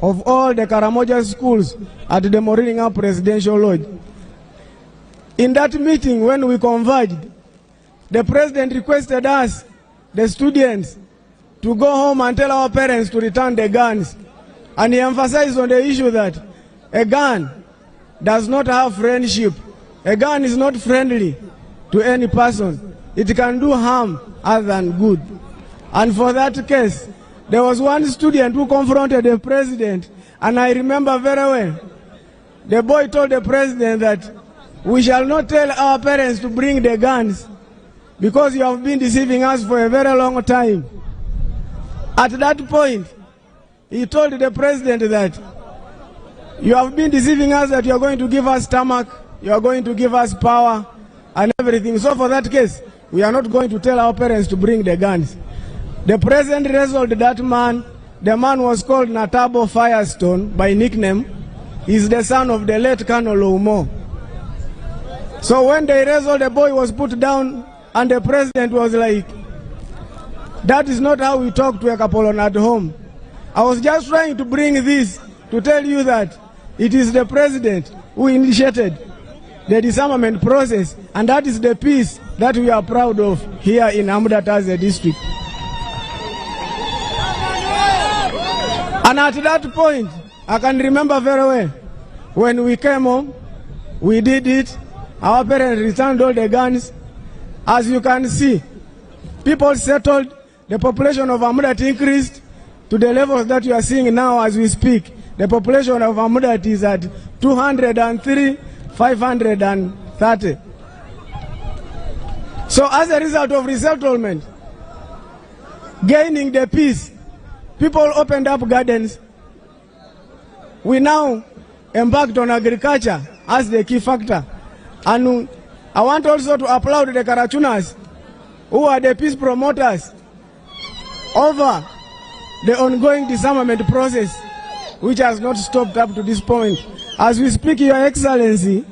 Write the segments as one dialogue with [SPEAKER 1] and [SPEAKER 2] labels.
[SPEAKER 1] of all the Karamoja schools at the Moringa Presidential Lodge. In that meeting, when we converged, the president requested us, the students, to go home and tell our parents to return the guns. And he emphasized on the issue that a gun does not have friendship. A gun is not friendly to any person. It can do harm other than good. And for that case, there was one student who confronted the president, and I remember very well. The boy told the president that we shall not tell our parents to bring the guns because you have been deceiving us for a very long time. At that point, he told the president that you have been deceiving us, that you are going to give us stomach, you are going to give us power and everything. So for that case, we are not going to tell our parents to bring the guns. The president wrestled that man. The man was called Natabo Firestone by nickname. He's the son of the late Colonel Oumo. So when they wrestled, the boy was put down, and the president was like, that is not how we talk to a Kapolon at home. I was just trying to bring this to tell you that it is the president who initiated the disarmament process, and that is the peace that we are proud of here in Amudat as a district. And at that point, I can remember very well, when we came home, we did it, our parents returned all the guns. As you can see, people settled, the population of Amudat increased to the levels that you are seeing now as we speak. The population of Amudat is at 203,530. So as a result of resettlement, gaining the peace, people opened up gardens. We now embarked on agriculture as the key factor. And I want also to applaud the Karachunas, who are the peace promoters over the ongoing disarmament process, which has not stopped up to this point. As we speak, Your Excellency,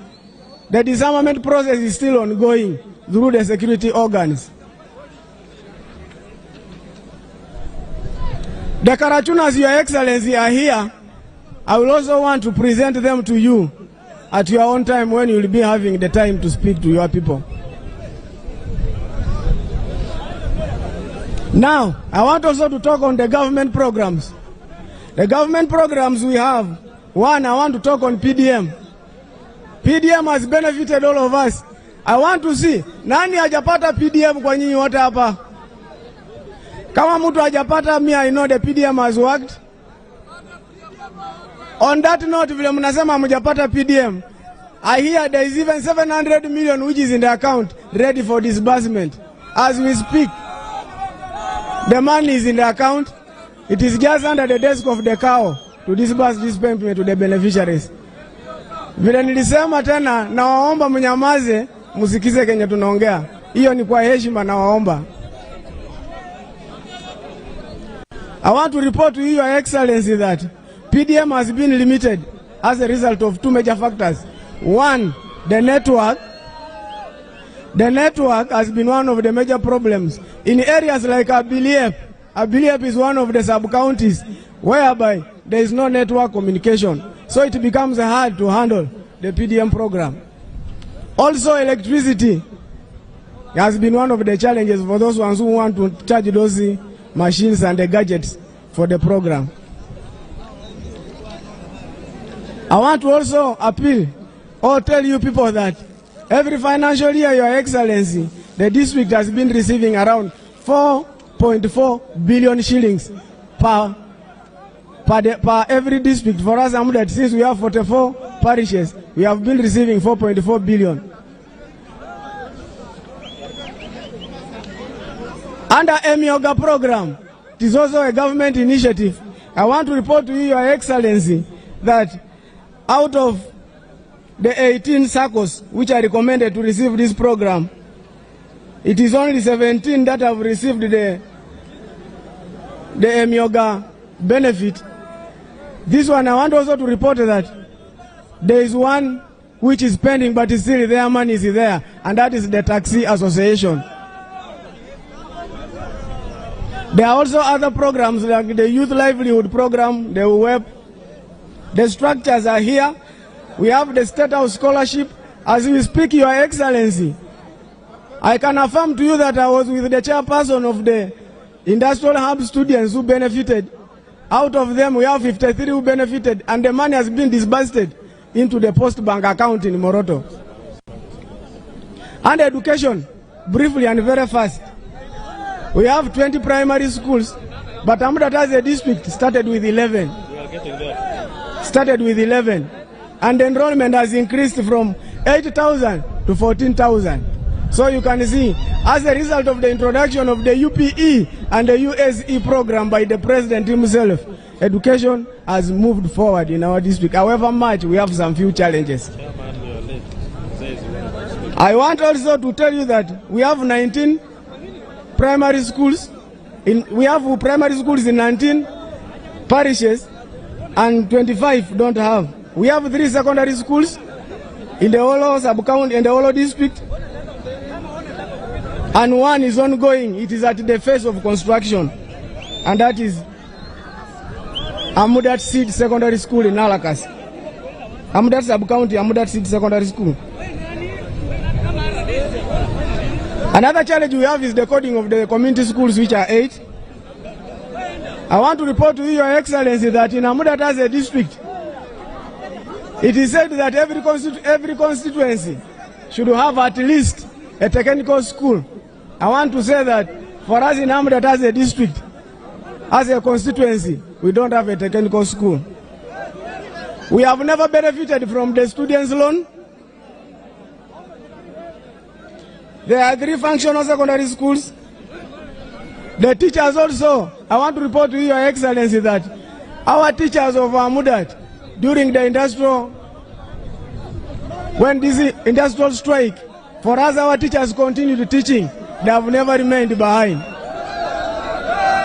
[SPEAKER 1] the disarmament process is still ongoing through the security organs. The Karachunas, Your Excellency, are here. I will also want to present them to you at your own time when you will be having the time to speak to your people. Now, I want also to talk on the government programs. The government programs we have. One, I want to talk on PDM. PDM has benefited all of us. I want to see, nani hajapata PDM kwa nyinyi wote hapa? Kama mtu hajapata, me I know the PDM has worked. On that note, vile mnasema mjapata PDM, I hear there is even 700 million which is in the account ready for disbursement. As we speak, the money is in the account. It is just under the desk of the cow to disburse this payment to the beneficiaries. Vile nilisema tena, na waomba mnyamaze, musikize kenye tunaongea. Hiyo ni kwa heshima, na waomba. I want to report to you, Your Excellency, that PDM has been limited as a result of two major factors. One, the network. The network has been one of the major problems. In areas like Abiliep, Abiliep is one of the sub-counties whereby there is no network communication. So it becomes hard to handle the PDM program. Also, electricity has been one of the challenges for those ones who want to charge those machines and the gadgets for the program. I want to also appeal or tell you people that every financial year, Your Excellency, the district has been receiving around 4.4 billion shillings per every district. For us, Amudat, since we have 44 parishes, we have been receiving 4.4 billion. Under Emioga program, it is also a government initiative. I want to report to you, Your Excellency, that out of the 18 circles which are recommended to receive this program, it is only 17 that have received the Emioga benefit. This one, I want also to report that there is one which is pending, but still their money is there, and that is the Taxi Association. There are also other programs like the Youth Livelihood Program, the WEP, The structures are here. We have the State House Scholarship. As we speak, Your Excellency, I can affirm to you that I was with the chairperson of the Industrial Hub students who benefited. Out of them, we have 53 who benefited, and the money has been disbursed into the Post Bank account in Moroto. And education, briefly and very fast. We have 20 primary schools, but Amudat as a district started with 11.
[SPEAKER 2] We are getting there.
[SPEAKER 1] Started with 11. And the enrollment has increased from 8,000 to 14,000. So you can see, as a result of the introduction of the UPE and the USE program by the president himself, education has moved forward in our district. However much, we have some few challenges. I want also to tell you that we have 19 primary schools. We have primary schools in 19 parishes and 25 don't have. We have 3 secondary schools in the Olo sub-county and the Olo district, and 1 is ongoing. It is at the phase of construction, and that is Amudat Seed Secondary School in Alakas. Amudat sub-county, Amudat Seed Secondary School. Another challenge we have is the coding of the community schools, which are 8. I want to report to you, Your Excellency, that in Amudat as a district, it is said that every constituency should have at least a technical school. I want to say that for us in Amudat as a district, as a constituency, we don't have a technical school. We have never benefited from the students' loan. There are 3 functional secondary schools. The teachers also, I want to report to you, Your Excellency, that our teachers of Amudat, during the when this industrial strike, for us our teachers continued teaching. They have never remained behind.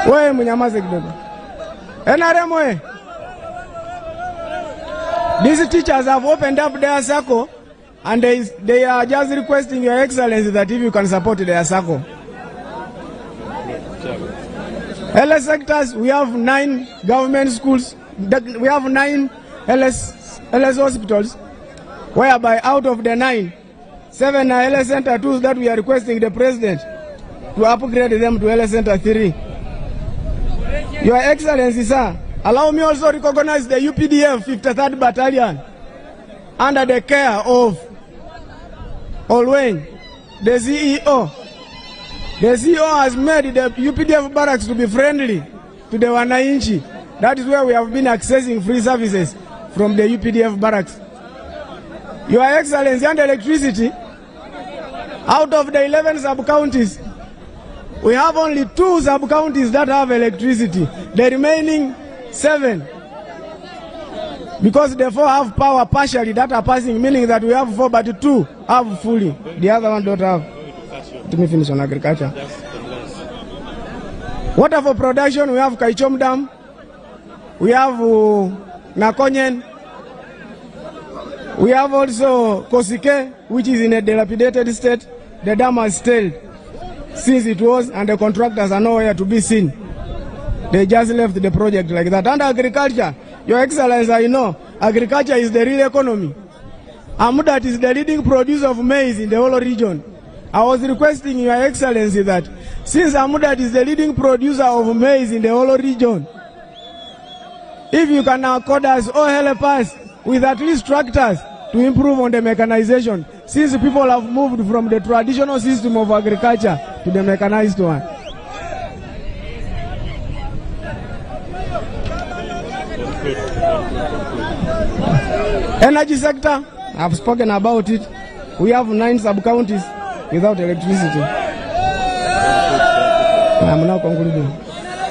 [SPEAKER 1] Wewe mnyamaze kidogo. NRM we. These teachers have opened up their circle, and they are just requesting, Your Excellency, that if you can support their circle. LS sectors, we have 9 government schools. We have 9 LS hospitals, whereby out of the 9, 7 are LS Center 2s that we are requesting the president to upgrade them to LS Center 3. Your Excellency, sir, allow me also to recognize the UPDF 53rd Battalion under the care of Olwen, the CEO. The CEO has made the UPDF barracks to be friendly to the Wananchi. That is where we have been accessing free services from the UPDF barracks. Your Excellency, and electricity, out of the 11 sub-counties, we have only 2 sub-counties that have electricity. The remaining 7, because the 4 have power partially that are passing, meaning that we have 4 but 2 have fully. The other one don't have. Let me finish on agriculture. Water for production, we have Kaichom Dam, we have Nakonyen, we have also Kosike, which is in a dilapidated state. The dam has stalled since it was, and the contractors are nowhere to be seen. They just left the project like that. And agriculture, Your Excellency, I know, agriculture is the real economy. Amudat is the leading producer of maize in the whole region. I was requesting, Your Excellency, that since Amudat is the leading producer of maize in the whole region, if you can accord us or help us with at least tractors to improve on the mechanization, since people have moved from the traditional system of agriculture to the mechanized one. Energy sector, I've spoken about it. We have 9 sub-counties without electricity. I'm now concluding.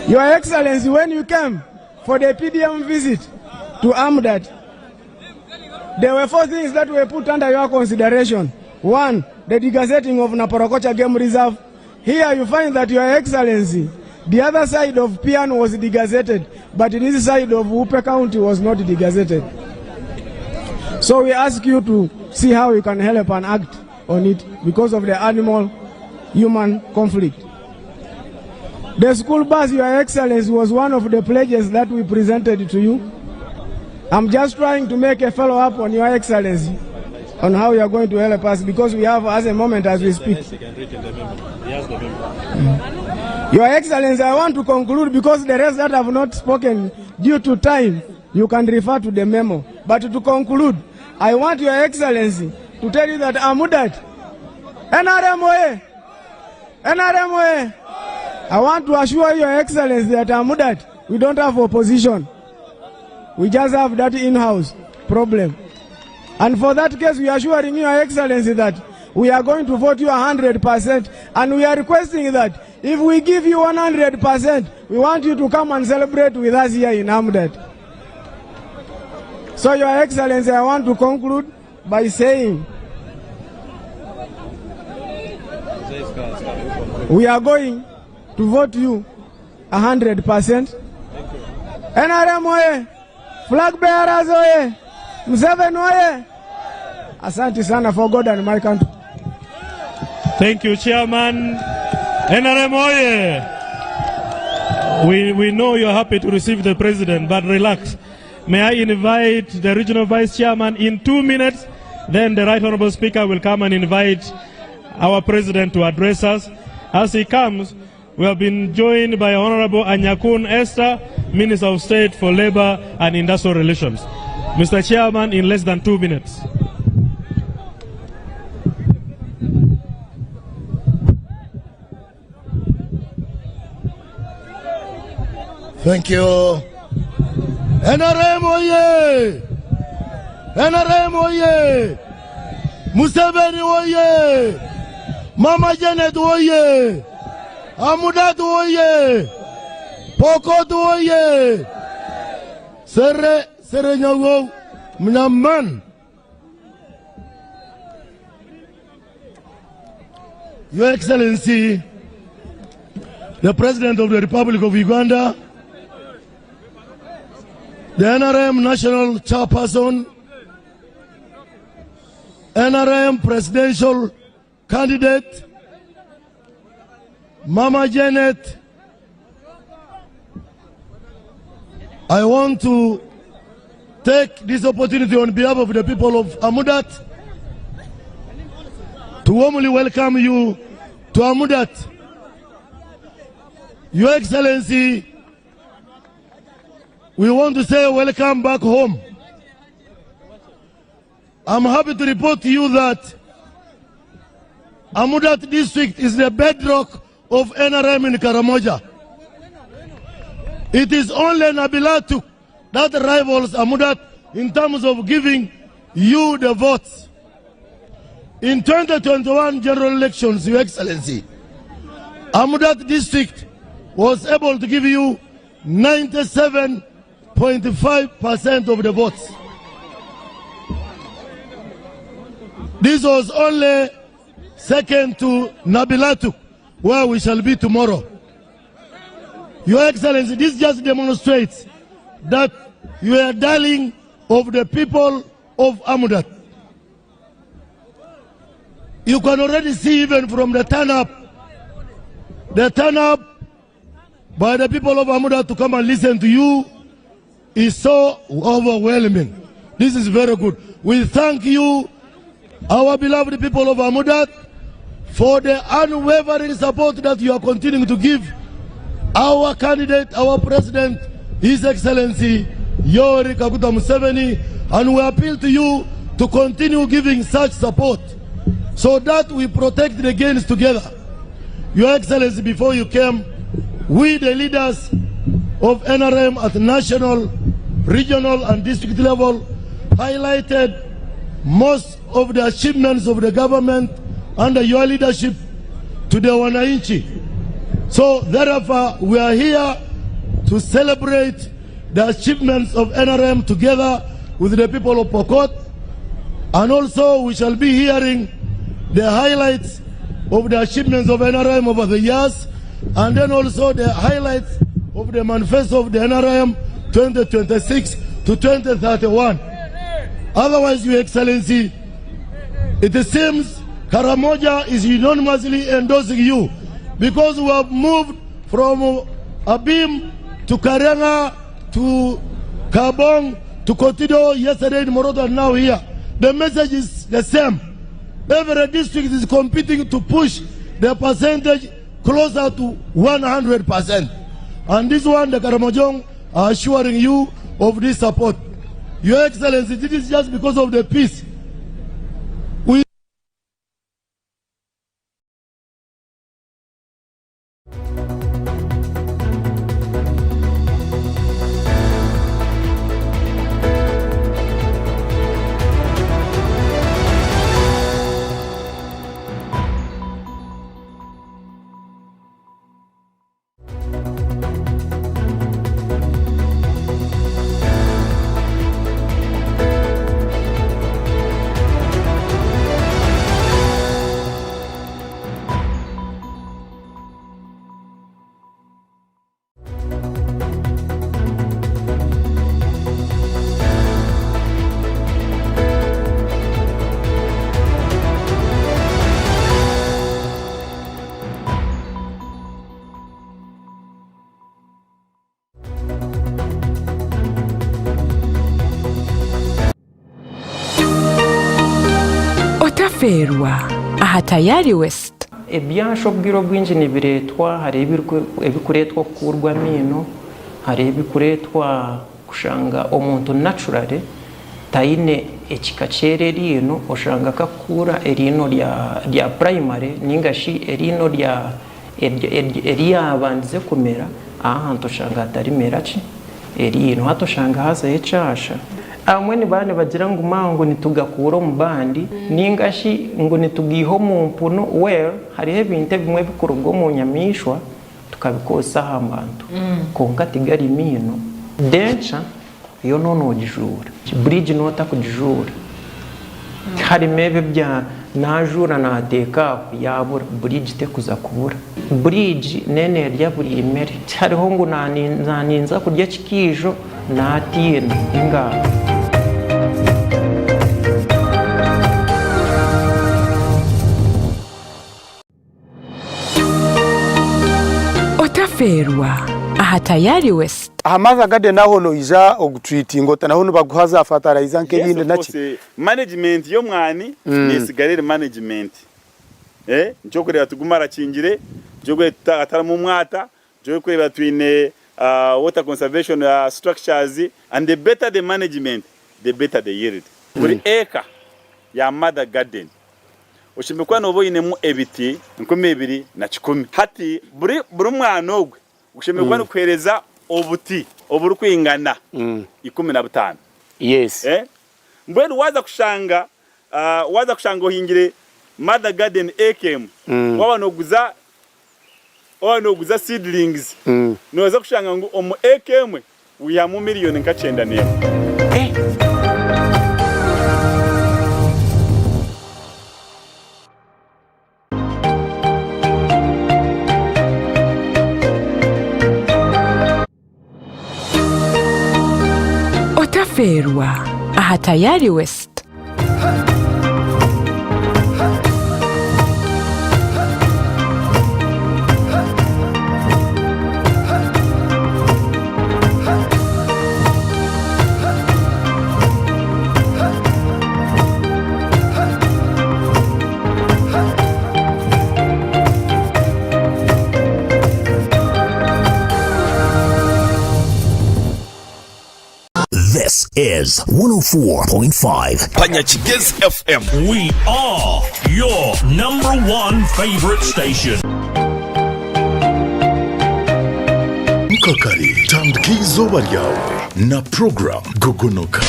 [SPEAKER 1] Your Excellency, when you came for the PDM visit to Amudat, there were 4 things that were put under your consideration. 1, the degazetting of Naporokocha Game Reserve. Here you find that, Your Excellency, the other side of Pian was degazetted, but this side of Upe County was not degazetted. So we ask you to see how you can help and act on it because of the animal-human conflict. The school bus, Your Excellency, was one of the pledges that we presented to you. I'm just trying to make a follow-up on Your Excellency on how you are going to help us, because we have as a moment as we speak. Your Excellency, I want to conclude, because the rest that have not spoken due to time, you can refer to the memo. But to conclude, I want Your Excellency to tell you that Amudat, NRM, I want to assure Your Excellency that Amudat, we don't have opposition. We just have that in-house problem. And for that case, we are assuring Your Excellency that we are going to vote you 100%, and we are requesting that if we give you 100%, we want you to come and celebrate with us here in Amudat. So, Your Excellency, I want to conclude by saying we are going to vote you 100%. NRM oye! Flag bearers oye! Museveni oye! Asante sana for God and my country.
[SPEAKER 2] Thank you, Chairman. NRM oye! We know you're happy to receive the President, but relax. May I invite the Regional Vice Chairman in 2 minutes, then the Right Honorable Speaker will come and invite our President to address us. As he comes, we have been joined by Honorable Anyakun Esther, Minister of State for Labor and Industrial Relations. Mr. Chairman, in less than 2 minutes.
[SPEAKER 3] Thank you. NRM oye! NRM oye! Museveni oye! Mama Janet oye! Amudat oye! Pokot oye! Sere nyawo mnaman. Your Excellency, the President of the Republic of Uganda, the NRM National Chairperson, NRM Presidential Candidate, Mama Janet, I want to take this opportunity on behalf of the people of Amudat to warmly welcome you to Amudat. Your Excellency, we want to say welcome back home. I'm happy to report to you that Amudat district is the bedrock of NRM in Karamoja. It is only Nabilatu that rivals Amudat in terms of giving you the votes. In 2021 general elections, Your Excellency, Amudat district was able to give you 97.5% of the votes. This was only second to Nabilatu, where we shall be tomorrow. Your Excellency, this just demonstrates that you are darling of the people of Amudat. You can already see even from the turn up by the people of Amudat to come and listen to you is so overwhelming. This is very good. We thank you, our beloved people of Amudat, for the unwavering support that you are continuing to give our candidate, our President, His Excellency Yoweri Museveni, and we appeal to you to continue giving such support so that we protect the gains together. Your Excellency, before you came, we the leaders of NRM at national, regional and district level highlighted most of the achievements of the government under your leadership to the wananchi. So therefore we are here to celebrate the achievements of NRM together with the people of Pokot, and also we shall be hearing the highlights of the achievements of NRM over the years, and then also the highlights of the manifesto of the NRM 2026 to 2031. Otherwise, Your Excellency, it seems Karamoja is unanimously endorsing you, because we have moved from Abim to Karenga to Kabong to continue yesterday in Moroto and now here. The message is the same. Every district is competing to push the percentage closer to 100%. And this one, the Karamojong are assuring you of this support. Your Excellency, this is just because of the peace.
[SPEAKER 4] Otaferwa aha tayari West.
[SPEAKER 5] Ebyasho bwiro bwinji nibiretwa hari ebikuretwa kurwa mino hari ebikuretwa kushanga omuntu naturally taine ekikachere lino oshanga kakura erino lya primary ningashi erino lya abanze kumera ahantu shanga atarimera ki erino hato shanga haza echasha amweni bane bagira ngo mango nitugakura mu bandi ningashi ngo nitugiho mu mpuno well hari ebinte bimwe bikorwa mu nyamishwa tukabikosa hamantu konka tigari mino dencha yo nono gijura bridge nota kujura hari mebe bya najura na teka yabura bridge te kuza kubura bridge nene rya buri imere hariho ngo naninza kurya kikijo natina inga
[SPEAKER 4] Otaferwa aha tayari West.
[SPEAKER 6] Ahamaza gade naho no ija ogutreatinga naho no baguhaza fertilizer nk'ibindi naki
[SPEAKER 7] management yo mwani ni sigarire management njo kureba tugumara kingire njo kweta atara mu mwata njo kureba twine water conservation structures and the better the management the better the yield buri eka ya mother garden ushimikwa no boyine mu ebiti 2010 hati buri mwana ogwe ushimikwa no kwereza obuti oburu kwingana 15.
[SPEAKER 6] Yes
[SPEAKER 7] mbwenu waza kushanga ohingire mother garden AKM wabanoguza seedlings noza kushanga ngo omu AKM uyamu miliyoni nka 9 nemo
[SPEAKER 4] Otaferwa aha tayari West.
[SPEAKER 8] This is 104.5
[SPEAKER 9] Panyachigez FM. We are your #1 favorite station.
[SPEAKER 8] Mkakari tandikizo baryawe na program Gogonoka.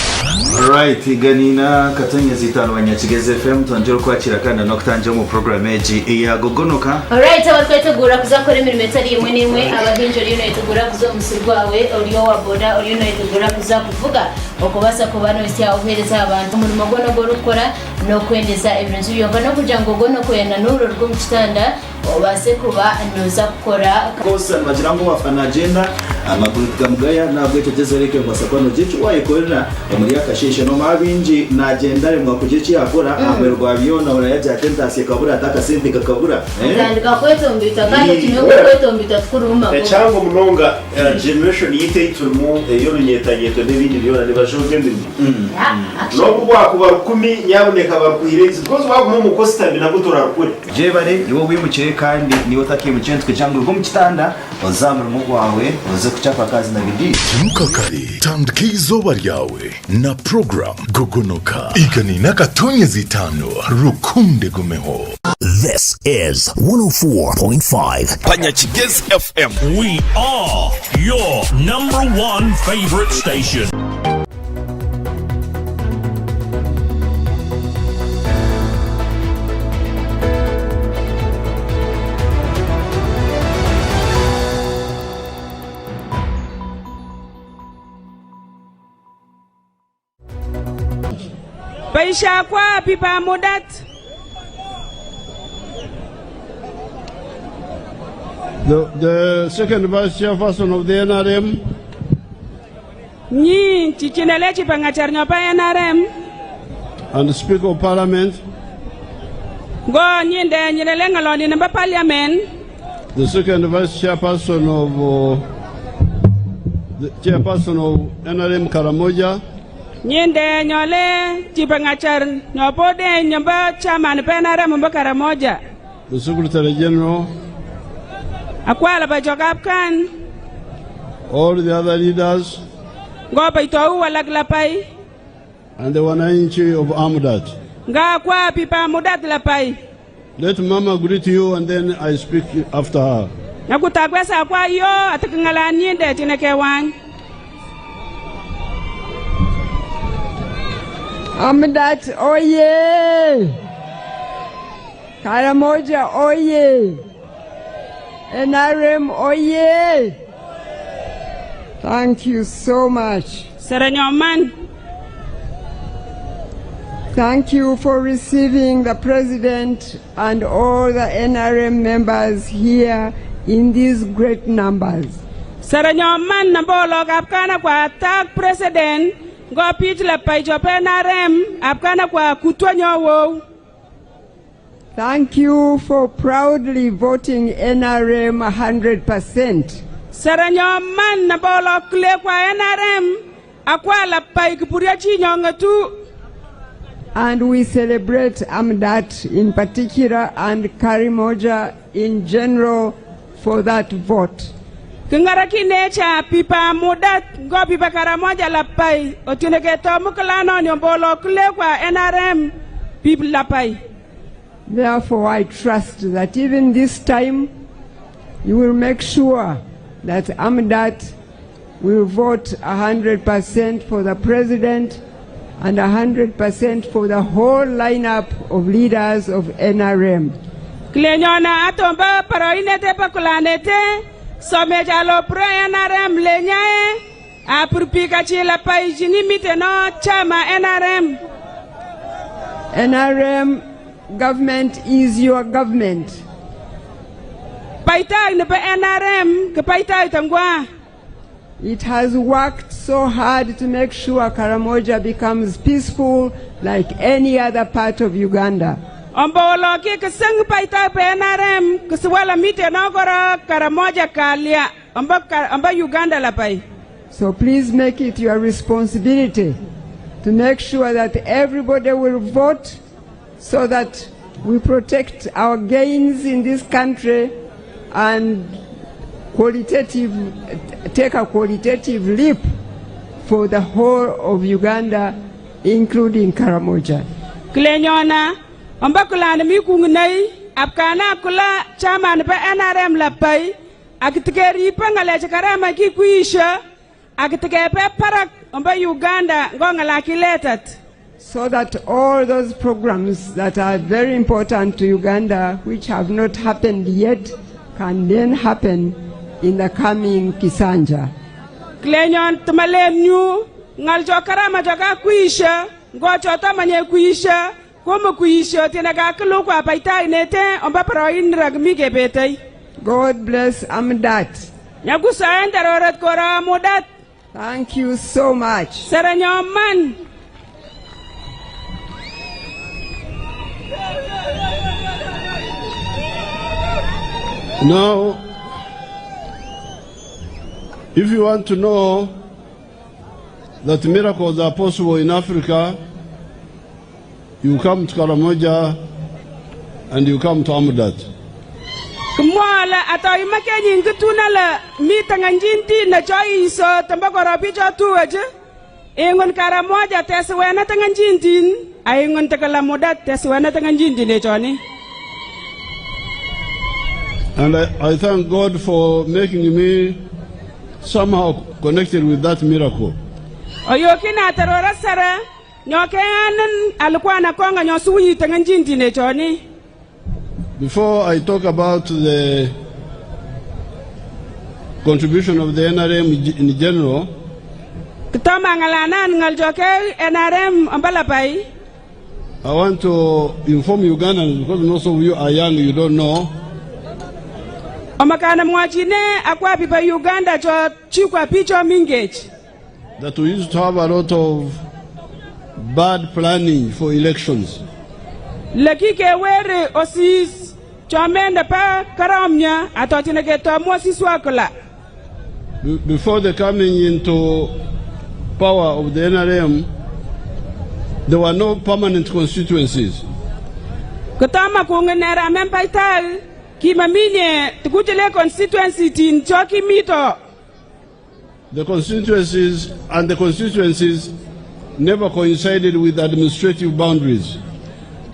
[SPEAKER 10] Right, ganina katanya zitano Panyachigez FM tanjiro kwakira kana no kutanje mu program eji ya Gogonoka.
[SPEAKER 11] Alright, abatwetegura kuzakora imirimo itari imwe n'imwe abahinjo rino yitegura kuzo musirwawe oriyo wa boda oriyo yitegura kuzakuvuga okubasa ko bano isi yaohereza abantu umurimo gono gorukora no kwendeza ibintu byonga no kugira ngo gono kwenda nuro rwo mutanda obase kuba noza gukora
[SPEAKER 10] kose bagira ngo bafana agenda amakuru tukamugaya nabwo tugezereke mu sakono gicu wayikorera muri akasheshe no mabinji nagendare mu kugici yakora amerwa biyona urayajya tentasi kabura atakasindi kakabura
[SPEAKER 11] ndandika kwetombita kandi kimwe kwetombita tukuruma
[SPEAKER 12] cyangwa munonga generation yite turimo yo runyetanyete n'ibindi byona nibashoje ndimi no kubwa 10 nyaboneka bakuireze because baguma mu kositabi nabwo turakure
[SPEAKER 10] jebare iwo wimukire kandi niwo takiye mu cyentwe cyangwa rwo mu kitanda bazamura mu gwawe uze kuchapa kazi na bidii
[SPEAKER 8] mukakari tandika izuba ryawe na program Gogonoka igani n'akatonyezi 5 rukunde gumeho.
[SPEAKER 9] This is 104.5 Panyachigez FM. We are your #1 favorite station.
[SPEAKER 13] Paisha kwa pipa Amudat.
[SPEAKER 3] The second vice chairperson of the NRM.
[SPEAKER 13] Ni chichinele chipangachar nyopa NRM.
[SPEAKER 3] And the Speaker of Parliament.
[SPEAKER 13] Go nyinde nyilele ngaloni namba Parliament.
[SPEAKER 3] The second vice chairperson of NRM Karamoja.
[SPEAKER 13] Nyinde nyole chipangachar nyopode nyamba chairman NRM mba Karamoja.
[SPEAKER 3] The Secretary General.
[SPEAKER 13] Akwala bajogapkan.
[SPEAKER 3] All the other leaders.
[SPEAKER 13] Go baito walaglapai.
[SPEAKER 3] And the wananchi of Amudat.
[SPEAKER 13] Ga kwa pipa Amudat lapai.
[SPEAKER 3] Let Mama greet you and then I speak after her.
[SPEAKER 13] Nakutakwesa kwa yo atakangala nyinde tinekewan.
[SPEAKER 14] Amudat oye. Karamoja oye. NRM oye. Thank you so much.
[SPEAKER 13] Serenyoman.
[SPEAKER 14] Thank you for receiving the President and all the NRM members here in these great numbers.
[SPEAKER 13] Serenyoman nambolo kapkana kwa tag President go pitla paijope NRM apkana kwa kutwanyo.
[SPEAKER 14] Thank you for proudly voting NRM 100%.
[SPEAKER 13] Serenyoman nambolo kule kwa NRM akwala pai kupuria chinyonga tu.
[SPEAKER 14] And we celebrate Amudat in particular and Karamoja in general for that vote.
[SPEAKER 13] Kingaraki necha pipa Amudat go pipa Karamoja lapai otineketo mukalano nyombolo kule kwa NRM people lapai.
[SPEAKER 14] Therefore I trust that even this time you will make sure that Amudat will vote 100% for the President and 100% for the whole lineup of leaders of NRM.
[SPEAKER 13] Klenyona atomba paroinete pakulanete somejalo pro NRM lenyae apurpika chila paijini miteno chama NRM.
[SPEAKER 14] NRM government is your government.
[SPEAKER 13] Paita nepe NRM ke paita itangwa.
[SPEAKER 14] It has worked so hard to make sure Karamoja becomes peaceful like any other part of Uganda.
[SPEAKER 13] Ombolo ki keseng paita pe NRM keswala mite nogora Karamoja kalia amba Uganda lapai.
[SPEAKER 14] So please make it your responsibility to make sure that everybody will vote so that we protect our gains in this country and take a qualitative leap for the whole of Uganda, including Karamoja.
[SPEAKER 13] Klenyona, ambakula mikungunai, apkana kula chairman pa NRM lapai, akitikeri pangale chakarama kikuisha, akitikepe parak amba Uganda ngongala kiletat.
[SPEAKER 14] So that all those programs that are very important to Uganda, which have not happened yet, can then happen in the coming Kisanja.
[SPEAKER 13] Klenyon tumale nyu ngal jokarama joka kuisha ngocho tamanye kuisha komo kuisha tenaga klo kwa paita inete omba paroin ragmi gebetay.
[SPEAKER 14] God bless Amudat.
[SPEAKER 13] Nyagusayan tarorat kora Amudat.
[SPEAKER 14] Thank you so much.
[SPEAKER 13] Saranyoman.
[SPEAKER 3] Now, if you want to know that miracles are possible in Africa, you come to Karamoja and you come to Amudat.
[SPEAKER 13] Kumwala atau imakenyin ketuna la mitanganjinti na choi so tambakora picha tu aja. Ingon Karamoja teswena tanganjintin, ingon Karamoja teswena tanganjintin ne choni.
[SPEAKER 3] And I thank God for making me somehow connected with that miracle.
[SPEAKER 13] Oyokina tarora sara nyokeanan alikuwa anakonga nyosuyi tanganjintin ne choni.
[SPEAKER 3] Before I talk about the contribution of the NRM in general, I want to inform Ugandans, because most of you are young, you don't know. That we used to have a lot of bad planning for elections. Before the coming into power of the NRM, there were no permanent constituencies. The constituencies never coincided with administrative boundaries.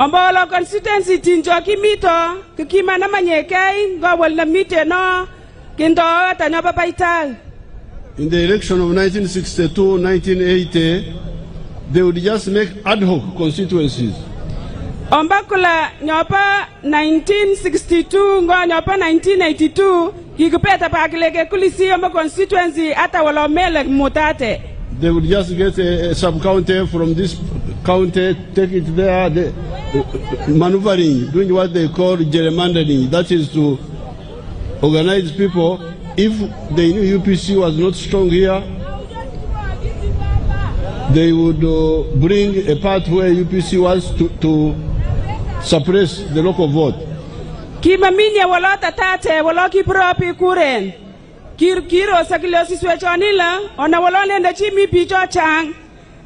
[SPEAKER 13] Ombolo constituency tinjoki mito kikima na manyekai ngawal na mite no kinto tanyoba paital.
[SPEAKER 3] In the election of 1962-1980, they would just make ad hoc constituencies.
[SPEAKER 13] Ombakula nyopa 1962 ngo nyopa 1982 kikupeta pakileke kulisi omba constituency ata walomele mutate.
[SPEAKER 3] They would just get a sub-county from this county, take it there, maneuvering, doing what they call gerrymandering. That is to organize people. If they knew UPC was not strong here, they would bring a part where UPC was to suppress the local vote.
[SPEAKER 13] Kimaminya walota tate waloki propi kuren. Kiro sakilosi swechonila ona walone nda chimi picho chang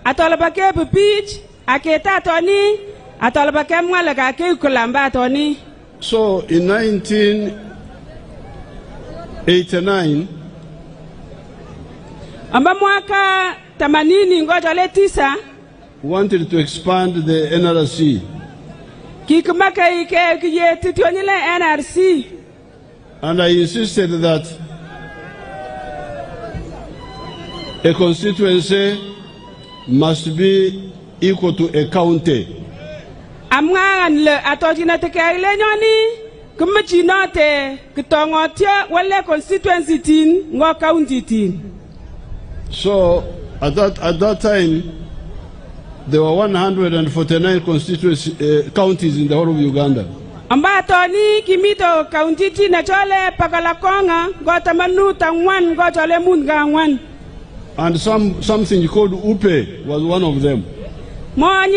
[SPEAKER 13] atolabake pich aketa toni atolabake mwala kake kulamba toni.
[SPEAKER 3] So in 1989
[SPEAKER 13] amba mwaka 80 ngoja le 9
[SPEAKER 3] wanted to expand the NRC.
[SPEAKER 13] Kikumaka ike kiye titonyile NRC.
[SPEAKER 3] And I insisted that a constituency must be equal to a county.
[SPEAKER 13] Amngan le atojina tekaile nyoni kumachinote kitongotia wale constituency tin ngo county tin.
[SPEAKER 3] So at that time there were 149 constituency counties in the whole of Uganda.
[SPEAKER 13] Ambatoni kimito county tin na chole pakalakonga gotamanu tangwan go chole mungangwan.
[SPEAKER 3] And something called Upe was one of them. But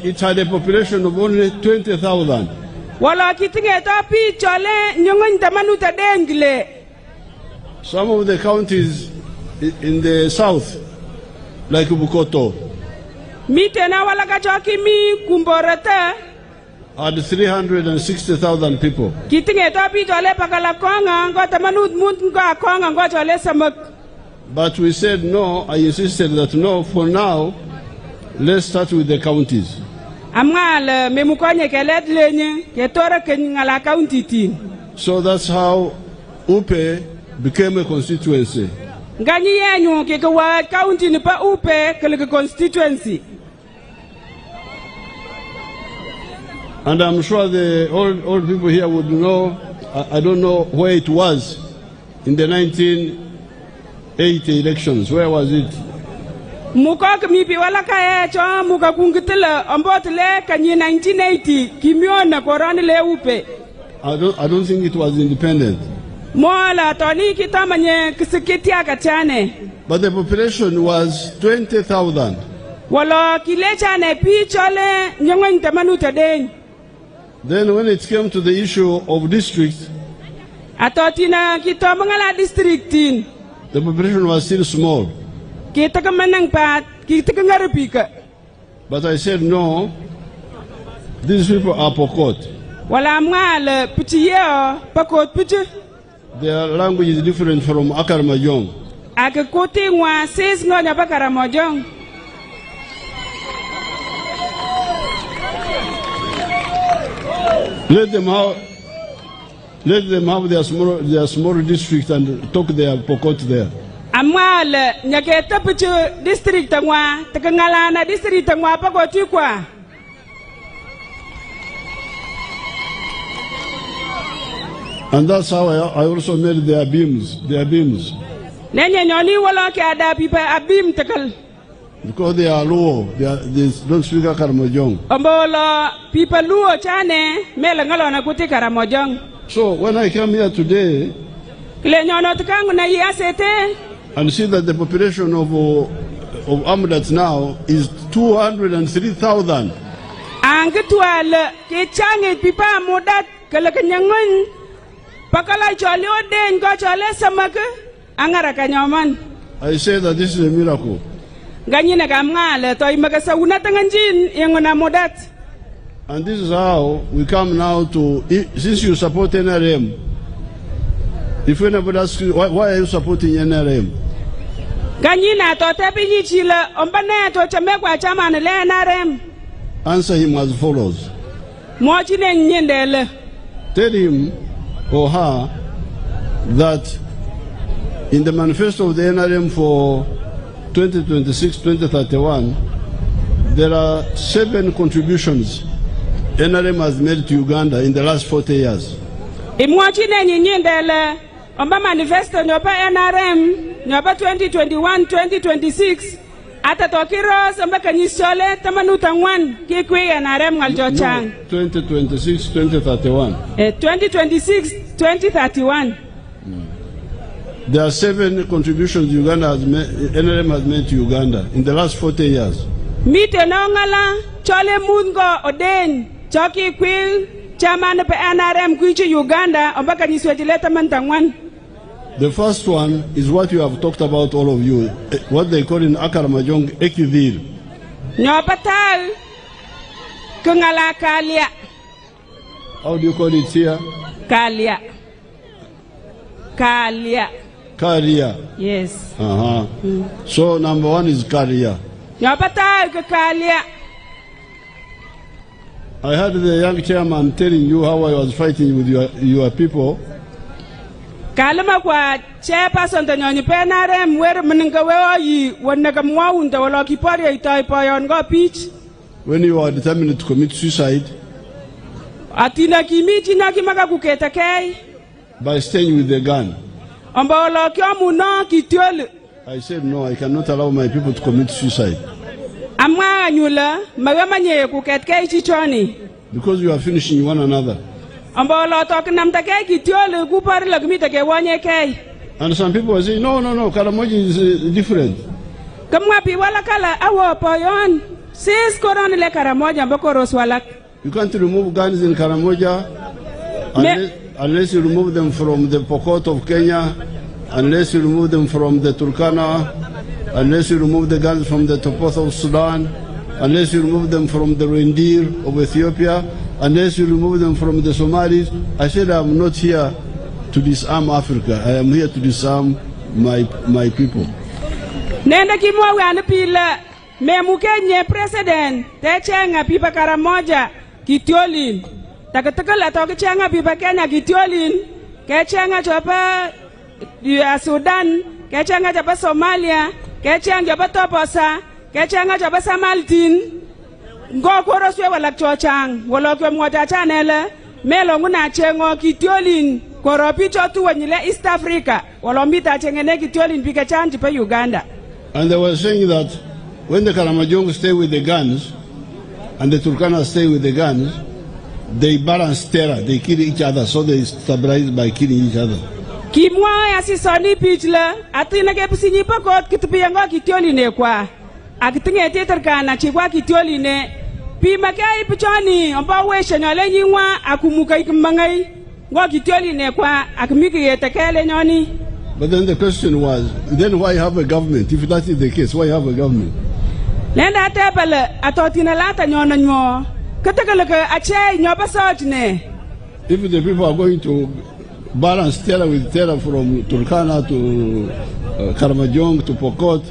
[SPEAKER 3] it had a population of only 20,000. Some of the counties in the south, like Bukoto, had 360,000 people. But we said no, I insisted that no, for now, let's start with the counties. So that's how Upe became a constituency. And I'm sure the old people here would know, I don't know where it was in the 1980 elections. Where was it?
[SPEAKER 13] Muka mi pi wala kaya cho muka kungitela ambotele kanyi 1980 kimiona korani le upe.
[SPEAKER 3] I don't think it was independent.
[SPEAKER 13] Mola toni kitamanye kisikitia kachane.
[SPEAKER 3] But the population was 20,000.
[SPEAKER 13] Wala kile chane pi chole nyongwen tamanuta den.
[SPEAKER 3] Then when it came to the issue of districts,
[SPEAKER 13] atotina kitomangala districtin.
[SPEAKER 3] The population was still small.
[SPEAKER 13] Kita kemenang pat, kita kengarupika.
[SPEAKER 3] But I said no. These people are Pokot.
[SPEAKER 13] Wala mngale pichiyo Pokot pichi.
[SPEAKER 3] Their language is different from Akaramojong.
[SPEAKER 13] Akikuti ngwa sis ngonya Akaramojong.
[SPEAKER 3] Let them have their small district and talk their Pokot there.
[SPEAKER 13] Amwale nyaketa pichu district ngwa tekengalana district ngwa Pokot kwa.
[SPEAKER 3] And that's how I also made their beams.
[SPEAKER 13] Nenye nyoni wala ke ada pipa abim tekal.
[SPEAKER 3] Because they are low, they don't speak Akaramojong.
[SPEAKER 13] Ombola pipa luo chane mele ngalo na kuti Karamojong.
[SPEAKER 3] So when I come here today and see that the population of Amudat now is 203,000.
[SPEAKER 13] Angtual ke change pipa Amudat kala kanyangon pakala chole oden ko chole samaka angara kanyaman.
[SPEAKER 3] I say that this is a miracle.
[SPEAKER 13] Ganyina kamngale to imagasa unatanganjin yengona Amudat.
[SPEAKER 3] And this is how we come now to, since you support NRM, if anybody asks you, why are you supporting NRM? Answer him as follows. Tell him or her that in the manifesto of the NRM for 2026-2031, there are 7 contributions NRM has made to Uganda in the last 40 years.
[SPEAKER 13] Omba manifesto nyoba NRM nyoba 2021-2026 ata tokiro samba kanyisole tamanutangwan kikwi NRM ngaljochang
[SPEAKER 3] 2026-2031.
[SPEAKER 13] 2026-2031.
[SPEAKER 3] There are 7 contributions Uganda has made, NRM has made to Uganda in the last 40 years.
[SPEAKER 13] Mite nongala chole mungo oden choki kwil chairman pe NRM kuichi Uganda omba kanyiswejile tamantangwan.
[SPEAKER 3] The first one is what you have talked about, all of you, what they call in Akaramojong Ekivir.
[SPEAKER 13] Nyopatal Kungala Kalia.
[SPEAKER 3] How do you call it here?
[SPEAKER 13] Kalia.
[SPEAKER 3] Kalia.
[SPEAKER 13] Yes.
[SPEAKER 3] So number 1 is Kalia.
[SPEAKER 13] Nyopatal Kalia.
[SPEAKER 3] I heard the young chairman telling you how I was fighting with your people.
[SPEAKER 13] Kalama kwa chairperson tanyoni penarem wer meninga weyi wonnaga mwaunda wala kipari itai payon go pitch.
[SPEAKER 3] When you are determined to commit suicide.
[SPEAKER 13] Atina kimiti na kimaka kuketa kei.
[SPEAKER 3] By staying with the gun.
[SPEAKER 13] Amba wala kiamuna kitiole.
[SPEAKER 3] I said no, I cannot allow my people to commit suicide.
[SPEAKER 13] Amma nyula magamanye kuket kei chichoni.
[SPEAKER 3] Because you are finishing one another. And some people are saying, no, Karamoji is different. You can't remove guns in Karamoja unless you remove them from the Pokot of Kenya, unless you remove them from the Turkana, unless you remove the guns from the Topoth of Sudan, unless you remove them from the reindeer of Ethiopia, unless you remove them from the Somalis. I said I'm not here to disarm Africa. I am here to disarm my people.
[SPEAKER 13] Nenda kimwa wana pila memukenye president techenga pipa Karamoja kitiolin takatakala tokichenga pipa Kenya kitiolin kechenga chapa Sudan kechenga chapa Somalia kechenga chapa Toposa kechenga chapa Samaltin ngokoro swe wala chochang wala kwa mwata chanele melo nguna chengo kitiolin koropi chotu wanyile East Africa wala mbita chengene kitiolin pika chanji pa Uganda.
[SPEAKER 3] And they were saying that
[SPEAKER 15] when the Karamojong stay with the guns and the Turkana stay with the guns, they balance terror, they kill each other, so they stabilize by killing each other.
[SPEAKER 13] Kimwa ya si soni pichla, atina ke pusinyi pakot kitupiyango kitioli ne kwa. Akitinge Turkana chikwa kitioli ne. Pima kai pichoni, ompa wesha nyole nyingwa akumuka ikimangai. Ngo kitioli ne kwa akimiki yetekele nyoni.
[SPEAKER 15] But then the question was, then why have a government? If that is the case, why have a government?
[SPEAKER 13] Lenda tepele atotina lata nyona nyo. Katakalaka ache nyoba sojne.
[SPEAKER 15] If the people are going to balance terror with terror from Turkana to Karamojong to Pokot,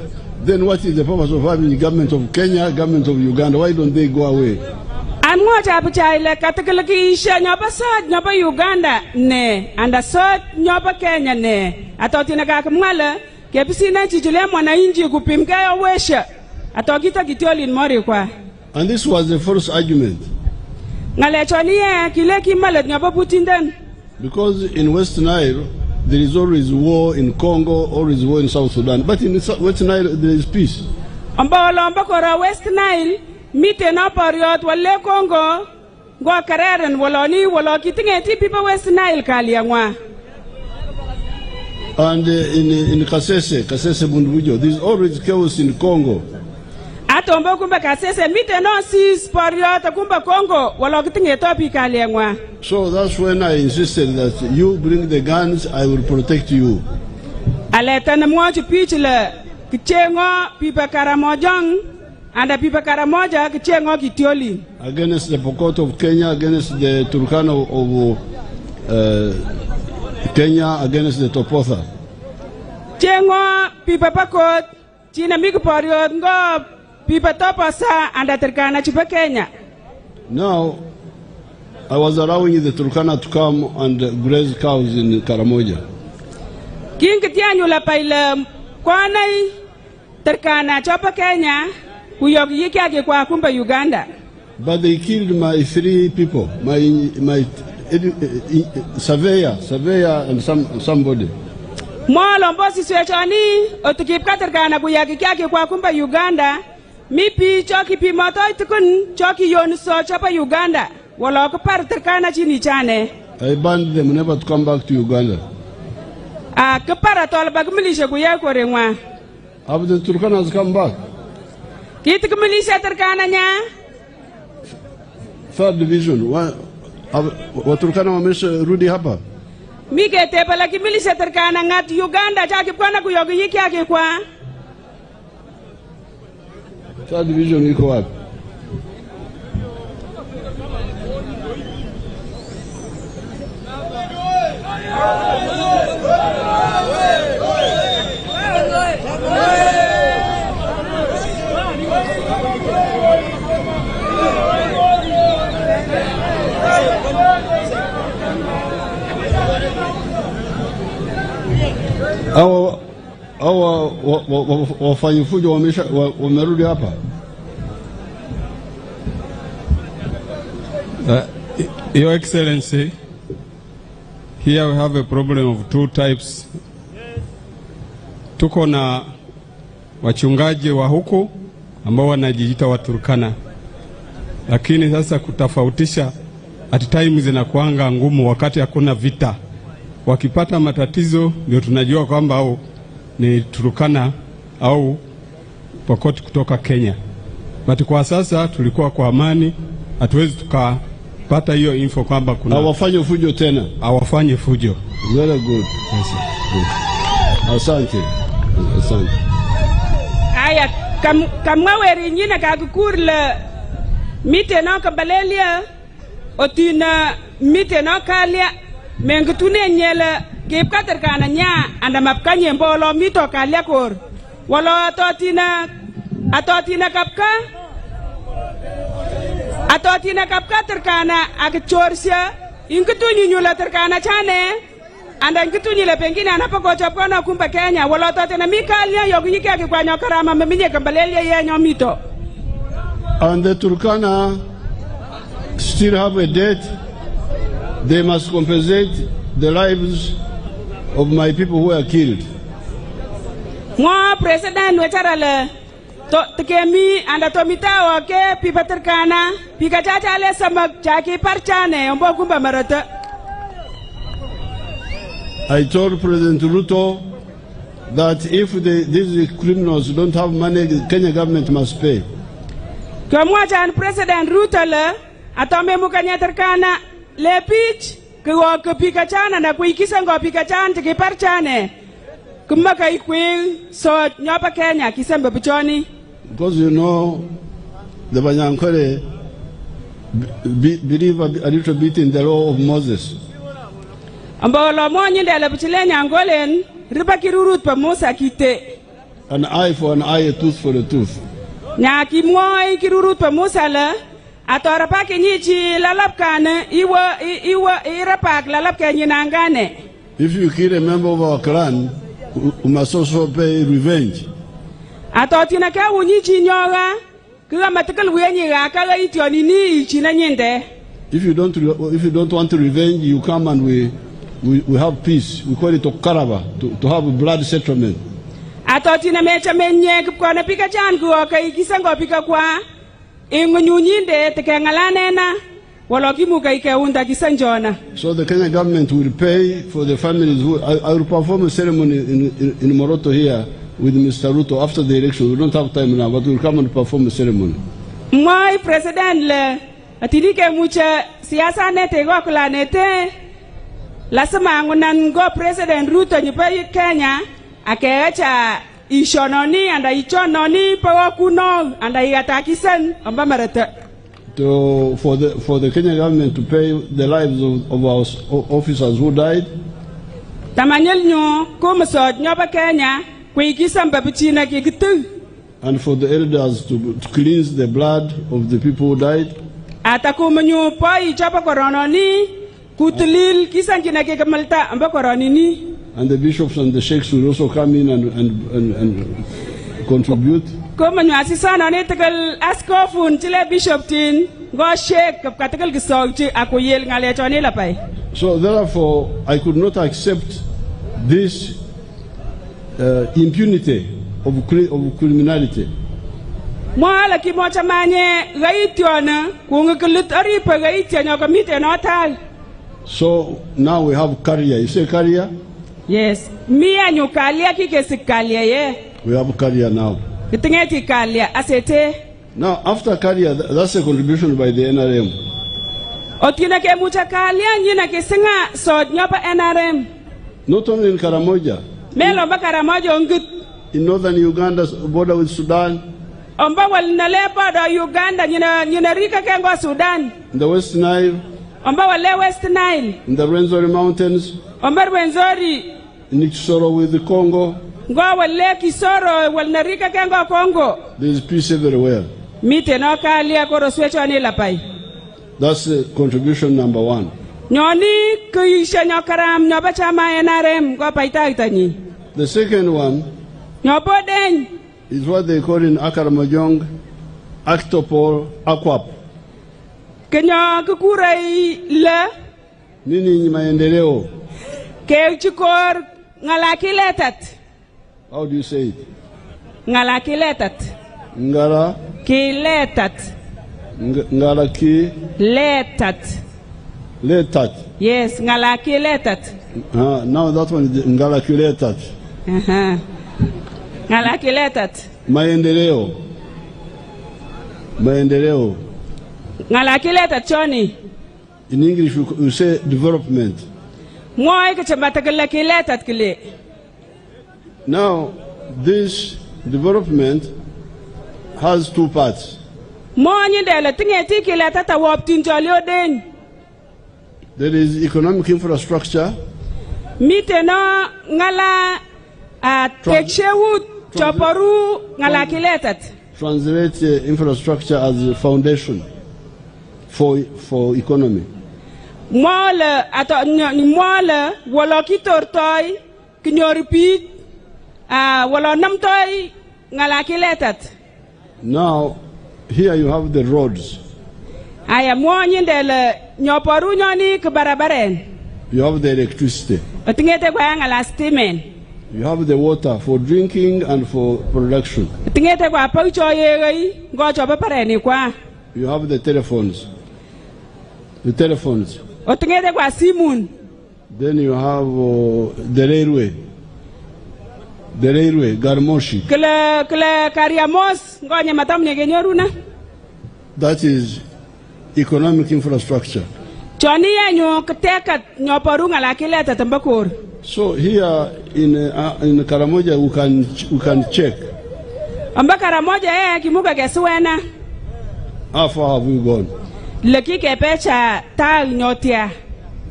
[SPEAKER 15] then what is the purpose of having the government of Kenya, government of Uganda? Why don't they go away?
[SPEAKER 13] Amwacha apuchaile katakalaki isha nyoba soj nyoba Uganda ne, anda soj nyoba Kenya ne. Atotina kakamwala kepisina chichile mwana inji kupimkaya wesha. Atokita kitioli nmori kwa.
[SPEAKER 15] And this was the first argument. Because in West Nile, there is always war in Congo, always war in South Sudan. But in West Nile, there is peace.
[SPEAKER 13] West Nile, mitena pariot wale Congo, go kareren waloni walokitingeti people West Nile kaliangwa.
[SPEAKER 15] And in Kasese Bundubujo, there is always chaos in Congo.
[SPEAKER 13] Atombo kumba kasese mite no sis pariota kumba Congo walokitinge topi kaliangwa.
[SPEAKER 15] So that's when I insisted that you bring the guns, I will protect you.
[SPEAKER 13] Aleta na mwachi pichile kichengo pipa Karamojong anda pipa Karamoja kichengo kitioli.
[SPEAKER 15] Against the Pokot of Kenya, against the Turkana of Kenya, against the Topotha.
[SPEAKER 13] Chengo pipa Pokot china miku pariot ngo pipa Topasa anda Turkana chipa Kenya.
[SPEAKER 15] Now, I was allowing the Turkana to come and graze cows in Karamoja.
[SPEAKER 13] King Kitianula Paila Kwanai Turkana Chopa Kenya, Kuyogi Yiki kwa kumba Uganda.
[SPEAKER 15] But they killed my 3 people, my surveyor and somebody.
[SPEAKER 13] Mwalombo situation otukipka Turkana kuyaki kwa kumba Uganda. Mipi choki pi moto itukun choki yonso chopa Uganda. Wala kupar Turkana chini chane.
[SPEAKER 15] I banned them never to come back to Uganda.
[SPEAKER 13] Kupara tola bagmilisha kuyako rengwa.
[SPEAKER 15] Have the Turkanas come back?
[SPEAKER 13] Kitu kumilisha Turkana nya?
[SPEAKER 15] 3rd division. Wa Turkana wamesha rudi hapa?
[SPEAKER 13] Mike tepala kimilisha Turkana ngat Uganda chaki kwana kuyogi yiki yake kwa.
[SPEAKER 15] 3rd division iko wapi? Hawa wafanyifujo wamerudi hapa.
[SPEAKER 16] Your Excellency, here we have a problem of 2 types. Tuko na wachungaji wa huku ambao wanajiita Waturkana. Lakini sasa kutofautisha at times zinakuanga ngumu wakati hakuna vita. Wakipata matatizo ndio tunajua kwamba au ni Turkana au Pokot kutoka Kenya. But kwa sasa tulikuwa kwa amani, hatuwezi tukapata hiyo info kwamba kuna
[SPEAKER 15] hawafanye fujo tena.
[SPEAKER 16] Hawafanye fujo.
[SPEAKER 15] Very good. Yes, good. Asante. Asante.
[SPEAKER 13] Aya kamwaweri nyina kakukurla mite no kabalelia otina mite no kalia mengtune nyela kep Turkana nya anda mapkanye mbolo mito kalia kor wala atotina kapka Turkana akichorsya inkutunyi nyula Turkana chane anda inkutunyi le pengine anapako chapkana kumba Kenya wala atotina mikalia yogi yiki akikwanya karama meminye kabalelia yenyo mito.
[SPEAKER 15] And the Turkana still have a debt. They must compensate the lives of my people who are killed.
[SPEAKER 13] Mwa president wetarale Tekemi anda tomita oke pipa terkana pika caca le sama caki parcane ombo kumba marata.
[SPEAKER 15] I told President Ruto that if these criminals don't have money, the Kenya government must pay.
[SPEAKER 13] Kemuacan President Ruto le atome mukanya terkana le pitch ke pika cana na kuikisa ngo pika cana caki parcane kumaka ikwil so nyopa Kenya kisembe pichoni.
[SPEAKER 15] Because you know, the Banyankore believe a little bit in the law of Moses.
[SPEAKER 13] Ambolo monyi ndele pichile nyangolen riba kirurut pa Musa kite.
[SPEAKER 15] An eye for an eye, a tooth for a tooth.
[SPEAKER 13] Nyaki mwoi kirurut pa Musa le atora pa kenyichi lalap kane iwa irapak lalap kenyi nangane.
[SPEAKER 15] If you kill a member of our clan, we must also pay revenge.
[SPEAKER 13] Atotina ka unyichi nyoga kila matakal wenyi ga kala itioni ni china nyende.
[SPEAKER 15] If you don't want to revenge, you come and we have peace. We call it Okaraba, to have a blood settlement.
[SPEAKER 13] Atotina mecha menye kwa pika changu okay kisango pika kwa ingunyunyinde tekengalane na walokimu kaike unda kisanjona.
[SPEAKER 15] So the Kenya government will pay for the families who I will perform a ceremony in Moroto here with Mr. Ruto after the election. We don't have time now, but we'll come and perform a ceremony.
[SPEAKER 13] My president le atirike mucha siasa nete go kula nete lasema ngunan go President Ruto nyipa Kenya akeacha ishononi anda ichononi pawa kuno anda igatakisen amba marata.
[SPEAKER 15] For the Kenya government to pay the lives of our officers who died.
[SPEAKER 13] Tamanyel nyo kumasod nyopa Kenya.
[SPEAKER 15] And for the elders to cleanse the blood of the people who died. And the bishops and the sheikhs will also come in and contribute. So therefore, I could not accept this impunity of criminality. So now we have career. You say career?
[SPEAKER 13] Yes. Me and you career ye.
[SPEAKER 15] We have career now. Now after career, that's a contribution by the NRM. Not only in Karamoja. In northern Uganda, border with Sudan. In the West Nile. In the Rwenzori Mountains. In Kisoro with the Congo. There is peace everywhere. That's contribution number one. The second one is what they call in Akaramajong Actopol Aquap. Meaning maendeleo. How do you say it? Ngara ki letat.
[SPEAKER 13] Yes, ngalakiletat.
[SPEAKER 15] Now that one is ngalakiletat.
[SPEAKER 13] Ngalakiletat.
[SPEAKER 15] Maendeleo.
[SPEAKER 13] Ngalakiletat choni.
[SPEAKER 15] In English we say development. Now this development has two parts. There is economic infrastructure. Translate infrastructure as a foundation for economy. Now here you have the roads. You have the electricity. You You have the water for drinking and for production.
[SPEAKER 13] Tingete kwa pa cho ye gai go cho ba pare ni kwa.
[SPEAKER 15] You have the telephones. The telephones.
[SPEAKER 13] O tingete kwa simun.
[SPEAKER 15] Then you have the railway. The railway, Garmoshi.
[SPEAKER 13] Kle kariamos go nya matam ne genyoruna.
[SPEAKER 15] That is economic infrastructure.
[SPEAKER 13] Choni ya nyo keteka nyo porunga la kile tatambakor.
[SPEAKER 15] So here in Karamoja we can check.
[SPEAKER 13] Amba Karamoja kimuka keswena.
[SPEAKER 15] How far have we gone?
[SPEAKER 13] Leki kepecha ta nyotia.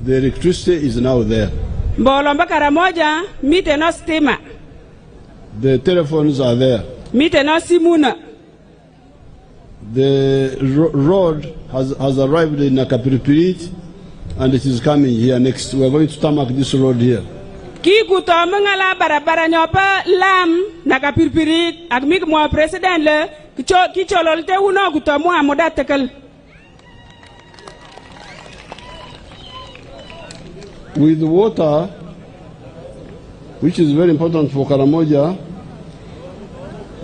[SPEAKER 15] The electricity is now there.
[SPEAKER 13] Mbolo amba Karamoja mite no stima.
[SPEAKER 15] The telephones are there.
[SPEAKER 13] Mite no simuna.
[SPEAKER 15] The road has arrived in Nakapiripirit and it is coming here next. We are going to tarmac this road here.
[SPEAKER 13] Ki kutomo ngala barabara nyopa lam Nakapiripirit akmik mo president le kichololte uno kutomo Amudat tekel.
[SPEAKER 15] With water, which is very important for Karamoja,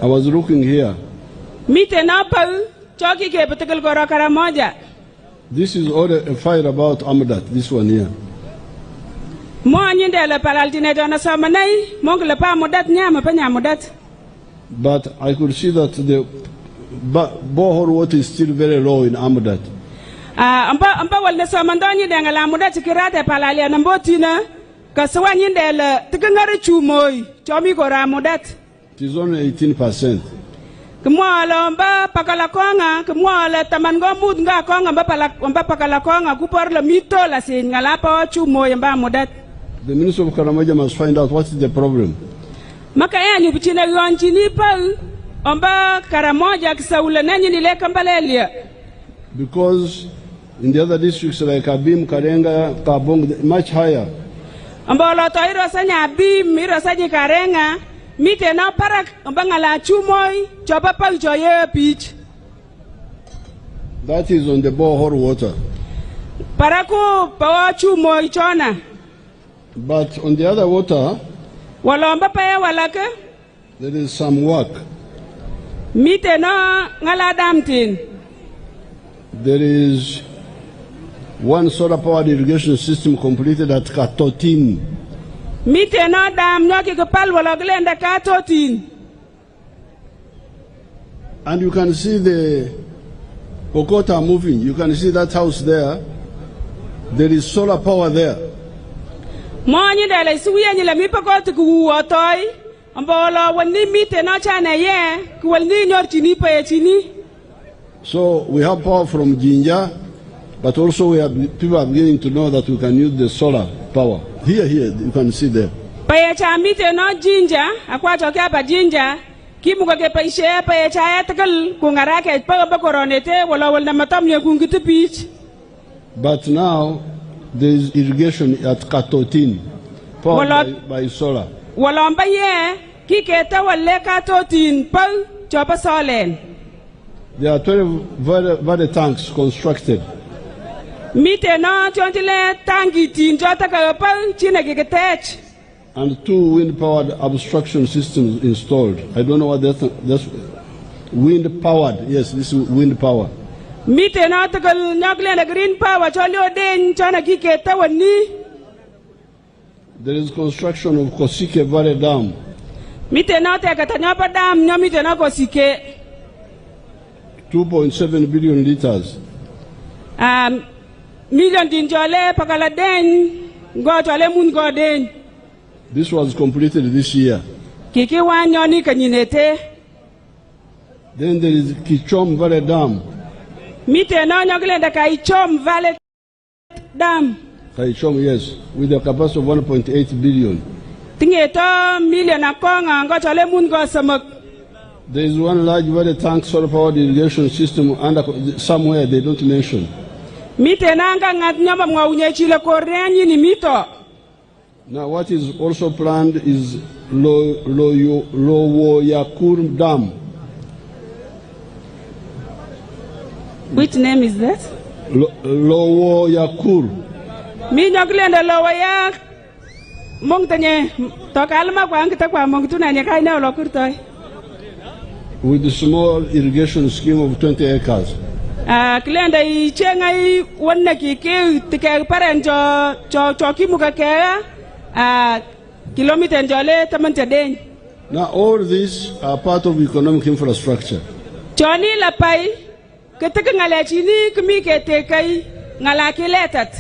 [SPEAKER 15] I was looking here.
[SPEAKER 13] Mite na pau choki ke betekel goro Karamoja.
[SPEAKER 15] This is all a file about Amudat, this one here.
[SPEAKER 13] Mo anyinde le palaltine jona samanai mo le pa Amudat nyama pa Amudat.
[SPEAKER 15] But I could see that the borehole water is still very low in Amudat.
[SPEAKER 13] Amba wal ne samandoni de ngala Amudat kirate palali na mbotina kaswa nyinde le tikangare chumoy chomi goro Amudat.
[SPEAKER 15] It is only 18%.
[SPEAKER 13] Kemwala mba pakalakonga kemwala tamango mud nga konga mba pakalakonga kupor le mito la sin ngala pa chumo mba Amudat.
[SPEAKER 15] The Minister of Karamoja must find out what is the problem.
[SPEAKER 13] Maka yanyu bichina yonchini pa mba Karamoja kisaula nanyi nile kambalelia.
[SPEAKER 15] Because in the other districts like Abim, Karenga, Kabong, much higher.
[SPEAKER 13] Mba loto iro sanya Abim, iro sanya Karenga. Mite na parak mbangala chumoy chopa pa choye pitch.
[SPEAKER 15] That is on the borehole water.
[SPEAKER 13] Paraku pa chumoy chona.
[SPEAKER 15] But on the other water,
[SPEAKER 13] walomba pa walaka,
[SPEAKER 15] there is some work.
[SPEAKER 13] Mite na ngala damtin.
[SPEAKER 15] There is one solar powered irrigation system completed at Katotin.
[SPEAKER 13] Mite na dam nyoki kapal wala glenda Katotin.
[SPEAKER 15] And you can see the Okota moving. You can see that house there. There is solar power there.
[SPEAKER 13] Monyi dele suya ni la mipakot kuwatoy. Ambolo wani mite na chana ye kuwalni nyor chini pa chini.
[SPEAKER 15] So we have power from Jinja, but also people are beginning to know that we can use the solar power. Here, you can see there.
[SPEAKER 13] Paya cha mite no Jinja, akwa choke pa Jinja, kimu kwa ke paishe paya cha etakal kungarake pa koronete wala wala matam ne kungitu beach.
[SPEAKER 15] But now there is irrigation at Katotin, powered by solar.
[SPEAKER 13] Wala mbaye kiketa wale Katotin pa chopa solen.
[SPEAKER 15] There are 12 very tanks constructed.
[SPEAKER 13] Mite no chontile tangi tin jota ka pa chine geketech.
[SPEAKER 15] And 2 wind-powered obstruction systems installed. I don't know what that's wind-powered. Yes, this is wind power.
[SPEAKER 13] Mite no takal nyakle na green power cholio den chana kiketa wani.
[SPEAKER 15] There is construction of Kosike Valley Dam.
[SPEAKER 13] Mite no te katanyapa dam nyo mite no Kosike.
[SPEAKER 15] 2.7 billion liters.
[SPEAKER 13] Million din jole pakala den go jole mun go den.
[SPEAKER 15] This was completed this year.
[SPEAKER 13] Kiki wanyo ni kanyinete.
[SPEAKER 15] Then there is Kichom Valley Dam.
[SPEAKER 13] Mite no nyokle da Kichom Valley Dam.
[SPEAKER 15] Kichom, yes, with a capacity of 1.8 billion.
[SPEAKER 13] Tingeto million akonga go jole mun go samak.
[SPEAKER 15] There is one large very tank solar powered irrigation system under somewhere they don't mention.
[SPEAKER 13] Mite nanga ngat nyama mwaunye chile korenyi ni mito.
[SPEAKER 15] Now what is also planned is Lowoyakur Dam.
[SPEAKER 13] Which name is that?
[SPEAKER 15] Lowoyakur.
[SPEAKER 13] Mi nyoklenda Lowoyak. mong tanye to kalma kwa ngita kwa mong tunanya kai na lo kurtoy.
[SPEAKER 15] With the small irrigation scheme of 20 acres.
[SPEAKER 13] Klenda I chengai wonna ki ke tike paren cho kimuka ke kilometer jole tamante den.
[SPEAKER 15] Now all these are part of economic infrastructure.
[SPEAKER 13] Johnny la pai keteke ngala chini kmi ke te kai ngala kiletat.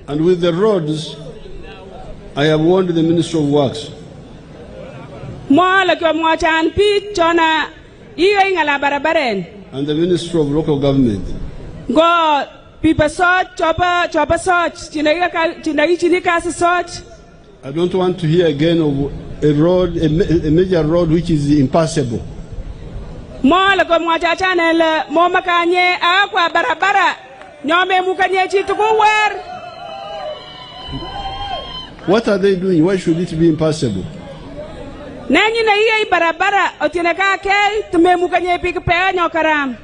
[SPEAKER 15] And with the roads, I have warned the Minister of Works.
[SPEAKER 13] Mo la ko mo chan pi chona I ngala barabaren.
[SPEAKER 15] And the Minister of Local Government.
[SPEAKER 13] Go people search chopper search chini kasi search.
[SPEAKER 15] I don't want to hear again of a road, a major road which is impassable.
[SPEAKER 13] Mo la ko mo cha channel mo makanye akwa barabara nyome mukanye chitu kuwer.
[SPEAKER 15] What are they doing? Why should it be impassable?
[SPEAKER 13] Nanyi na iya barabara otinaka ke tume mukanye pikpe nyokaram.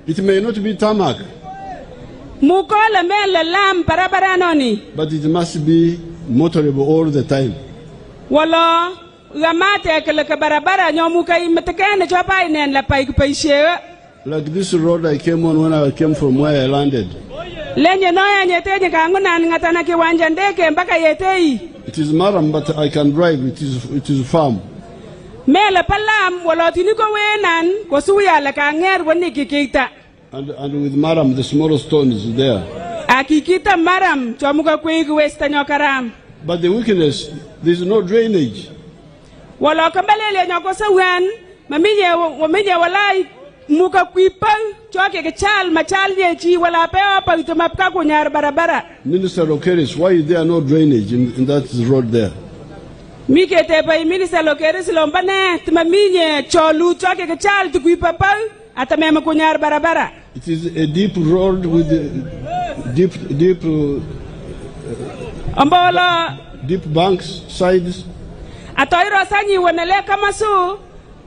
[SPEAKER 15] It may not be tarmac.
[SPEAKER 13] Mukola mele lam barabara noni.
[SPEAKER 15] But it must be motorable all the time.
[SPEAKER 13] Wala gamate ke le barabara nyomuka imetekene chopa inen la paikpe.
[SPEAKER 15] Like this road I came on when I came from where I landed.
[SPEAKER 13] Lenye noya nyetenye kanguna ngatana kiwanja ndeke mpaka yetei.
[SPEAKER 15] It is maram, but I can drive. It is farm.
[SPEAKER 13] Mele palam wala tiniko wenan kosuya la kanger wani kikita.
[SPEAKER 15] And with maram, the small stone is there.
[SPEAKER 13] Akikita maram chomuka kwegi westa nyokaram.
[SPEAKER 15] But the weakness, there is no drainage.
[SPEAKER 13] Wala kambelele nyokosa wan mamenye walai muka kwipa choke ke chal machal yechi wala peo pa itomapka kunyar barabara.
[SPEAKER 15] Minister Lokeris, why is there no drainage in that road there?
[SPEAKER 13] Mike te pa Minister Lokeris lombane tmaminye cholu choke ke chal tukwipa pa atamema kunyar barabara.
[SPEAKER 15] It is a deep road with deep banks, sides.
[SPEAKER 13] Atoiro sanyi wanele kama su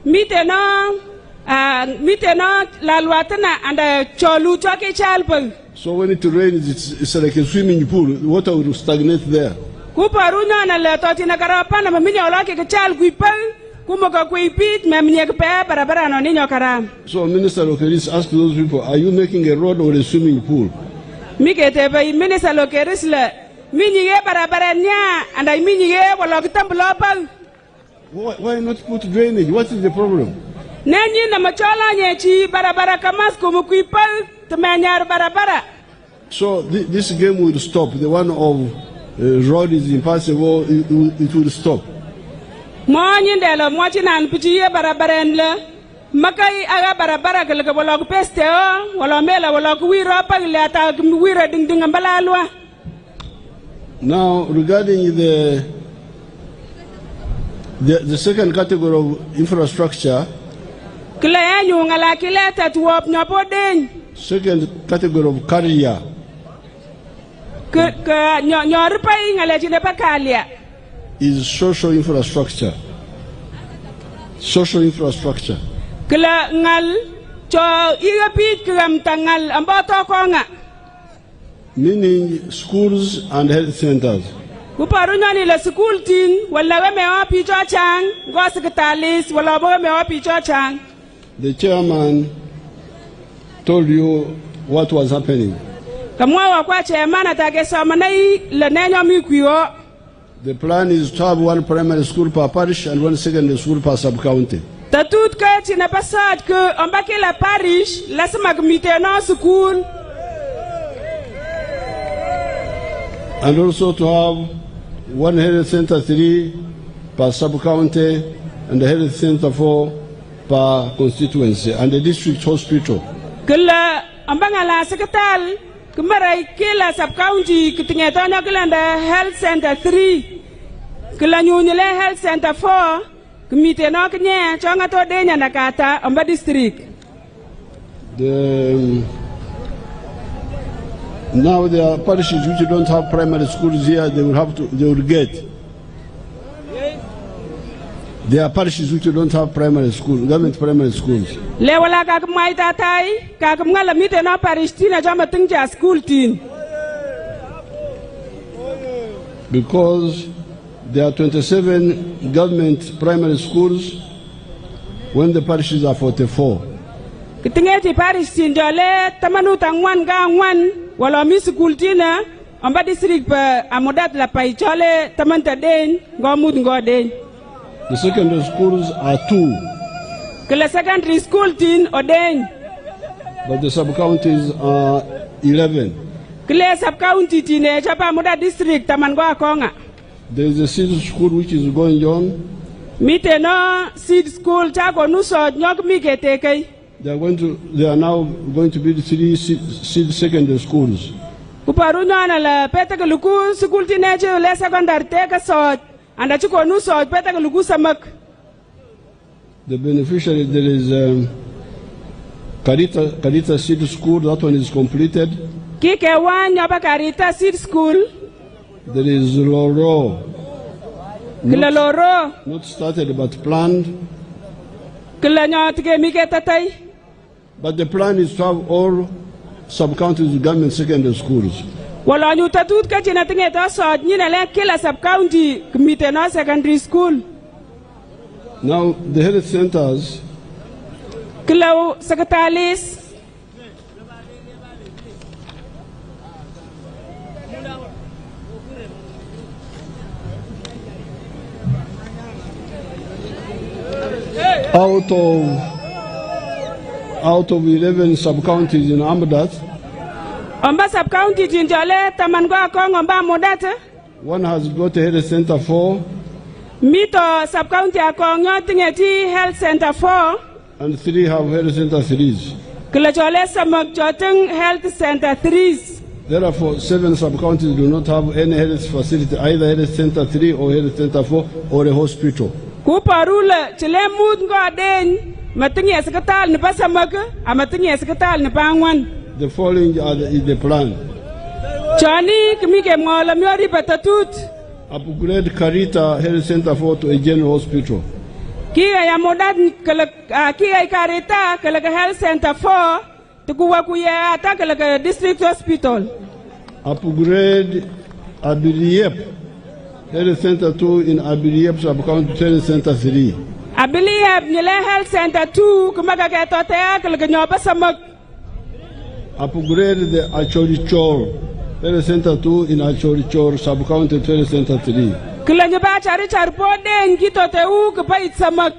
[SPEAKER 13] mite no la luatana and cholu choke chalpang.
[SPEAKER 15] So when it rains, it's like a swimming pool. Water will stagnate there.
[SPEAKER 13] Kuparunya na le totina karapana maminya olake ke chal kuipang kumoka kuipit maminya kepe barabara no ninyo karam.
[SPEAKER 15] So Minister Lokeris asked those people, are you making a road or a swimming pool?
[SPEAKER 13] Mike te pa Minister Lokeris le minye barabara nya and I minye wala kitambulopa.
[SPEAKER 15] Why not put drainage? What is the problem?
[SPEAKER 13] Nenyi na machola nyechi barabara kamas kumukuipal tumanyar barabara.
[SPEAKER 15] So this game will stop. The one of road is impassable. It will stop.
[SPEAKER 13] Monyi ndelo mwachi na npichiye barabara enle makai aga barabara keleke wala kupeste o wala mela wala kuwiro pa ile ata kuwiro ding mbalalwa.
[SPEAKER 15] Now regarding the second category of infrastructure. Second category of career is social infrastructure. Social infrastructure. Meaning schools and health centers.
[SPEAKER 13] Kuparunyani la school tin wala wemewa picho chang go secretaries wala wemewa picho chang.
[SPEAKER 15] The chairman told you what was happening.
[SPEAKER 13] Kamwa wakwa chairman atagesoma nai le nenyo mikwiyo.
[SPEAKER 15] The plan is to have one primary school per parish and one secondary school per sub-county.
[SPEAKER 13] Tatut ka tina pasad ke ombake la parish lasema kumite no school.
[SPEAKER 15] And also to have one health center 3 per sub-county and a health center 4 per constituency and a district hospital.
[SPEAKER 13] Kila ambanga la sekretal kumara kila sub-county kitingetanya kila nda health center 3 kila nyunyele health center 4 kumite no kinye chonga to denya nakata amba district.
[SPEAKER 15] Now there are parishes which don't have primary schools here. They will get. There are parishes which don't have primary schools, government primary schools.
[SPEAKER 13] Le wala ka maita tai ka ngala mite na parish tina jama tingja school tin.
[SPEAKER 15] Because There are 27 government primary schools when the parishes are 44.
[SPEAKER 13] Kitingeti parish tinjole tamanu tangwan ga ngwan wala mi school tina amba district pa Amudat la paichole tamanta den ngomud ngoden.
[SPEAKER 15] The secondary schools are 2.
[SPEAKER 13] Kila secondary school tin oden.
[SPEAKER 15] But the sub-counties are 11.
[SPEAKER 13] Kila sub-county tine chapa Amudat district tamango akonga.
[SPEAKER 15] There is a seed school which is going on.
[SPEAKER 13] Mite no seed school chako nuso nyok miketeke.
[SPEAKER 15] They are now going to build 3 seed secondary schools.
[SPEAKER 13] Kuparunya na la peta keluku school teenager le secondary teka sort anda chuko nu sort peta keluku samak.
[SPEAKER 15] The beneficiary, there is Karita Seed School, that one is completed.
[SPEAKER 13] Kike wan yoba Karita Seed School.
[SPEAKER 15] There is Loro.
[SPEAKER 13] Kila Loro.
[SPEAKER 15] Not started but planned.
[SPEAKER 13] Kila nyotike mike tatai.
[SPEAKER 15] But the plan is to have all sub-counties government secondary schools.
[SPEAKER 13] Wala nyuta tut ka china tinge to sort nyina le kila sub-county kumite no secondary school.
[SPEAKER 15] Now the health centers.
[SPEAKER 13] Kila secretaries.
[SPEAKER 15] Out of 11 sub-counties in Amudat,
[SPEAKER 13] Omba sub-county jinjole tamango akong omba Amudat.
[SPEAKER 15] One has got a health center 4.
[SPEAKER 13] Mito sub-county akong yotingeti health center 4.
[SPEAKER 15] And 3 have health center 3s.
[SPEAKER 13] Kila chole samak joteng health center 3s.
[SPEAKER 15] Therefore, 7 sub-counties do not have any health facility, either health center 3 or health center 4 or a hospital.
[SPEAKER 13] Kuparula chile mud ngoden matingi esakatal ni pasamaka amatingi esakatal ni pangwan.
[SPEAKER 15] The following is the plan.
[SPEAKER 13] Chani kimike ngola miori patatut.
[SPEAKER 15] Upgrade Karita Health Center 4 to a general hospital.
[SPEAKER 13] Kia ya Amudat kia Karita kala health center 4 tukuwa kuya ata kala district hospital.
[SPEAKER 15] Upgrade Abiliyep Health Center 2 in Abiliyep sub-county Health Center 3.
[SPEAKER 13] Abiliyep nile Health Center 2 kumaga ketote kala nyoba samak.
[SPEAKER 15] Upgrade the Achorichor Health Center 2 in Achorichor sub-county Health Center 3.
[SPEAKER 13] Kila nyoba chari charpode nkitote kupa itsamak.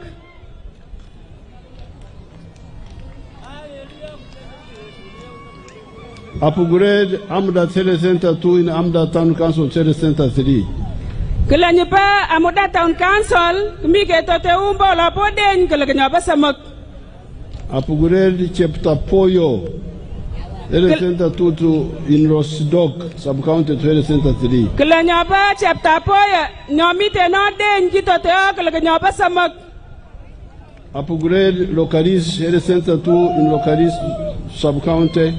[SPEAKER 15] Upgrade Amudat Health Center 2 in Amudat Town Council Health Center 3.
[SPEAKER 13] Kila nyoba Amudat Town Council kumike tote umba la pode kala nyoba samak.
[SPEAKER 15] Upgrade Chapter Poyo Health Center 2 to in Rosidok sub-county Health Center 3.
[SPEAKER 13] Kila nyoba Chapter Poyo nyomite no den kitote kala nyoba samak.
[SPEAKER 15] Upgrade Localis Health Center 2 in Localis sub-county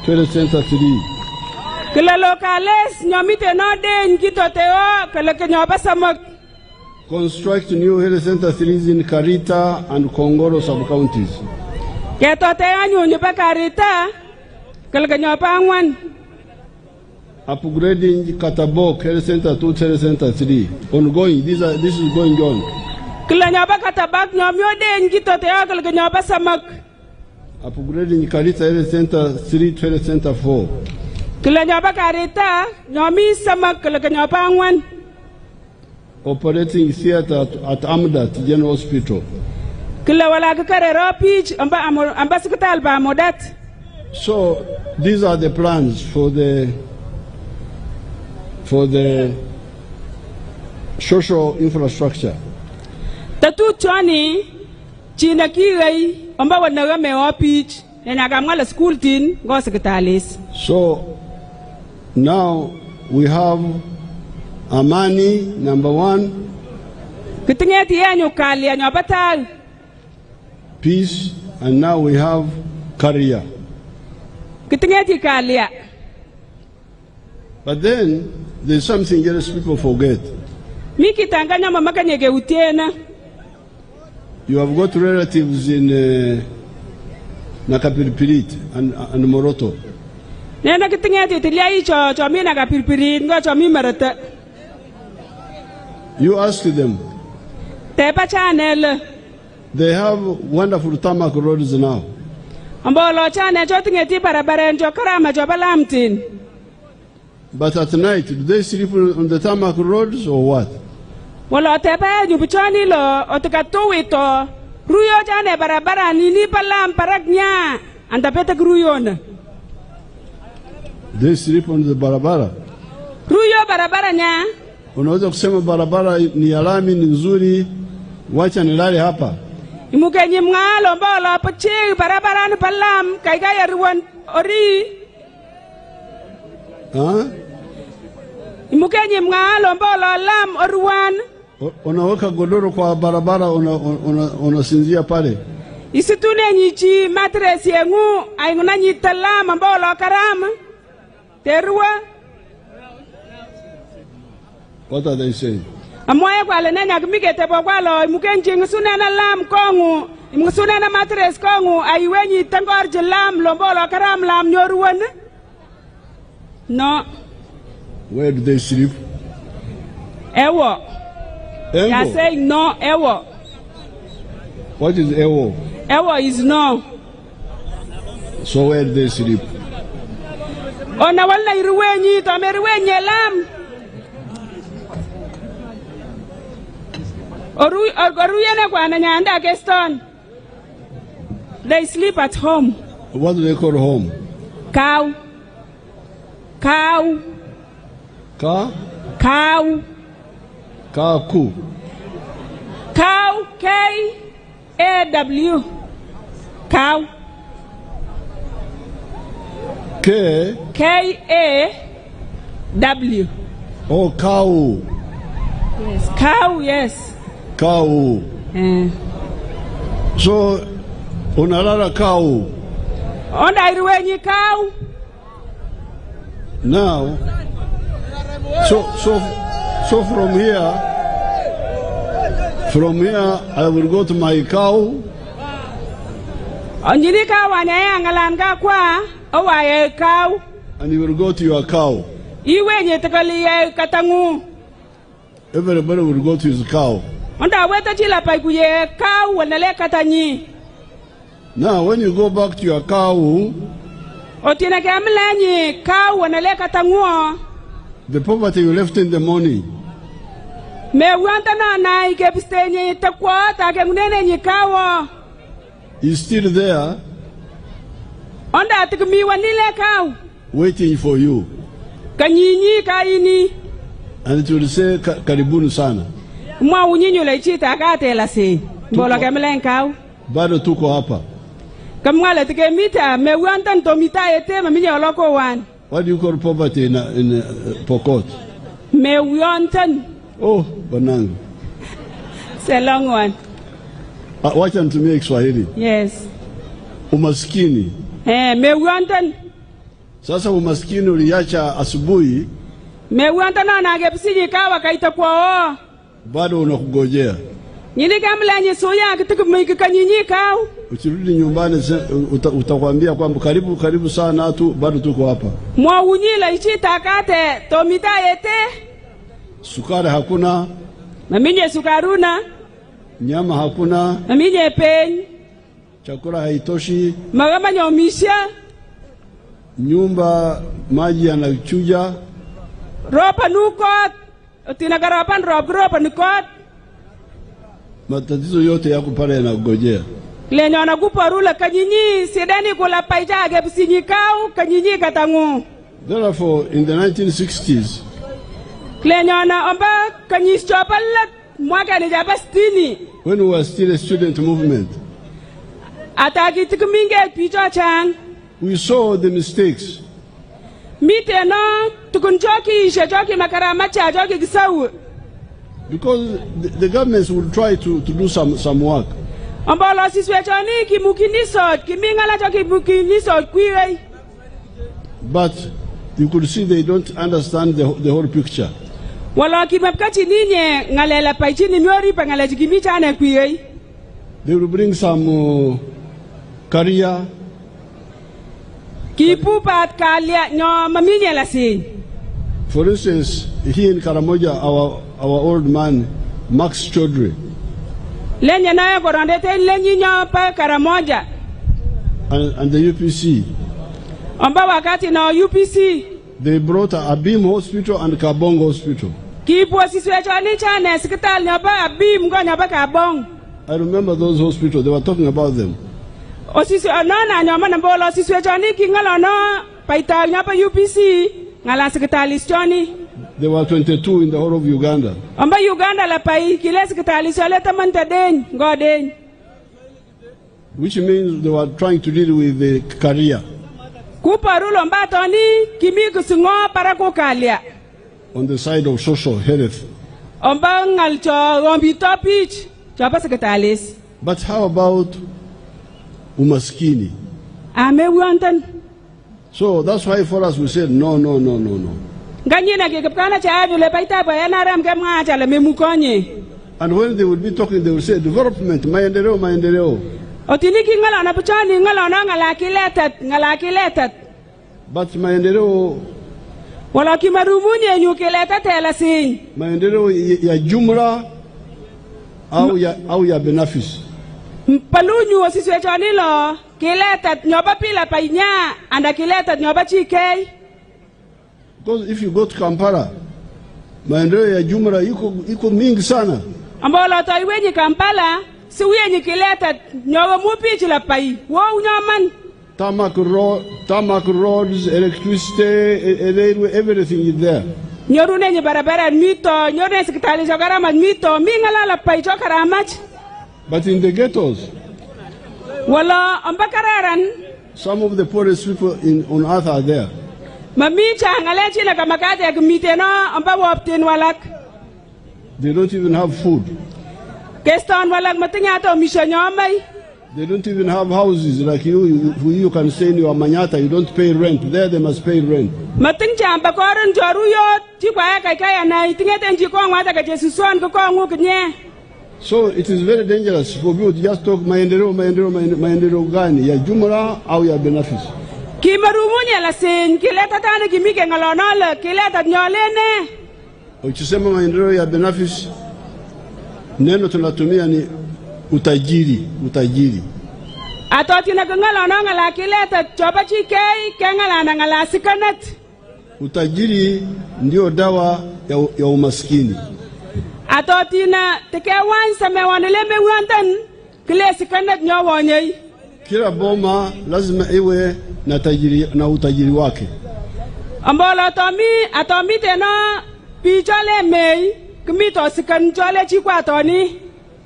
[SPEAKER 15] Health Center 3.
[SPEAKER 13] Kila Locales nyomite no den kitote kala nyoba samak.
[SPEAKER 15] Construct new health center 3s in Karita and Kongoro sub-counties.
[SPEAKER 13] Ketote anyu nyoba Karita kala nyoba angwan.
[SPEAKER 15] Upgrading Katabok Health Center 2 Health Center 3. Ongoing. This is going on.
[SPEAKER 13] Kila nyoba Katabak nyomyo den kitote kala nyoba samak.
[SPEAKER 15] Upgrading Karita Health Center 3 to Health Center 4.
[SPEAKER 13] Kila nyoba Karita nyomi samak kala nyoba angwan.
[SPEAKER 15] Operating theater at Amudat General Hospital.
[SPEAKER 13] Kila wala kakarero pitch amba hospital ba Amudat.
[SPEAKER 15] So these are the plans for the social infrastructure.
[SPEAKER 13] Tatu chani china kigai amba wanaga mewa pitch nyaga ngala school tin go secretaries.
[SPEAKER 15] So now we have Amani number 1.
[SPEAKER 13] Kitingeti yanyu kali yanyu batal.
[SPEAKER 15] Peace, and now we have career.
[SPEAKER 13] Kitingeti kali.
[SPEAKER 15] But then there's something else people forget.
[SPEAKER 13] Miki tanganya mama kanyege utiena.
[SPEAKER 15] You have got relatives in Nakapiripirit and Moroto.
[SPEAKER 13] Nena kitingeti tilia icho chomi Nakapiripirit ngo chomi Marata.
[SPEAKER 15] You ask them.
[SPEAKER 13] Tepa channel.
[SPEAKER 15] They have wonderful tarmac roads now.
[SPEAKER 13] Ambolo channel jotingeti barabara njo karama jo balamtin.
[SPEAKER 15] But at night, do they sleep on the tarmac roads or what?
[SPEAKER 13] Wala tepa nyubichoni lo otukatuwito. Ruyo jane barabara nini balam paragnya. Antapete gruyona.
[SPEAKER 15] They sleep on the barabara.
[SPEAKER 13] Ruyo barabara nya.
[SPEAKER 15] Unaweza kusema barabara ni alami ni nzuri, wacha nilale hapa.
[SPEAKER 13] Imukenyi mngalo mbolo pachi barabara ni balam kaigaya ruwan ori. Imukenyi mngalo mbolo lam oruwan.
[SPEAKER 15] Unaweka godoro kwa barabara, unasinzia pale.
[SPEAKER 13] Isitune nyichi matres yengu ainguna nyitala mbolo karama. Terwa.
[SPEAKER 15] What are they saying?
[SPEAKER 13] Amoya kwa le nenya kumikete kwa lo imukenji ngusuna na lam kongu ngusuna na matres kongu aiwenyi tangorje lam lombolo karam lam nyoruwan. No.
[SPEAKER 15] Where do they sleep?
[SPEAKER 13] Ewo. You are saying no, ewo.
[SPEAKER 15] What is ewo?
[SPEAKER 13] Ewo is no.
[SPEAKER 15] So where do they sleep?
[SPEAKER 13] Ona wala iruwenyi to meruwenyi lam. Oruyana kwa nanyanda Keston. They sleep at home.
[SPEAKER 15] What do they call home?
[SPEAKER 13] Cow. Cow.
[SPEAKER 15] Cow?
[SPEAKER 13] Cow.
[SPEAKER 15] Cow.
[SPEAKER 13] Cow. K-A-W. Cow.
[SPEAKER 15] K?
[SPEAKER 13] K-A-W.
[SPEAKER 15] Oh, cow.
[SPEAKER 13] Yes. Cow, yes.
[SPEAKER 15] Cow. So, unalala cow.
[SPEAKER 13] Onda iruwenyi cow.
[SPEAKER 15] Now, so from here, I will go to my cow.
[SPEAKER 13] Onjini cow anyangalanga kwa owaye cow.
[SPEAKER 15] And you will go to your cow.
[SPEAKER 13] Iwenye tekaliye katangu.
[SPEAKER 15] Everybody will go to his cow.
[SPEAKER 13] Onda weta chila pa kuye cow wanale katanyi.
[SPEAKER 15] Now, when you go back to your cow,
[SPEAKER 13] otina kamlanyi cow wanale katangu.
[SPEAKER 15] The poverty you left in the morning.
[SPEAKER 13] Me wanta na ikepistenye takwa take munene nyi cow.
[SPEAKER 15] Is still there.
[SPEAKER 13] Onda tikumi wanile cow.
[SPEAKER 15] Waiting for you.
[SPEAKER 13] Kanyinyi kaini.
[SPEAKER 15] And it will say karibuni sana.
[SPEAKER 13] Mwa unyinyo le chita akate la se. Mbola kamelen cow.
[SPEAKER 15] Bado tuko hapa.
[SPEAKER 13] Kamwala tike mita me wanta ntomita ete maminya oloko wan.
[SPEAKER 15] What do you call poverty in Pokot?
[SPEAKER 13] Me wanta.
[SPEAKER 15] Oh, banangu.
[SPEAKER 13] It's a long one.
[SPEAKER 15] Wacha nitumie Kiswahili.
[SPEAKER 13] Yes.
[SPEAKER 15] Umaskini.
[SPEAKER 13] Me wanta.
[SPEAKER 15] Sasa umaskini uliacha asubuhi.
[SPEAKER 13] Me wanta na agepsiji kawa kaita kwao.
[SPEAKER 15] Bado unakugojea.
[SPEAKER 13] Nyini kamla nyi soya kitukumiki kanyinyi kao.
[SPEAKER 15] Ukirudi nyumbani utakwambia kwamba karibu sana tu bado tuko hapa.
[SPEAKER 13] Mwa unyila ichita akate tomita ete.
[SPEAKER 15] Sukari hakuna.
[SPEAKER 13] Maminye sukaruna.
[SPEAKER 15] Nyama hakuna.
[SPEAKER 13] Maminye pen.
[SPEAKER 15] Chakula haitoshi.
[SPEAKER 13] Magama nyomisha.
[SPEAKER 15] Nyumba maji yanachuja.
[SPEAKER 13] Ropa nukot. Tinagarapan ropa nukot.
[SPEAKER 15] Matatizo yote yako pale yanagojea.
[SPEAKER 13] Lenyo anakuparula kanyinyi sidani kula paija agepsinyi kau kanyinyi katangu.
[SPEAKER 15] Therefore, in the 1960s,
[SPEAKER 13] Lenyo na omba kanyis chopalat mwaka ni jabastini.
[SPEAKER 15] when we were still a student movement,
[SPEAKER 13] Atagi tikuminge picho chang.
[SPEAKER 15] we saw the mistakes.
[SPEAKER 13] Mite no tukunjoki shejoki makaramacha joki gisau.
[SPEAKER 15] Because the governments will try to do some work.
[SPEAKER 13] Ombolo siswechoni kimukinisot kimingala joki mukinisot kwirei.
[SPEAKER 15] But you could see they don't understand the whole picture.
[SPEAKER 13] Wala kimapkachi ninye ngalela paichini miori pa ngala jikimicha na kwirei.
[SPEAKER 15] They will bring some career.
[SPEAKER 13] Kipupat kalia no maminye la sin.
[SPEAKER 15] For instance, here in Karamoja, our old man, Max Chaudhry. And the UPC. They brought Abim Hospital and Kabong Hospital. I remember those hospitals, they were talking about them. There were 22 in the whole of Uganda. Which means they were trying to deal with the career. On the side of social health. But how about umaskini? So that's why for us we said no. And when they would be talking, they would say development, maendeleo. But maendeleo ya jumla au ya benefis. Because if you go to Kampala, maendeleo ya jumla iko mingi sana. Tarmac roads, electricity, everything is there. But in the ghettos, some of the poorest people on earth are there. They don't even have food. They don't even have houses like you can stay in your Manyata, you don't pay rent. There they must pay rent. So it is very dangerous for you to just talk maendeleo gani ya jumla au ya benefits. Ukisema maendeleo ya benefits, neno tunatumia ni utajiri. Utajiri ndio dawa ya umaskini. Kila boma lazima iwe na utajiri wake.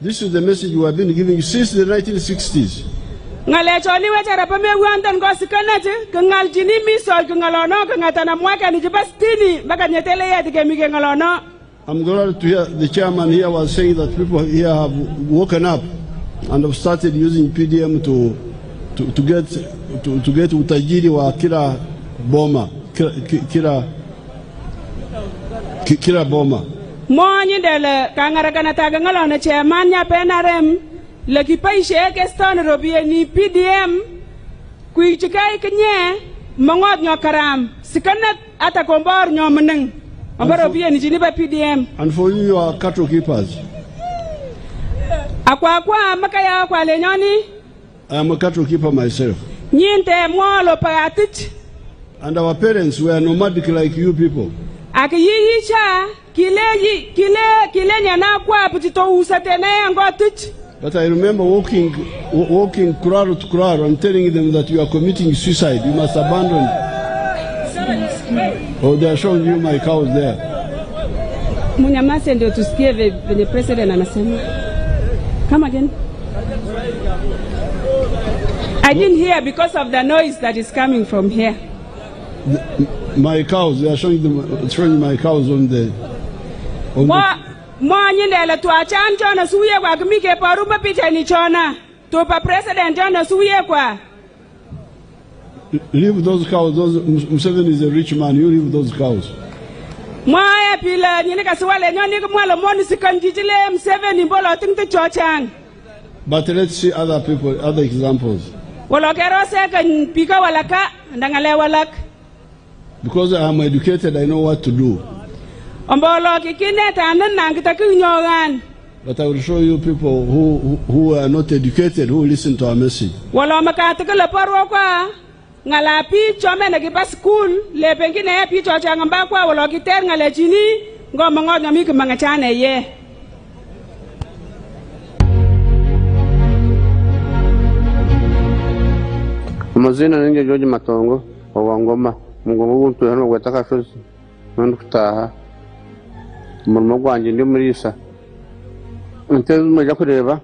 [SPEAKER 15] This is the message we have been giving since the 1960s. I'm glad to hear the chairman here was saying that people here have woken up and have started using PDM to get utajiri wa kila boma, kila boma.
[SPEAKER 13] Monyi dele kangarakana tagangalona chairman ya PNRM lagi paishe ke ston robie ni PDM kuichikai kenye mangot nyokaram sikanat atakombor nyomeneng ambarobie ni jini ba PDM.
[SPEAKER 15] And for you are cattle keepers.
[SPEAKER 13] Akwa makaya kwa lenyoni.
[SPEAKER 15] I am a cattle keeper myself.
[SPEAKER 13] Nyinte mwalo pagatich.
[SPEAKER 15] And our parents were nomadic like you people.
[SPEAKER 13] Akiyicha kile nyana kwa putito usatene angotich.
[SPEAKER 15] But I remember walking kuraro to kuraro and telling them that you are committing suicide. You must abandon. Oh, they are showing you my cows there.
[SPEAKER 13] Munyamase ndio tusikie venye president anasema. Come again. I didn't hear because of the noise that is coming from here.
[SPEAKER 15] My cows, they are showing my cows on the.
[SPEAKER 13] Mwanyindele tuachan chona suye kwa kumike parupa picha ni chona. Tupa president chona suye kwa.
[SPEAKER 15] Leave those cows. Museveni is a rich man. You leave those cows.
[SPEAKER 13] Mwaya pila nyine kasuwale nyoni kumwalo moni sikanjijile Museveni mbolo tingte chochang.
[SPEAKER 15] But let's see other people, other examples.
[SPEAKER 13] Walokero seka pika walaka ndangale walak.
[SPEAKER 15] Because I am educated, I know what to do.
[SPEAKER 13] Ombolo kikine tanan nangitaki nyogan.
[SPEAKER 15] But I will show you people who are not educated who listen to our message.
[SPEAKER 13] Wala makataka la parwa kwa ngalapi chome na kipa school le pengine pi chocha ngamba kwa wala kiter ngale chini ngoma ngonya miki mangachane ye.
[SPEAKER 17] Amazina ninge George Matongo Wangoma Mungu muntu hano gwataka shozi nandi kutaha umurimo gwanje ndi murisa nteze mujya kureba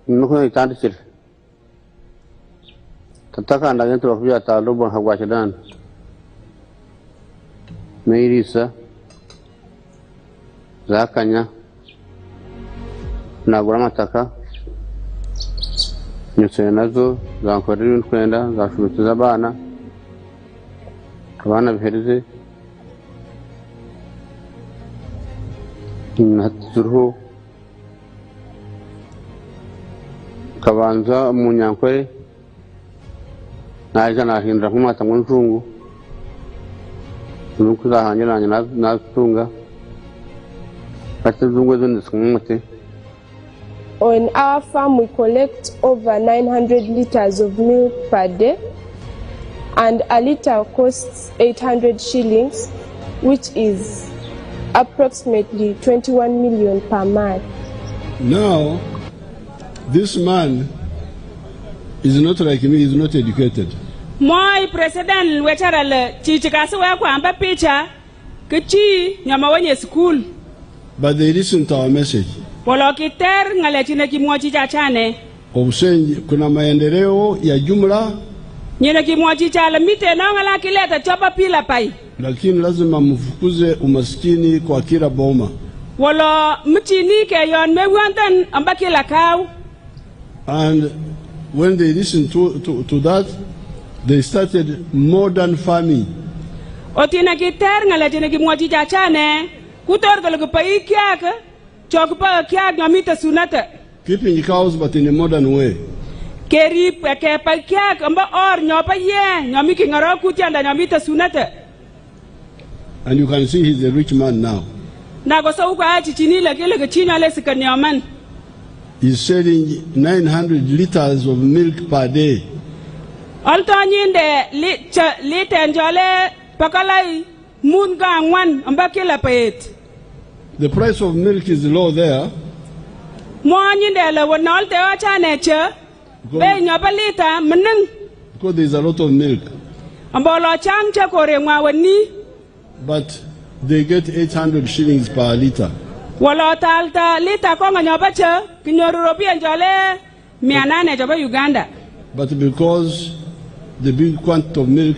[SPEAKER 17] nuko itandikira tatakanda gento bakubya talobo hagwashidana meirisa zakanya nagura amataka nyuse nazo zankorera kwenda zashubitiza abana bihereze natuzuru kabanza mu nyankore naje nahindura nk'umwata ngo njungu nuko zahanyiranye natunga batuzungwe zo ndisumute.
[SPEAKER 18] On our farm, we collect over 900 liters of milk per day, and a liter costs 800 shillings, which is approximately 21 million per month.
[SPEAKER 15] Now, this man is not like me, he is not educated.
[SPEAKER 13] My president, wecharal chichikasu wako amba picha kichi nyama wenye school.
[SPEAKER 15] But they listen to our message.
[SPEAKER 13] Wala kiter ngale chine kimwachi cha chane.
[SPEAKER 15] Obusenyi kuna maendeleo ya jumla.
[SPEAKER 13] Nyine kimwachi cha lamite na ngala kileta chopa pila pai.
[SPEAKER 15] Lakini lazima mfukuze umaskini kwa kila boma.
[SPEAKER 13] Wala mchini ke yon mewantan amba kila kau.
[SPEAKER 15] And when they listened to that, they started modern farming.
[SPEAKER 13] Otina kiter ngale chine kimwachi cha chane. Kutor galo pai kya ka. Chokupa kya nyamita sunata.
[SPEAKER 15] Keeping cows but in a modern way.
[SPEAKER 13] Keri ke pa kya amba or nyopa ye nyamiki ngaro kutianda nyamita sunata.
[SPEAKER 15] And you can see he's a rich man now.
[SPEAKER 13] Na gosa uko achi chini la kile ke chini ale sikanyaman.
[SPEAKER 15] He's selling 900 liters of milk per day.
[SPEAKER 13] Alto nyinde lite njole pakalai munga ngwan amba kila paet.
[SPEAKER 15] The price of milk is low there.
[SPEAKER 13] Because
[SPEAKER 15] there is a lot of milk. But they get 800 shillings per liter. But because the big quantity of milk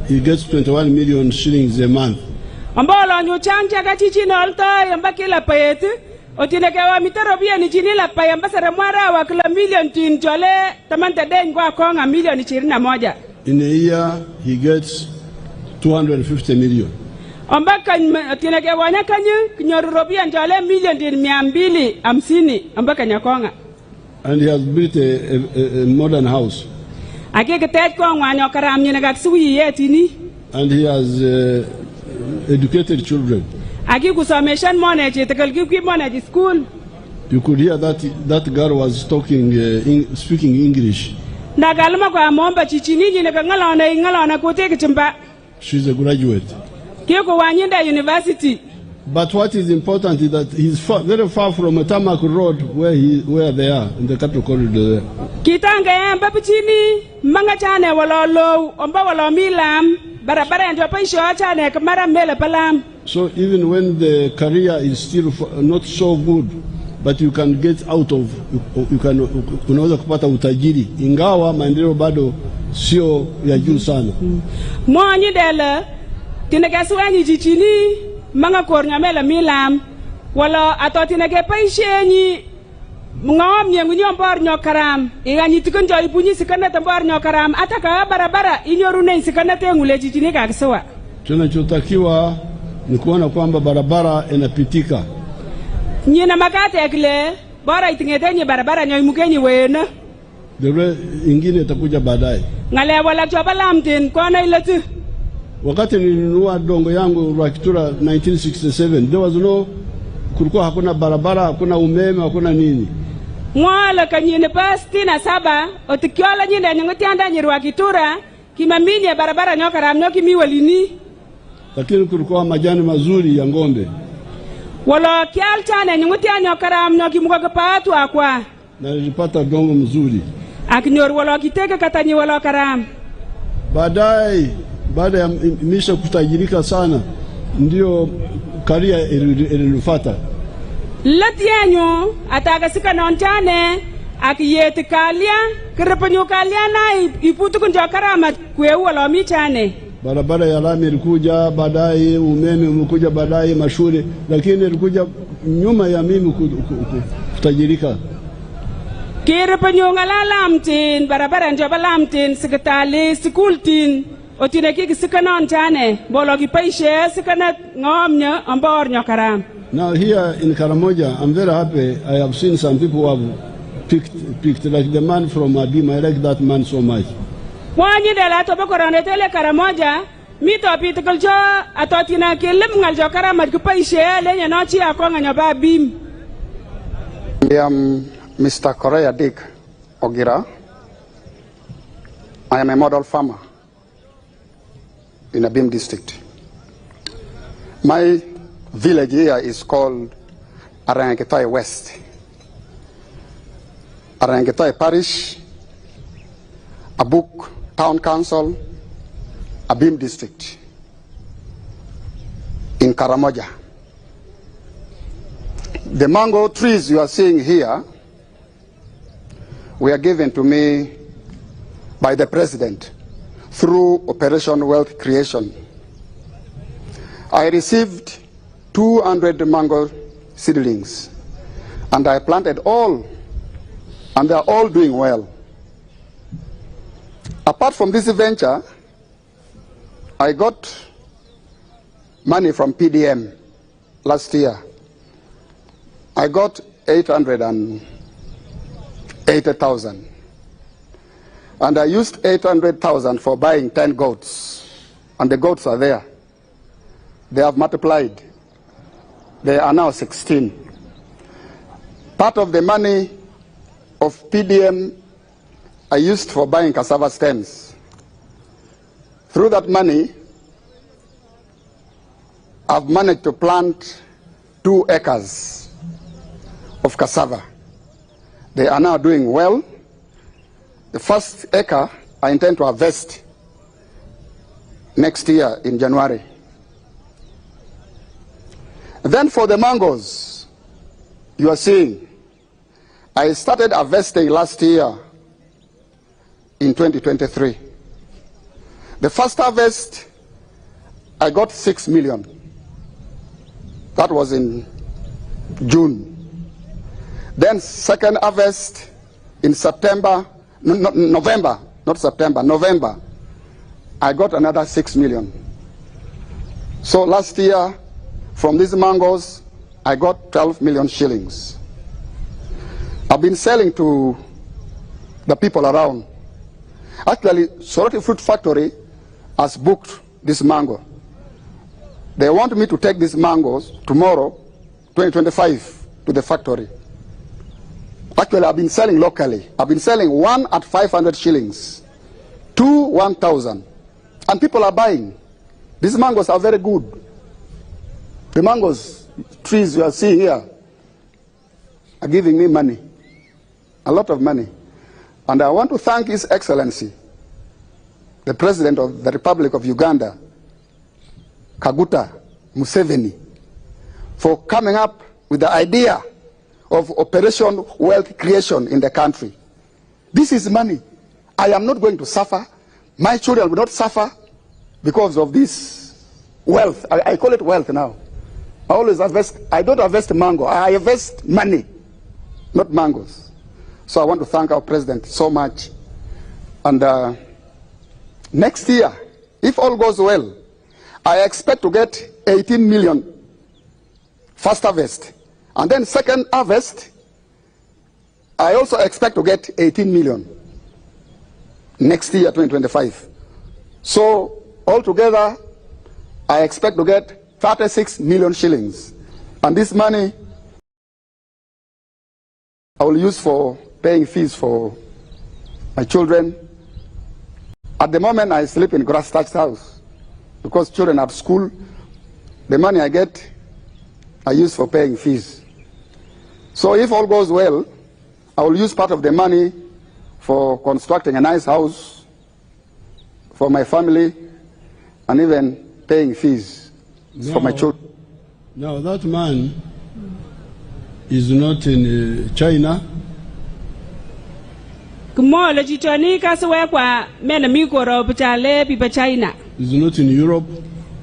[SPEAKER 15] he gets 21 million shillings a month.
[SPEAKER 13] Ambolo nyuchanja kachichi nolto yamba kila payet otinekewa mitarobia ni chini la payamba saramwara wa kila million tin jole tamanta den kwa konga million 21.
[SPEAKER 15] In a year he gets 250 million.
[SPEAKER 13] Ambaka otinekewa nyakanyu kinyorobia njole million tin 250 ambaka nyakonga.
[SPEAKER 15] And he has built a modern house.
[SPEAKER 13] Ake ketet ko ngwanyo karam nyina suyi yetini.
[SPEAKER 15] And he has educated children.
[SPEAKER 13] Aki kusomeshan mone chetekal ki mone school.
[SPEAKER 15] You could hear that girl was talking speaking English.
[SPEAKER 13] Na galma kwa momba chichini nyine ngalona kote kichimba.
[SPEAKER 15] She's a graduate.
[SPEAKER 13] Kiko wanyenda university.
[SPEAKER 15] But what is important is that he's very far from a tarmac road where they are in the cattle corridor there.
[SPEAKER 13] Kitanga yamba pichini manga chane walolo omba wala milam barabara ndio paisho chane kamara mele palam.
[SPEAKER 15] So even when the career is still not so good, but you can get out of unaweza kupata utajiri ingawa maendeleo bado sio ya juu sana.
[SPEAKER 13] Mwanyi dele tinakaswani chichini manga kornya mele milam wala atotinake paishenyi ngom nyengunyo mbor nyokaram iganyi tikunjo ipunyi sikana tambor nyokaram ataka barabara inyorune sikana tengule chichini kakiswa.
[SPEAKER 15] Tunachotakiwa ni kuona kwamba barabara inapitika.
[SPEAKER 13] Nyina makate akile bora itingetenye barabara nyoimukenyi wena.
[SPEAKER 15] Dere ingine itakuja baadaye.
[SPEAKER 13] Ngale wala choba lamtin kona ilatu.
[SPEAKER 15] Wakati nilinunua dongo yangu Rwakitura 1967, there was no, kulikuwa hakuna barabara, hakuna umeme, hakuna nini.
[SPEAKER 13] Mwala kanyine pasti na saba, otikiola nyinde nyongoti anda Rwakitura, kimaminya barabara nyoka ramnyoki miwalini.
[SPEAKER 15] Lakini kulikuwa majani mazuri ya ngombe.
[SPEAKER 13] Wala kial chane nyongoti nyoka ramnyoki mukaka patu akwa.
[SPEAKER 15] Na nilipata dongo mzuri.
[SPEAKER 13] Akinyor wala kiteke katanyi wala karam.
[SPEAKER 15] Baada ya misha kutajirika sana, ndio karia ilinifuata.
[SPEAKER 13] Latianyo atagasika nontane akiyeti kalia kirapanyo kalia na iputu kunja karama kweu wala michane.
[SPEAKER 15] Barabara ya lami ilikuja baadaye, umeme umekuja baadaye, mashule, lakini ilikuja nyuma ya mimi kutajirika.
[SPEAKER 13] Kirapanyo ngalalamtin barabara ndio balamtin sekretali sikultin otine kiki sikana ntane bolo kipaishe sikana ngomnya ambor nyokaram.
[SPEAKER 15] Now here in Karamoja, I'm very happy. I have seen some people who have picked like the man from Adima. I like that man so much.
[SPEAKER 13] Wani dala to bakorane tele Karamoja mito pitikaljo atotina kelim ngaljo karamat kipaishe lenya nochi akonga nyoba bim.
[SPEAKER 19] I am Mr. Korea Dick Ogira. I am a model farmer in Abim district. My village here is called Arangetai West. Arangetai Parish, Abuk Town Council, Abim district in Karamoja. The mango trees you are seeing here were given to me by the President through Operation Wealth Creation. I received 200 mango seedlings and I planted all, and they are all doing well. Apart from this venture, I got money from PDM last year. I got 880,000. And I used 800,000 for buying 10 goats. And the goats are there. They have multiplied. They are now 16. Part of the money of PDM I used for buying cassava stems. Through that money, I've managed to plant 2 acres of cassava. They are now doing well. The first acre I intend to harvest next year in January. Then for the mangoes you are seeing, I started harvesting last year in 2023. The first harvest I got 6 million. That was in June. Then second harvest in November, I got another 6 million. So last year, from these mangoes, I got 12 million shillings. I've been selling to the people around. Actually, Soroti Fruit Factory has booked this mango. They want me to take these mangoes tomorrow, 2025, to the factory. Actually, I've been selling locally. I've been selling 1 at 500 shillings, 2 1,000, and people are buying. These mangoes are very good. The mangoes trees you are seeing here are giving me money, a lot of money. And I want to thank His Excellency, the President of the Republic of Uganda, Kaguta Museveni, for coming up with the idea of Operation Wealth Creation in the country. This is money. I am not going to suffer. My children will not suffer because of this wealth. I call it wealth now. I always harvest. I don't harvest mango. I harvest money, not mangoes. So I want to thank our president so much. And next year, if all goes well, I expect to get 18 million first harvest. And then second harvest, I also expect to get 18 million next year, 2025. So altogether, I expect to get 36 million shillings. And this money I will use for paying fees for my children. At the moment, I sleep in grass-thatched house because children are at school. The money I get, I use for paying fees. So if all goes well, I will use part of the money for constructing a nice house for my family and even paying fees for my children.
[SPEAKER 15] Now that man is not in China.
[SPEAKER 13] Kumola chichoni kaswe kwa mena mikoro pachale pipa China.
[SPEAKER 15] Is not in Europe.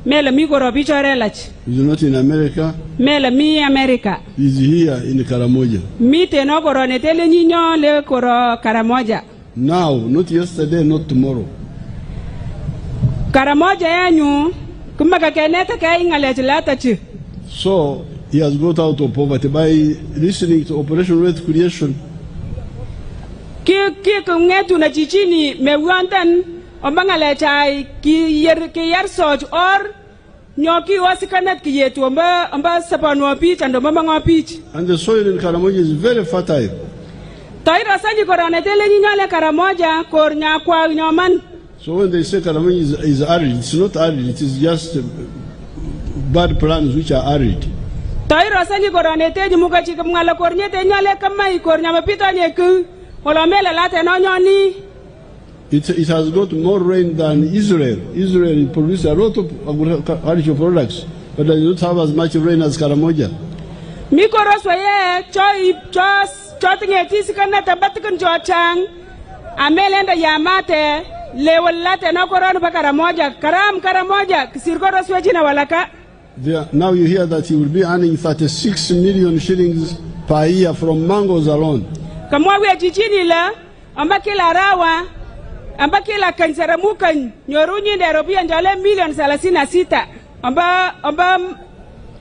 [SPEAKER 13] Mela mikoro pichorelach.
[SPEAKER 15] Is not in America.
[SPEAKER 13] Mela mi America.
[SPEAKER 15] Is here in Karamoja.
[SPEAKER 13] Mite no koro netele nyinyo le koro Karamoja.
[SPEAKER 15] Now, not yesterday, not tomorrow.
[SPEAKER 13] Karamoja yanyu kumaka keneta ka ingale lata chi.
[SPEAKER 15] So he has got out of poverty by listening to Operation Wealth Creation.
[SPEAKER 13] Ki kungetu na chichini mewantan omangale chai ki yer soj or nyoki wasikanet ki yetu amba sapanwa pitch and omanga pitch.
[SPEAKER 15] And the soil in Karamoja is very fertile.
[SPEAKER 13] Taira sanyi korane tele nyale Karamoja kornya kwa nyoman.
[SPEAKER 15] So when they say Karamoja is arid, it's not arid, it is just bad plants which are arid.
[SPEAKER 13] Taira sanyi korane teji muka chika mngala kornye te nyale kamai kornya mapita nyeku olomela late no nyoni.
[SPEAKER 15] It has got more rain than Israel. Israel produces a lot of agricultural products, but they don't have as much rain as Karamoja.
[SPEAKER 13] Mikoroswa ye chotingeti sikana tabatikun chochang amelenda yamate lewalate na korona pa Karamoja Karamoja kisirkoroswa china walaka.
[SPEAKER 15] Now you hear that he will be earning 36 million shillings per year from mangoes alone.
[SPEAKER 13] Kamwa we chichini la amba kila rawa amba kila kansaramuka nyorunyi nderobia njale milioni 36 amba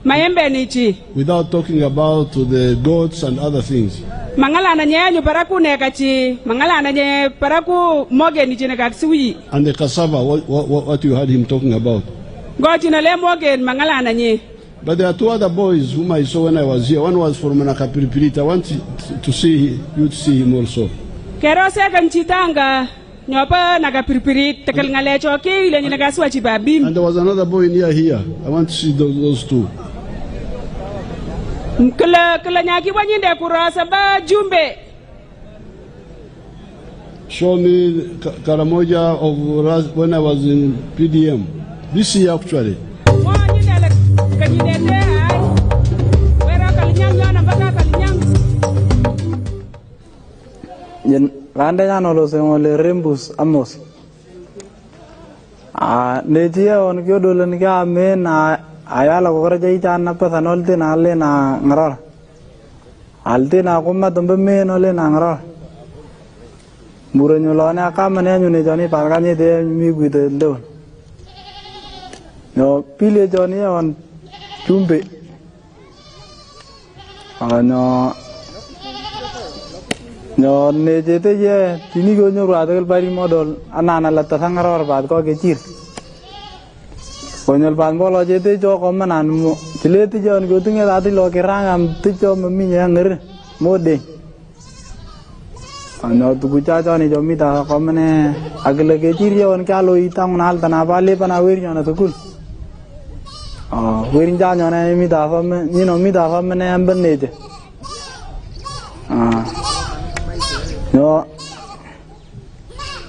[SPEAKER 13] maembe nichi.
[SPEAKER 15] Without talking about the goats and other things.
[SPEAKER 13] Mangala ananye paraku nekachi mangala ananye paraku moge nichi nekatsuyi.
[SPEAKER 15] And the cassava, what you heard him talking about.
[SPEAKER 13] Gochi na le moge mangala ananye.
[SPEAKER 15] But there are two other boys whom I saw when I was here. One was from Nakapiripirita. I want to see you to see him also.
[SPEAKER 13] Kero second chitanga nyopa Nakapiripirit tekel ngale choki ile ninagaswa chibabim.
[SPEAKER 15] And there was another boy near here. I want to see those two.
[SPEAKER 13] Kala nyaki wanyinde kurasa ba jumbe.
[SPEAKER 15] Show me Karamoja of when I was in PDM. This year actually.
[SPEAKER 20] Rande ya no lo se ole rembus amos. Netia on kyo dolen ka me na ayala ko raja ita na pa sanolte na le na ngara. Alte na ko ma dombe me no le na ngara. Murenyo lo na ka mane nyu ne jani pa ka ni de mi gu de do. No pile jani on chumbe. No ne jete je tini go nyo ra de bari model anana la ta sangara baat ko ke chir. Konyol ban bolo jete jo ko manan mo tileti jon go tinge ati lo ke rangam ti jo mami ngir mode. Ano tu kucha jo ni jo mi ta ko mane agle ke chir jon ka lo itang nal tana bale pana wer jon to kul. Werin ja jon ne mi ta fa me ni no mi ta fa mane amben ne je.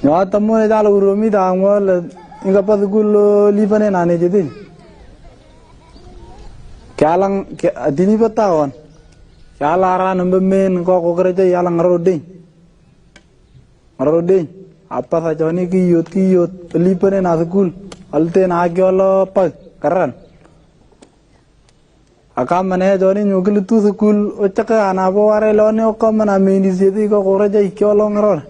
[SPEAKER 20] No tamo ne dalo urumi da ngol inga padgul lipane nane jedin kalang dini patawan kalara nambe men ko gereja yalang roding apa saja ni kiyot lipane na skul alte na gyolo pa karan akam mane joni nyugil tu skul ochaka anabo ware lone okamana meni jedi ko gereja ikyolo ngaro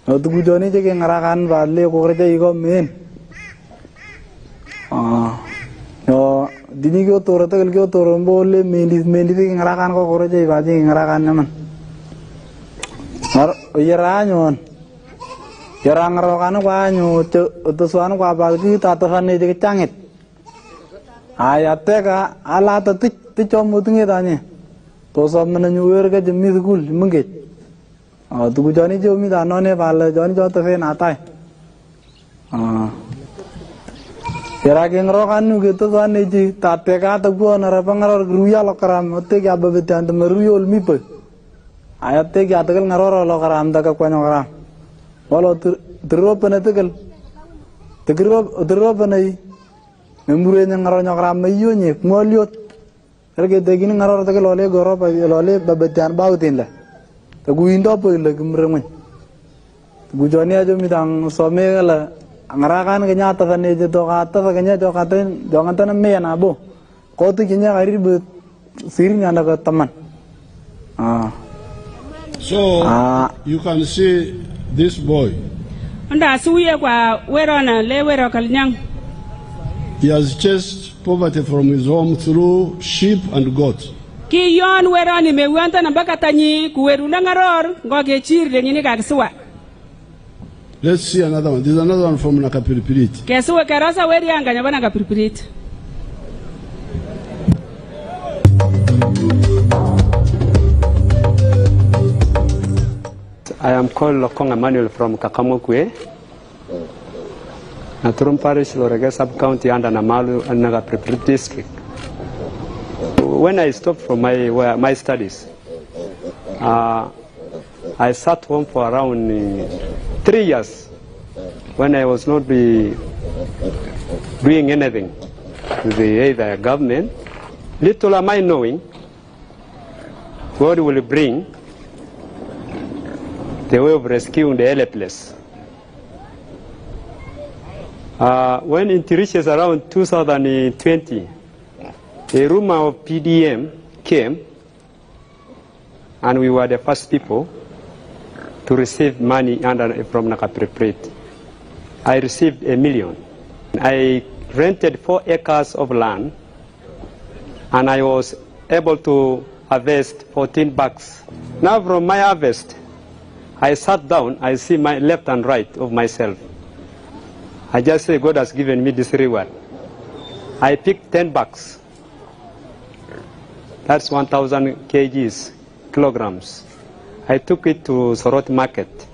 [SPEAKER 20] Otu joni je ke ngarakan bale ko kerja iko men. Yo dini ko toro tegal ko toro bole mendi ke ngarakan ko kerja ibaji ngarakan naman. Mar yeranyon. Yerang rokan ko anyo otu suan ko abal ki tatosan ne je cangit. Aya teka ala ta ticho mutingi tani. To so mena nyuwer ga jemi school munge. Tu jani jo mi da none bal jani jo ta fe na tai. Kira gengro kanu gitu kan ji tateka ta gua nara pangaror gruya lo karam otte kya babetan ta meruyo mi pe. Ayate kya ta ngaroro lo karam ta ka kwanyo karam. Walo tiro penetekel. Tiro penai. Memure ngaro nyokram mayo nye ngoliot. Erge tegini ngaroro ta lole goro pa lole babetan bautin la. Ta guindo pe le gumreng. Gujoni ajo mi dang some la ngarakan kenya ta ne je to ka ta kenya jo ka ten jangan tan me na bo ko tu kenya gari be sirinya na ka taman
[SPEAKER 15] so you can see this boy
[SPEAKER 13] Anda suye kwa werona le wero kalnyang.
[SPEAKER 15] He has chased poverty from his home through sheep and goats.
[SPEAKER 13] Ki yon weroni me wanta na baka tanyi kuweru na ngaror ngoge chirle nyini ka kiswa.
[SPEAKER 15] Let's see another one. There's another one from Nakapiripirit.
[SPEAKER 13] Kesuwe karasa weri anga nyabana Nakapiripirit.
[SPEAKER 21] I am called Lokong Emmanuel from Kakamokwe, Naturum Parish, Lorega Sub-County under Namalu and Nakapiripirit District. When I stopped from my studies, I sat home for around 3 years when I was not doing anything with either government. Little am I knowing God will bring the way of rescuing the helpless. When it reaches around 2020, a rumor of PDM came, and we were the first people to receive money from Nakapiripirit. I received $1 million. I rented 4 acres of land, and I was able to harvest 14 bags. Now from my harvest, I sat down, I see my left and right of myself. I just say God has given me this reward. I picked 10 bags. That's 1,000 kilograms. I took it to Sorot market.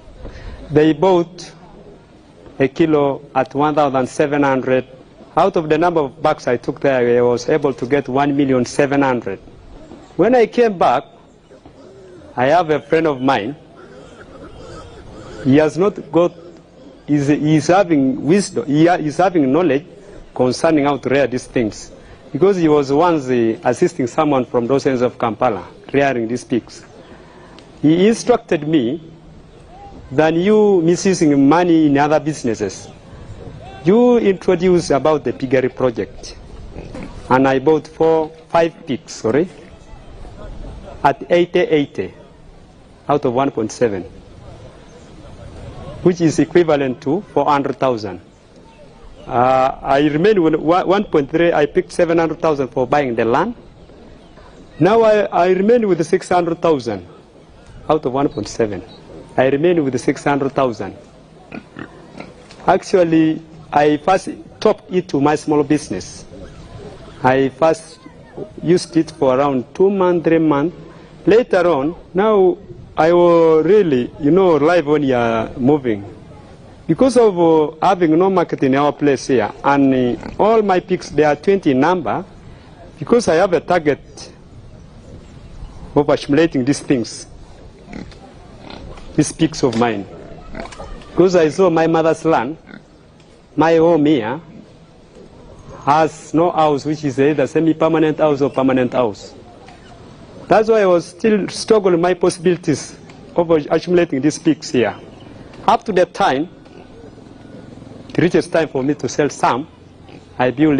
[SPEAKER 21] They bought a kilo at 1,700. Out of the number of bags I took there, I was able to get 1,700,000. When I came back, I have a friend of mine. He has not got, he's having wisdom, he's having knowledge concerning how to rear these things. Because he was once assisting someone from those ends of Kampala, rearing these pigs. He instructed me that you misusing money in other businesses. You introduce about the piggery project. And I bought 5 pigs, at 80 out of 1.7, which is equivalent to 400,000. I remained with 1.3, I picked 700,000 for buying the land. Now I remain with 600,000 out of 1.7. I remain with 600,000. Actually, I first topped it to my small business. I first used it for around 2 months, 3 months. Later on, now I will really, live when you are moving. Because of having no market in our place here, and all my pigs, they are 20 in number, because I have a target of accumulating these things, these pigs of mine. Because I saw my mother's land, my home here, has no house, which is either semi-permanent house or permanent house. That's why I was still struggling my possibilities of accumulating these pigs here. Up to that time, it reaches time for me to sell some. I build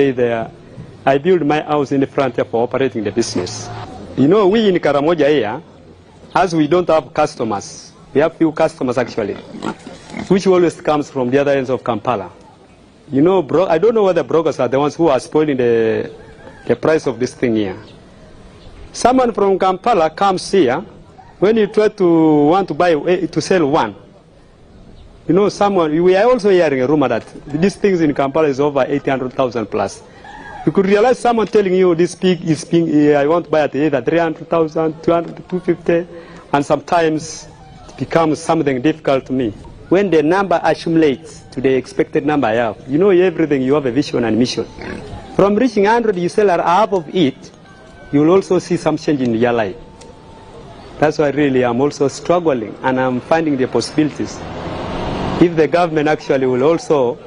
[SPEAKER 21] my house in the frontier for operating the business. We in Karamoja here, as we don't have customers, we have few customers actually, which always comes from the other ends of Kampala. I don't know whether brokers are the ones who are spoiling the price of this thing here. Someone from Kampala comes here, when you try to sell one, we are also hearing a rumor that these things in Kampala is over 800,000 plus. You could realize someone telling you this pig is being, I want to buy it either 300,000, 200, 250, and sometimes it becomes something difficult to me. When the number accumulates to the expected number I have, you know everything, you have a vision and mission. From reaching 100, you sell half of it, you will also see some change in your life. That's why really I'm also struggling and I'm finding the possibilities. If the government actually will also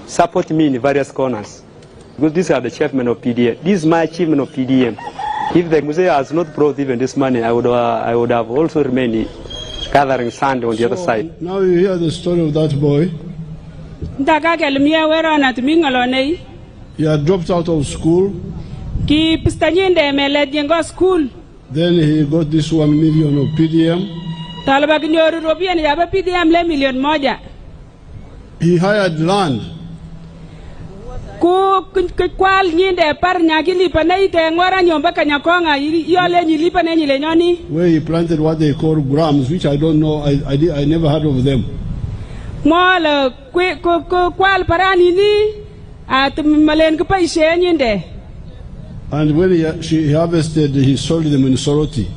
[SPEAKER 21] support me in various corners. Because these are the achievement of PDM. This is my achievement of PDM. If the museum has not brought even this money, I would have also remained gathering sand on the other side.
[SPEAKER 15] Now you hear the story of that boy. He had dropped out of school. Then he got this 1 million of PDM. He hired land. Where he planted what they call grams, which I don't know, I never heard of them. And when she harvested, he sold them in Soroti.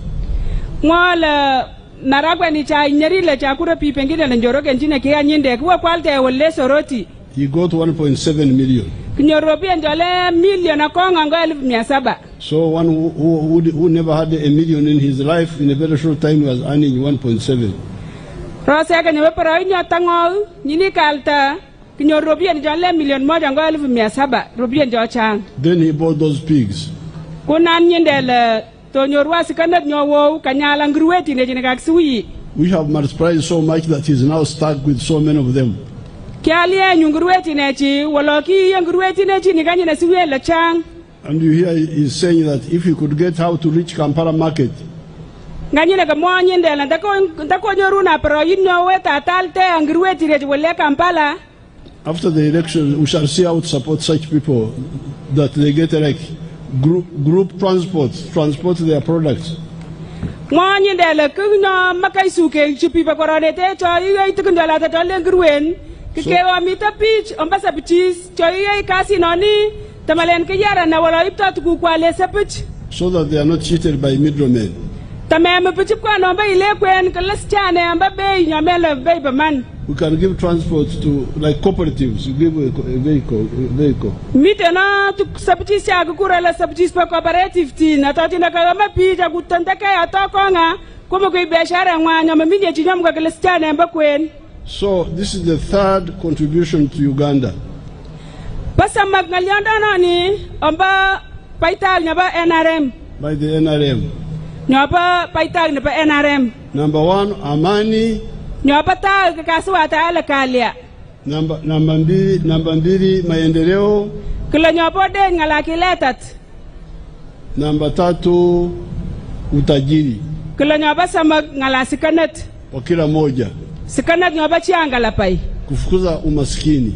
[SPEAKER 15] He got 1.7 million. So one who never had a million in his life, in a very short time was earning 1.7. Then he bought those pigs. We have multiplied so much that he's now stuck with so many of them. And you hear he's saying that if he could get how to reach Kampala market, after the election, we shall see how to support such people, that they get like group transport their products. So that they are not cheated by middlemen. We can give transport to like cooperatives. We give a vehicle. So this is the third contribution to Uganda. By the NRM. Number one, Amani. Number mbili, maendeleo. Number tatu, utajiri. Kwa kila moja. Kufukuza umaskini.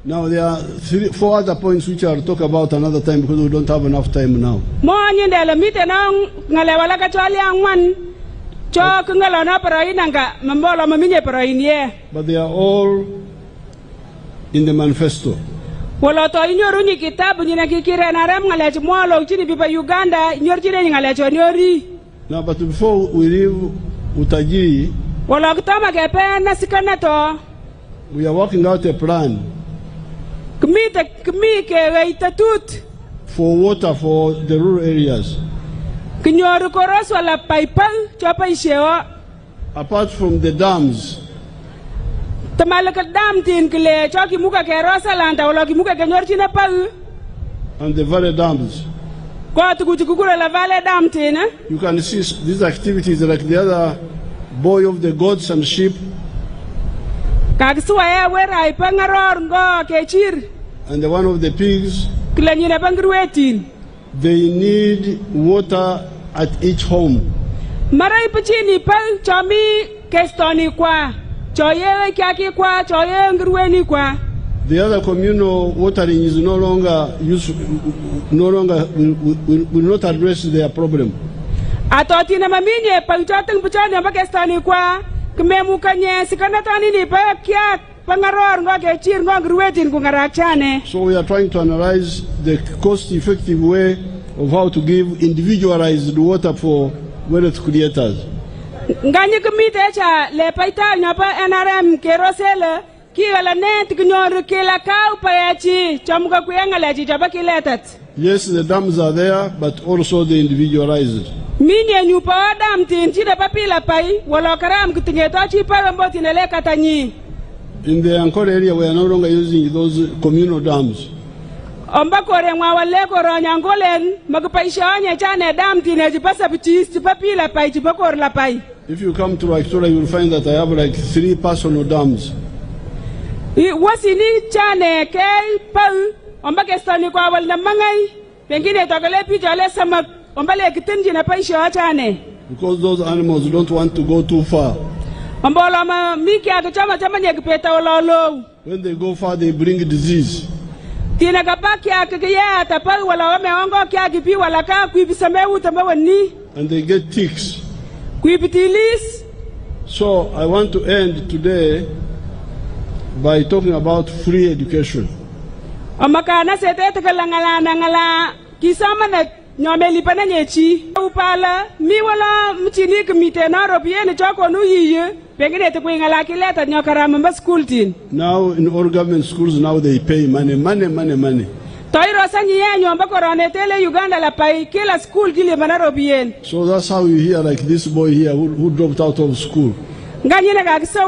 [SPEAKER 15] Now there are 4 other points which I'll talk about another time because we don't have enough time now. But they are all in the manifesto. Now, but before we leave utajiri, we are working out a plan for water for the rural areas. Apart from the dams, and the valley dams, you can see these activities like the other boy of the goats and sheep, and the one of the pigs. They need water at each home. The other communal watering is no longer will not address their problem.
[SPEAKER 13] pangaror ngo ke chir ngo gruetin ku ngarakchane.
[SPEAKER 15] So we are trying to analyze the cost-effective way of how to give individualized water for wealth creators.
[SPEAKER 13] Ngani kumite cha le paita nyapa NRM kerosele ki ala net gnyor kila kau payachi chamuka kuyangala chi chapa kiletat.
[SPEAKER 15] Yes, the dams are there, but also the individualized.
[SPEAKER 13] Minye nyupa dam tinchi de papila pai wala karam kutingeto chi parambo tinele katanyi.
[SPEAKER 15] In the Ankole area, we are no longer using those communal dams.
[SPEAKER 13] Ombakore mwawale koronya ngolen magupaisha onye chane dam tine jipasa pichis jipapila pai jipakor la pai.
[SPEAKER 15] If you come to Victoria, you will find that I have like 3 personal dams.
[SPEAKER 13] Wasini chane kei pau ombake stani kwa wal na mangai pengine tokale picha le sama ombale kitinji na paisha chane.
[SPEAKER 15] Because those animals don't want to go too far.
[SPEAKER 13] When
[SPEAKER 15] they go far, they bring disease.
[SPEAKER 13] And they
[SPEAKER 15] get ticks. So I want to end today by talking about free education.
[SPEAKER 13] Nyomeli pana nyechi upala mi wala mchini kumite na robiene choko nuyiye pengine te kuingala kileta nyokara mamba school tin.
[SPEAKER 15] Now in all government schools now they pay money.
[SPEAKER 13] Toiro sanyi yenyo ambako ronetele Uganda la pai kila school kile mana robiene.
[SPEAKER 15] So that's how you hear like this boy here who dropped out of school.
[SPEAKER 13] Nganyine kakisa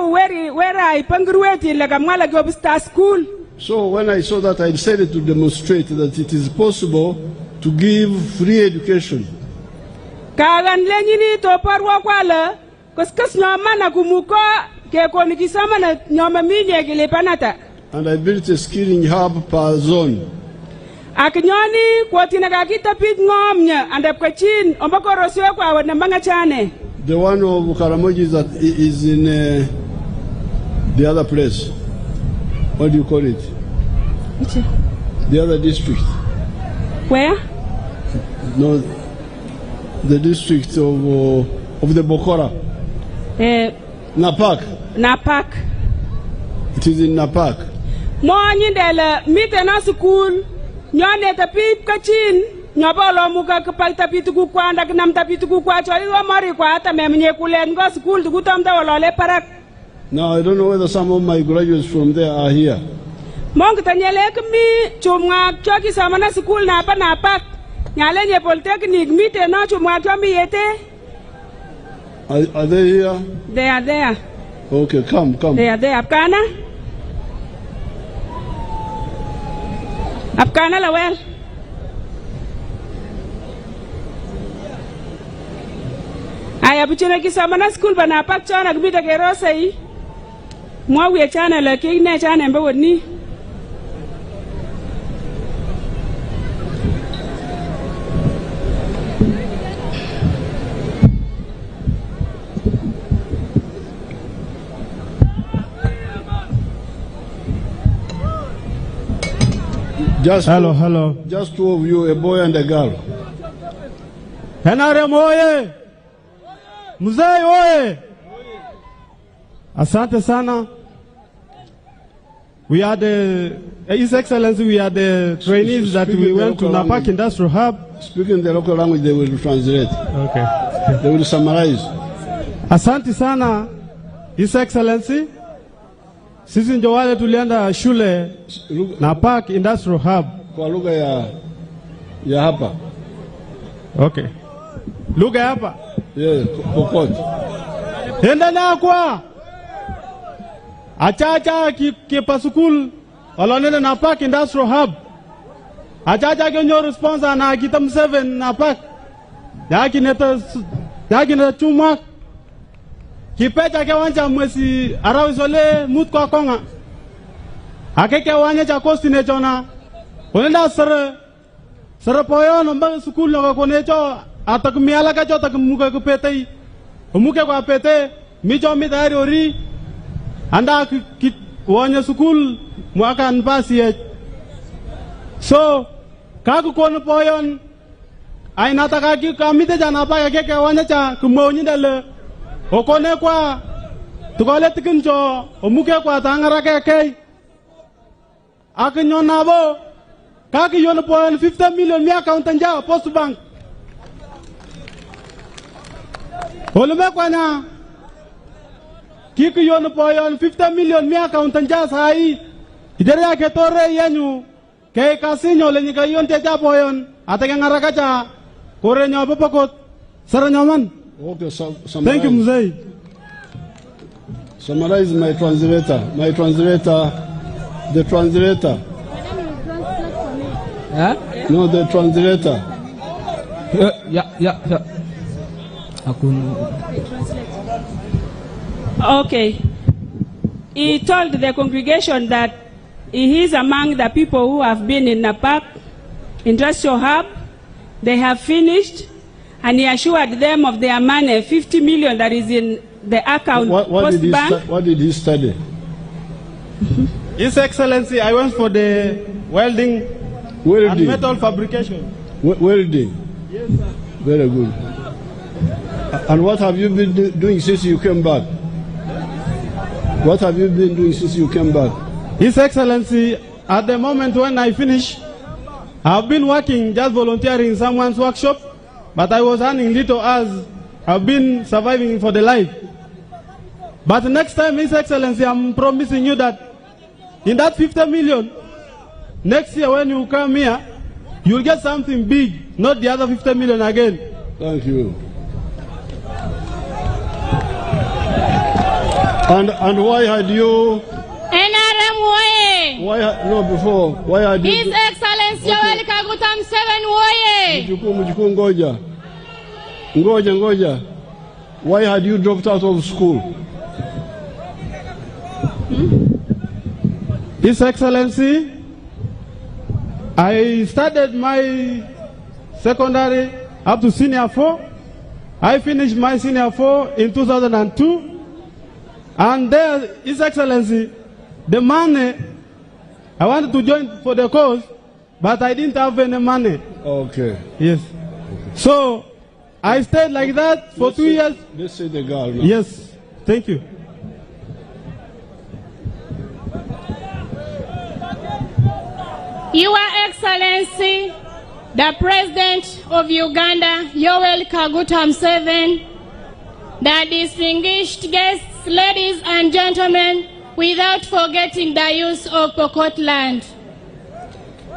[SPEAKER 13] wera ipangrueti laga mwala gobista school.
[SPEAKER 15] So when I saw that, I decided to demonstrate that it is possible to give free education.
[SPEAKER 13] Kagan lenyini to parwa kwala kuskus nyoma na kumuko ke konikisama na nyoma minye gile panata.
[SPEAKER 15] And I built a skilling hub per zone.
[SPEAKER 13] Akinyoni kwa tinakakita pit ngomnya andap kachin ombako rosyo kwa wadnambanga chane.
[SPEAKER 15] The one of Karamoji is in the other place. What do you call it?
[SPEAKER 13] Which?
[SPEAKER 15] The other district.
[SPEAKER 13] Where?
[SPEAKER 15] No, the district of the Bokora. Napak. It is in Napak.
[SPEAKER 13] Monyi dela mite na school nyone tapit kachin nyabalo muka kapal tapit ku kwanda knam tapit ku kwa chali wa mari kwa hata memnye kulen go school tu kutamda walole parak.
[SPEAKER 15] Now I don't know whether some of my graduates from there are here.
[SPEAKER 13] Mong tanyele kmi chumwa choki samana school na pa napak nyale nye polytechnic mite na chumwa chomi yete.
[SPEAKER 15] Are they here?
[SPEAKER 13] They are there.
[SPEAKER 15] Okay, come.
[SPEAKER 13] They are there. Apkana lawel. Aya buchina ki samana school ba napak chana kmita kerosa yi. Mwa we chana la kine chana mba woni.
[SPEAKER 2] Hello.
[SPEAKER 15] Just two of you, a boy and a girl.
[SPEAKER 2] NRM oye! Mzee oye! Asante sana. We are His Excellency, we are the trainees that we went to Napak Industrial Hub.
[SPEAKER 15] Speaking the local language, they will translate.
[SPEAKER 2] Okay.
[SPEAKER 15] They will summarize.
[SPEAKER 2] Asante sana, His Excellency. Sisi ndio wale tulienda shule Napak Industrial Hub.
[SPEAKER 15] Kwa lugha ya hapa.
[SPEAKER 2] Okay. Lugha ya hapa?
[SPEAKER 15] Yeah, Pokot.
[SPEAKER 2] Henda na kwa. Achacha kipa sukul walonene Napak Industrial Hub. Achacha kenyo responsa na kita Museveni Napak. Yaki neta chuma. Kipecha kiwanja mwezi arawizole mut kwa konga. Akeke wanya cha kosti nechona. Onenda sara poyo nomba sukul na kwa necho atakumiala kacho atakummuka kupete. Umuke kwa pete micho mitayari ori. Anda wanya sukul mwaka npasi ya. So kaku kono poyon ay nataka kamite jana pa keke wanya cha kumonyindale. Okone kwa
[SPEAKER 16] tukole tikincho omuke kwa tangara keke akinyo nabo kaki yono po 50 million mi account anja post bank olume kwa na kiki yono po 50 million mi account anja sai idere yake tore yenyu ke kasinyo lenyi kayon te japo yon atake ngaraka cha kore nyo popokot saranyoman.
[SPEAKER 15] Okay,
[SPEAKER 16] thank you mzee.
[SPEAKER 15] Summarize my translator. The translator.
[SPEAKER 1] Huh?
[SPEAKER 15] No, the translator.
[SPEAKER 1] Yeah.
[SPEAKER 13] Okay. He told the congregation that he is among the people who have been in Napak Industrial Hub. They have finished, and he assured them of their money, 50 million that is in the account.
[SPEAKER 15] What did he study?
[SPEAKER 16] His Excellency, I went for the welding and metal fabrication.
[SPEAKER 15] Welding?
[SPEAKER 16] Yes, sir.
[SPEAKER 15] Very good. And what have you been doing since you came back? What have you been doing since you came back?
[SPEAKER 16] His Excellency, at the moment when I finish, I've been working, just volunteering in someone's workshop, but I was earning little as I've been surviving for the life. But next time, His Excellency, I'm promising you that in that 50 million, next year when you come here, you'll get something big, not the other 50 million again.
[SPEAKER 15] Thank you. And why had you...
[SPEAKER 22] NRM
[SPEAKER 15] Why had you...
[SPEAKER 22] His Excellency Yoweri Kaguta Museveni woye.
[SPEAKER 15] Mjukuu ngoja. Why had you dropped out of school?
[SPEAKER 16] His Excellency, I started my secondary up to senior 4. I finished my senior 4 in 2002. And there, His Excellency, the money, I wanted to join for the cause, but I didn't have any money.
[SPEAKER 15] Okay.
[SPEAKER 16] Yes. So, I stayed like that for 2 years.
[SPEAKER 15] Let's say the girl now.
[SPEAKER 16] Yes. Thank you.
[SPEAKER 22] Your Excellency, the President of Uganda, Yoweri Kaguta Museveni, the distinguished guests, ladies and gentlemen, without forgetting the use of Pokot land.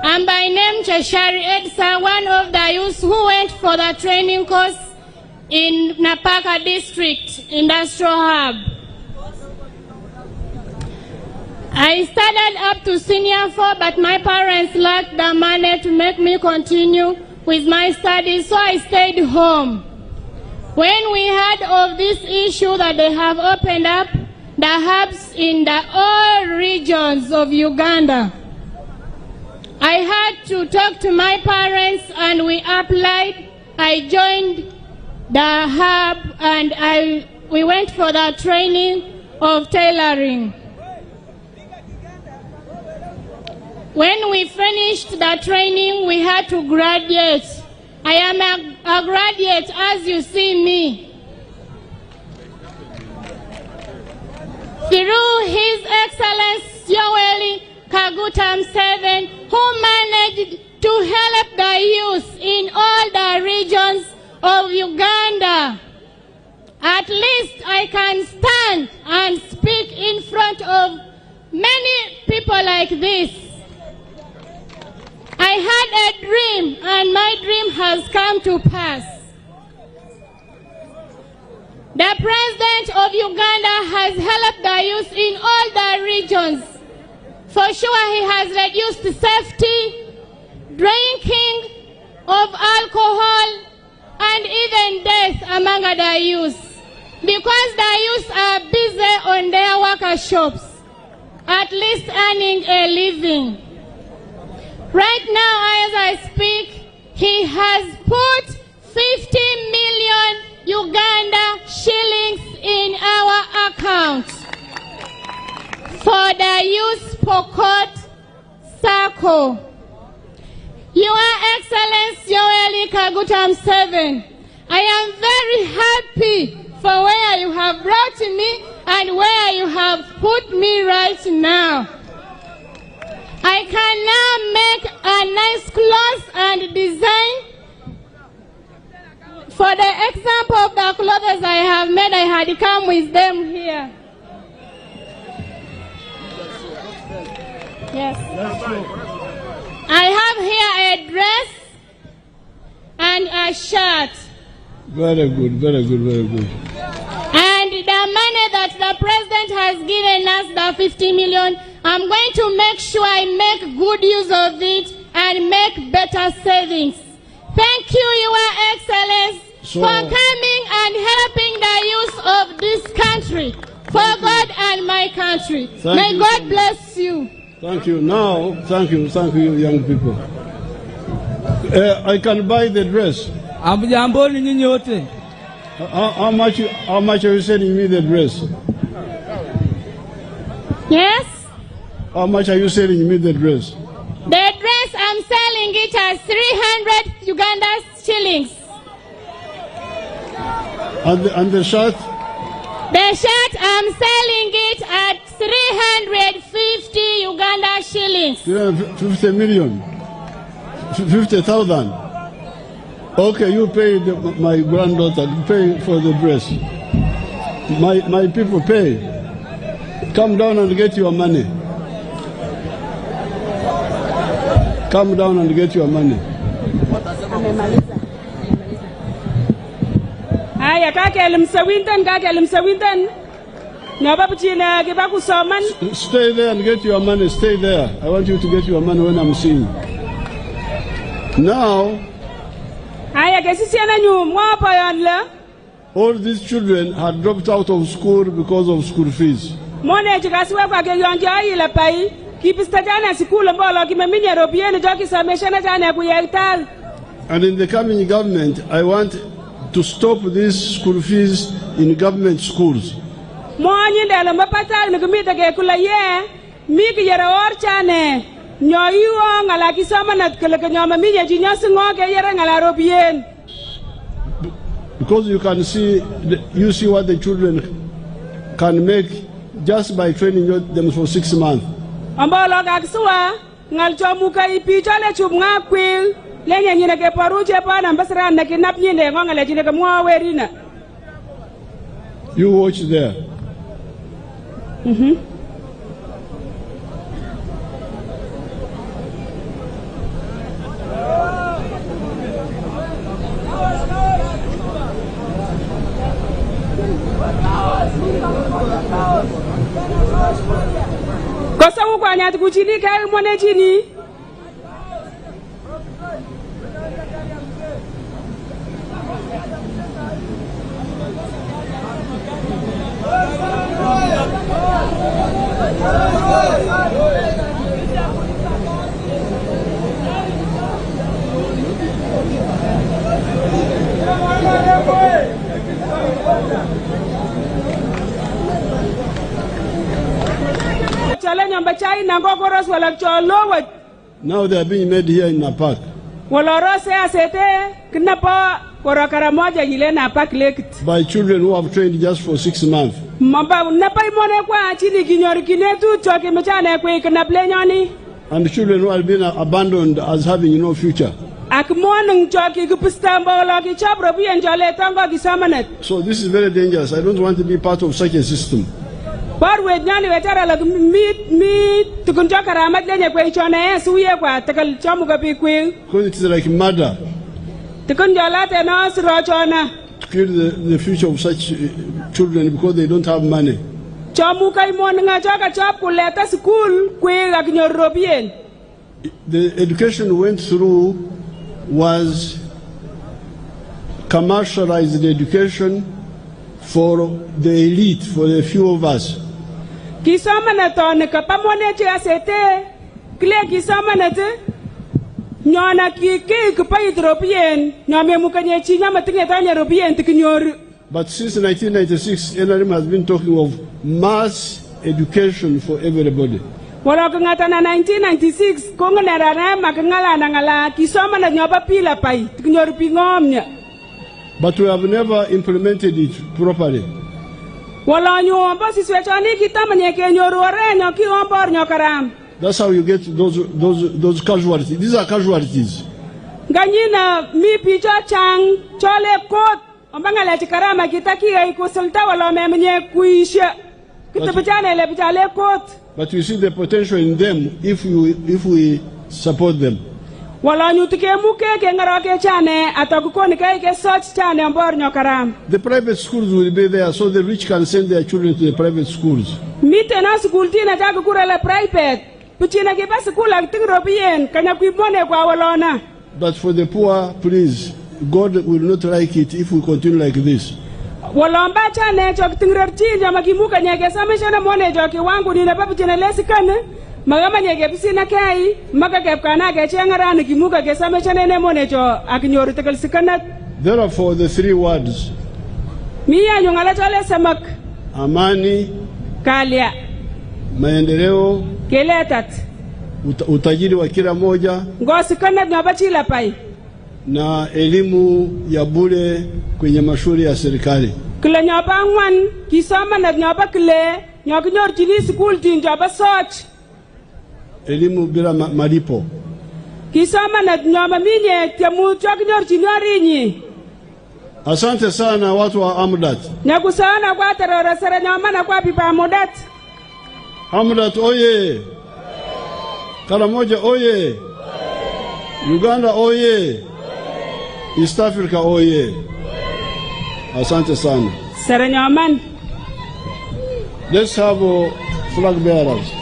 [SPEAKER 22] I'm by name Cheshari Edsa, one of the youths who went for the training course in Napaka District Industrial Hub. I studied up to senior 4, but my parents lacked the money to make me continue with my studies, so I stayed home. When we heard of this issue that they have opened up the hubs in the all regions of Uganda, I had to talk to my parents and we applied. I joined the hub and we went for the training of tailoring. When we finished the training, we had to graduate. I am a graduate, as you see me. Through His Excellency Yoweri Kaguta Museveni, who managed to help the youth in all the regions of Uganda. At least I can stand and speak in front of many people like this. I had a dream, and my dream has come to pass. The President of Uganda has helped the youth in all the regions. For sure, he has reduced safety, drinking of alcohol, and even death among the youth. Because the youth are busy on their workshops, at least earning a living. Right now, as I speak, he has put 50 million Uganda shillings in our account for the Youth Pokot Circle. Your Excellency Yoweri Kaguta Museveni, I am very happy for where you have brought me and where you have put me right now. I can now make a nice clothes and design. For the example of the clothes I have made, I had come with them here. Yes. I have here a dress and a shirt.
[SPEAKER 15] Very good, very good, very good.
[SPEAKER 22] And the money that the president has given us, the 50 million, I'm going to make sure I make good use of it and make better savings. Thank you, Your Excellency, for coming and helping the youth of this country, for God and my country. May God bless you.
[SPEAKER 15] Thank you. Now, thank you, young people. I can buy the dress. How much are you selling me the dress?
[SPEAKER 22] Yes?
[SPEAKER 15] How much are you selling me the dress?
[SPEAKER 22] The dress, I'm selling it at 300 Uganda shillings.
[SPEAKER 15] And the shirt?
[SPEAKER 22] The shirt, I'm selling it at 350 Uganda shillings.
[SPEAKER 15] 50 million. 50,000. Okay, you pay my granddaughter, pay for the dress. My people pay. Come down and get your money. Come down and get your money.
[SPEAKER 13] Aya kake elimsawintan
[SPEAKER 15] Stay there and get your money. Stay there. I want you to get your money when I'm seeing. Now, all these children had dropped out of school because of school fees. And in the coming government, I want to stop these school fees in government schools. Because you can see, you see what the children can make just by training them for 6 months. You watch there. Now they are being made here in a park. By children who have trained just for 6 months. And the children who have been abandoned as having no future. So this is very dangerous. I don't want to be part of such a system. Because it is like murder. To kill the future of such children because they don't have money. The education we went through was commercialized education for the elite, for the few of us. But since 1996, NRM has been talking of mass education for everybody. but we have never implemented it properly. That's how you get those casualties. These are casualties.
[SPEAKER 13] Ganyina mi picho chang chole kot ombangala chikarama kitakia ikusulta wala memnye kuisha kitapachana ile pichale kot.
[SPEAKER 15] But you see the potential in them if we support them.
[SPEAKER 13] Wala nyutike muke ke ngaroke chane atakukoni kai ke search chane ambor nyokaram.
[SPEAKER 15] The private schools will be there so the rich can send their children to the private schools.
[SPEAKER 13] Mite na school tina taku kurele private. Pichina ke basi kula tingropien kanya kuibone kwa walona.
[SPEAKER 15] But for the poor, please, God will not like it if we continue like this.
[SPEAKER 13] Walomba chane chok tingropchi jama kimuka nyeke sameshana mone joki wangu ni napapi chene lesikane. Magama nyeke pisina kai maga kepkana ke chengarani kimuka ke sameshana ne mone jo akinyoru tekel sikana.
[SPEAKER 15] Therefore, the three words.
[SPEAKER 13] Mia nyongala chole samak.
[SPEAKER 15] Amani.
[SPEAKER 13] Kalia.
[SPEAKER 15] Maendeleo.
[SPEAKER 13] Keletat.
[SPEAKER 15] Utajiri wa kila moja.
[SPEAKER 13] Ngosi kana nyabachila pai.
[SPEAKER 15] Na elimu ya bure kwenye mashule ya serikali.
[SPEAKER 13] Kile nyaba ngwan kisama na nyaba kile nyakinyor chini school tin nyaba soch.
[SPEAKER 15] Elimu bila malipo.
[SPEAKER 13] Kisama na nyaba minye tiamu chakinyor chini arinyi.
[SPEAKER 15] Asante sana watu wa Amudat.
[SPEAKER 13] Nyakusana kwa terora sere nyama na kwa pipa Amudat.
[SPEAKER 15] Amudat oye. Karamoja oye. Uganda oye. East Africa oye. Asante sana.
[SPEAKER 13] Serenyaman.
[SPEAKER 15] Let's have flag bearers.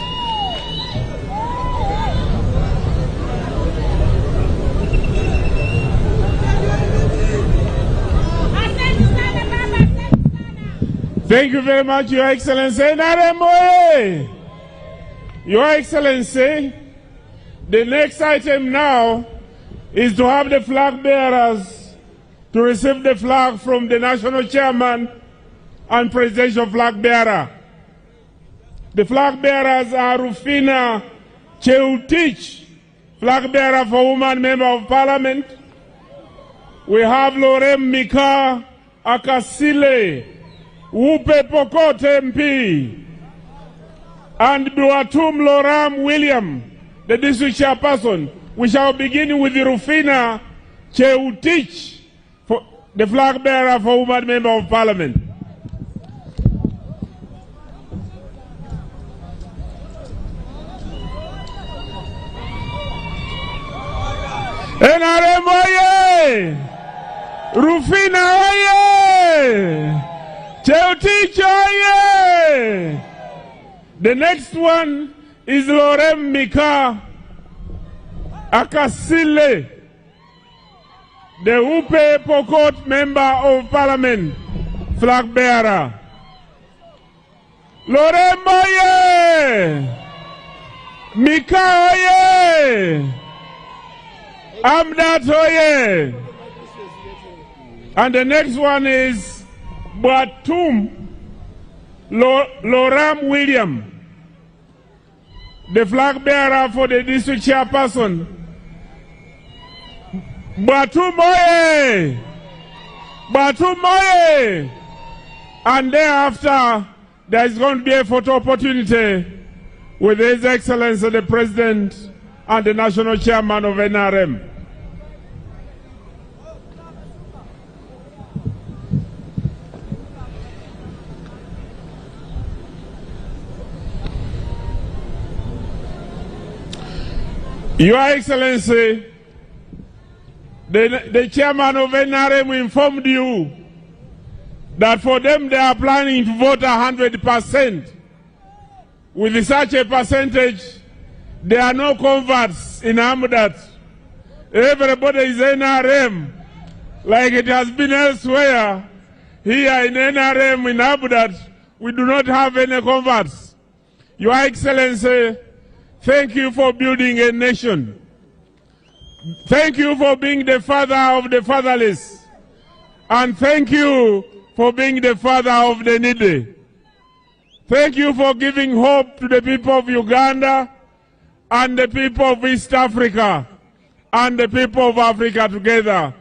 [SPEAKER 2] Thank you very much, Your Excellency. Naremoye. Your Excellency, the next item now is to have the flag bearers to receive the flag from the national chairman and presidential flag bearer. The flag bearers are Rufina Cheutich, flag bearer for woman member of parliament. We have Lorem Mika Akasile, Wupe Pokot MP, and Duatum Loram William, the district chairperson. We shall begin with the Rufina Cheutich, for the flag bearer for woman member of parliament. NRM oye! Rufina oye! Cheutich oye! The next one is Lorem Mika Akasile, the Upe Pokot member of parliament, flag bearer. Lorem oye! Mika oye! Amudat oye! And the next one is Batum Loram William, the flag bearer for the district chairperson. Batum oye! Batum oye! And thereafter, there is going to be a photo opportunity with His Excellency the President and the National Chairman of NRM. Your Excellency, the chairman of NRM informed you that for them they are planning to vote 100%. With such a percentage, there are no converts in Amudat. Everybody is NRM, like it has been elsewhere. Here in NRM in Amudat, we do not have any converts. Your Excellency, thank you for building a nation. Thank you for being the father of the fatherless. And thank you for being the father of the needy. Thank you for giving hope to the people of Uganda and the people of East Africa and the people of Africa together.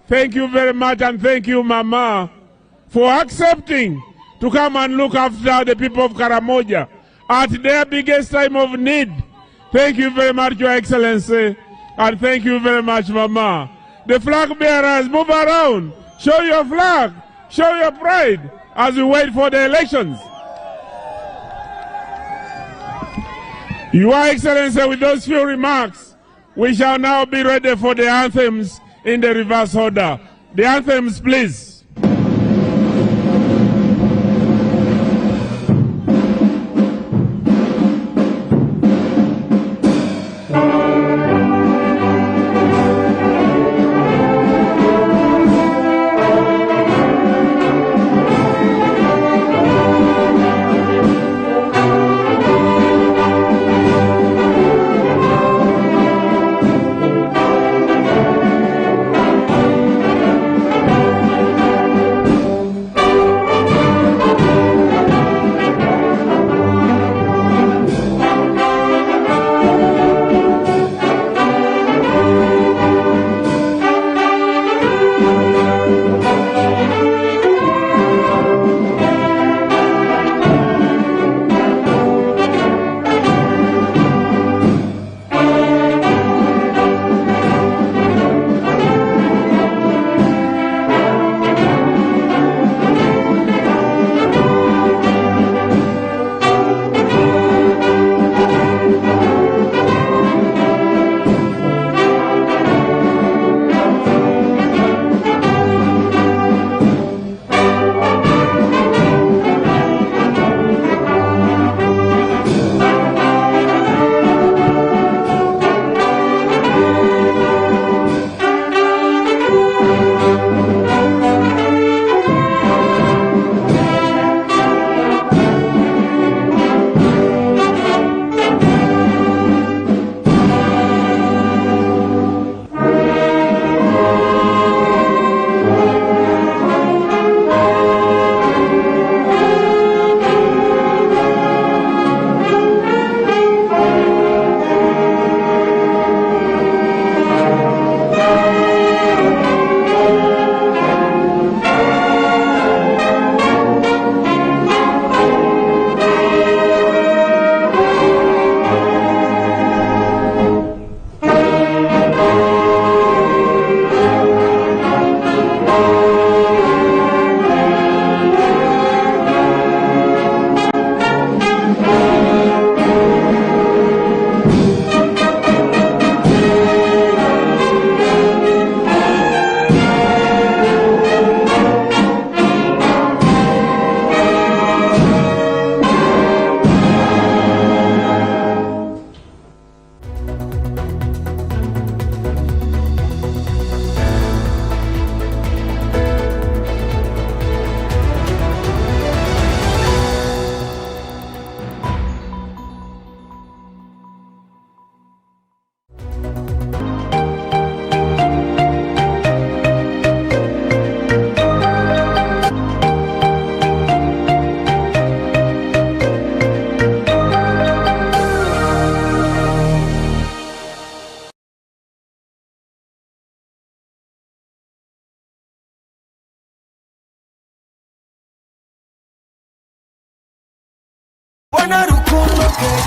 [SPEAKER 5] Thank you very much, and thank you, Mama, for accepting to come and look after the people of Karamoja at their biggest time of need. Thank you very much, Your Excellency, and thank you very much, Mama. The flag bearers, move around. Show your flag. Show your pride as we wait for the elections. Your Excellency, with those few remarks, we shall now be ready for the anthems in the reverse order. The anthems, please.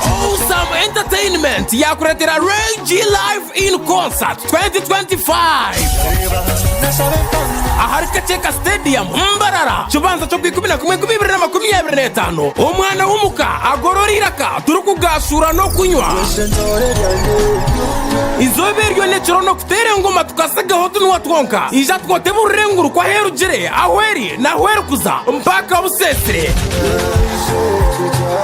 [SPEAKER 6] Awesome Entertainment yakuretera Ray G Live in Concert 2025 aharika Cheka Stadium Mbarara kibanza cyo kwikubina kumwe 2025 umwana wumuka agororiraka turukugasura no kunywa izoberyo necero no kutere ngoma tukasega hotu nwa twonka ija twote burenguru kwa herugire ahweri na hwerukuza mpaka busesere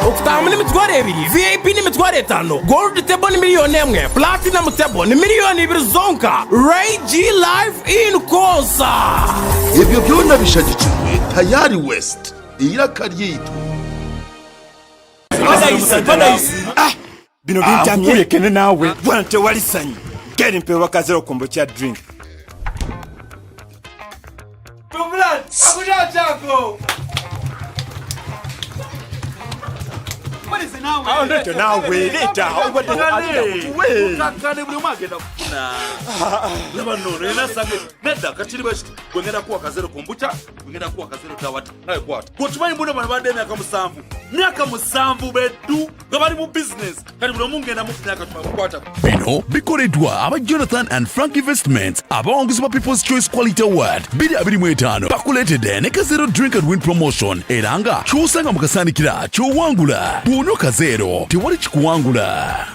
[SPEAKER 6] Uktamini mitware ebiri, VIP ni mitware 5, Gold table ni milioni 1, Platinum table ni milioni 2 zonka. Ray G Live in Concert.
[SPEAKER 8] Ibyo byona bishagicwe tayari West irakaryitu.
[SPEAKER 23] Badaisi. Bino bintamye kene nawe. Bwante walisanyi. Geri mpe wakazero kombo cha drink.
[SPEAKER 6] Problem, akuja chako. What is it now?
[SPEAKER 23] I don't know later. What the hell?
[SPEAKER 6] Wait. Kakane buli magenda kufuna. Lema no, ina sange.
[SPEAKER 4] nedda katiri bashiti gwengera kuwa kazero kombucha gwengera kuwa kazero tawata nawe kwata kutumanyi mbona bana bade myaka musanvu beddu ngabali mu business kali muno mungenda mu myaka tumakwata
[SPEAKER 7] bino bikoleddwa aba Jonathan and Frank Investments abawanguzibwa People's Choice Quality Award 2025 bakuletedde ne kazero drink and win promotion era nga kyosanga mukasaanikira kyowangula buno kazero tewali kikuwangula.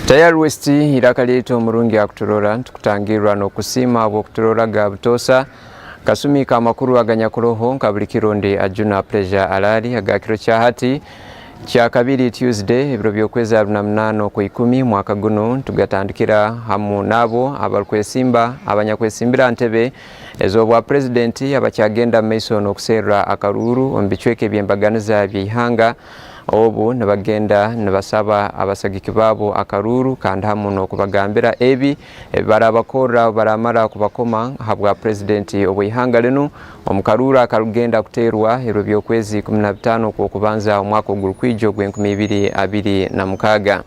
[SPEAKER 11] Tayari Westi irakaleeta omurungi akuturora tukutangirwa n'okusiima ab'okuturora ga butosa kasumi ka makuru aganyakuroho nka buli kironde ajuna pleasure alali agakiro kya hati kya kabiri Tuesday ebiro by'okwezi 28 ku 10 mwaka guno tugatandikira hamu nabo abalikwesimba abanyakwesimbira ntebe ezobwa president abakyagenda maiso n'okuserra akaruru ombicweke byembaganiza by'ihanga obu nabagenda nabasaba abasagiki babo akaruru kandi hamu n'okubagambira ebi barabakora baramara kubakoma habwa president obwihanga leno omukarura akarugenda kuterwa ero by'okwezi 15 kubanza omwaka ogurukwijo gw'2026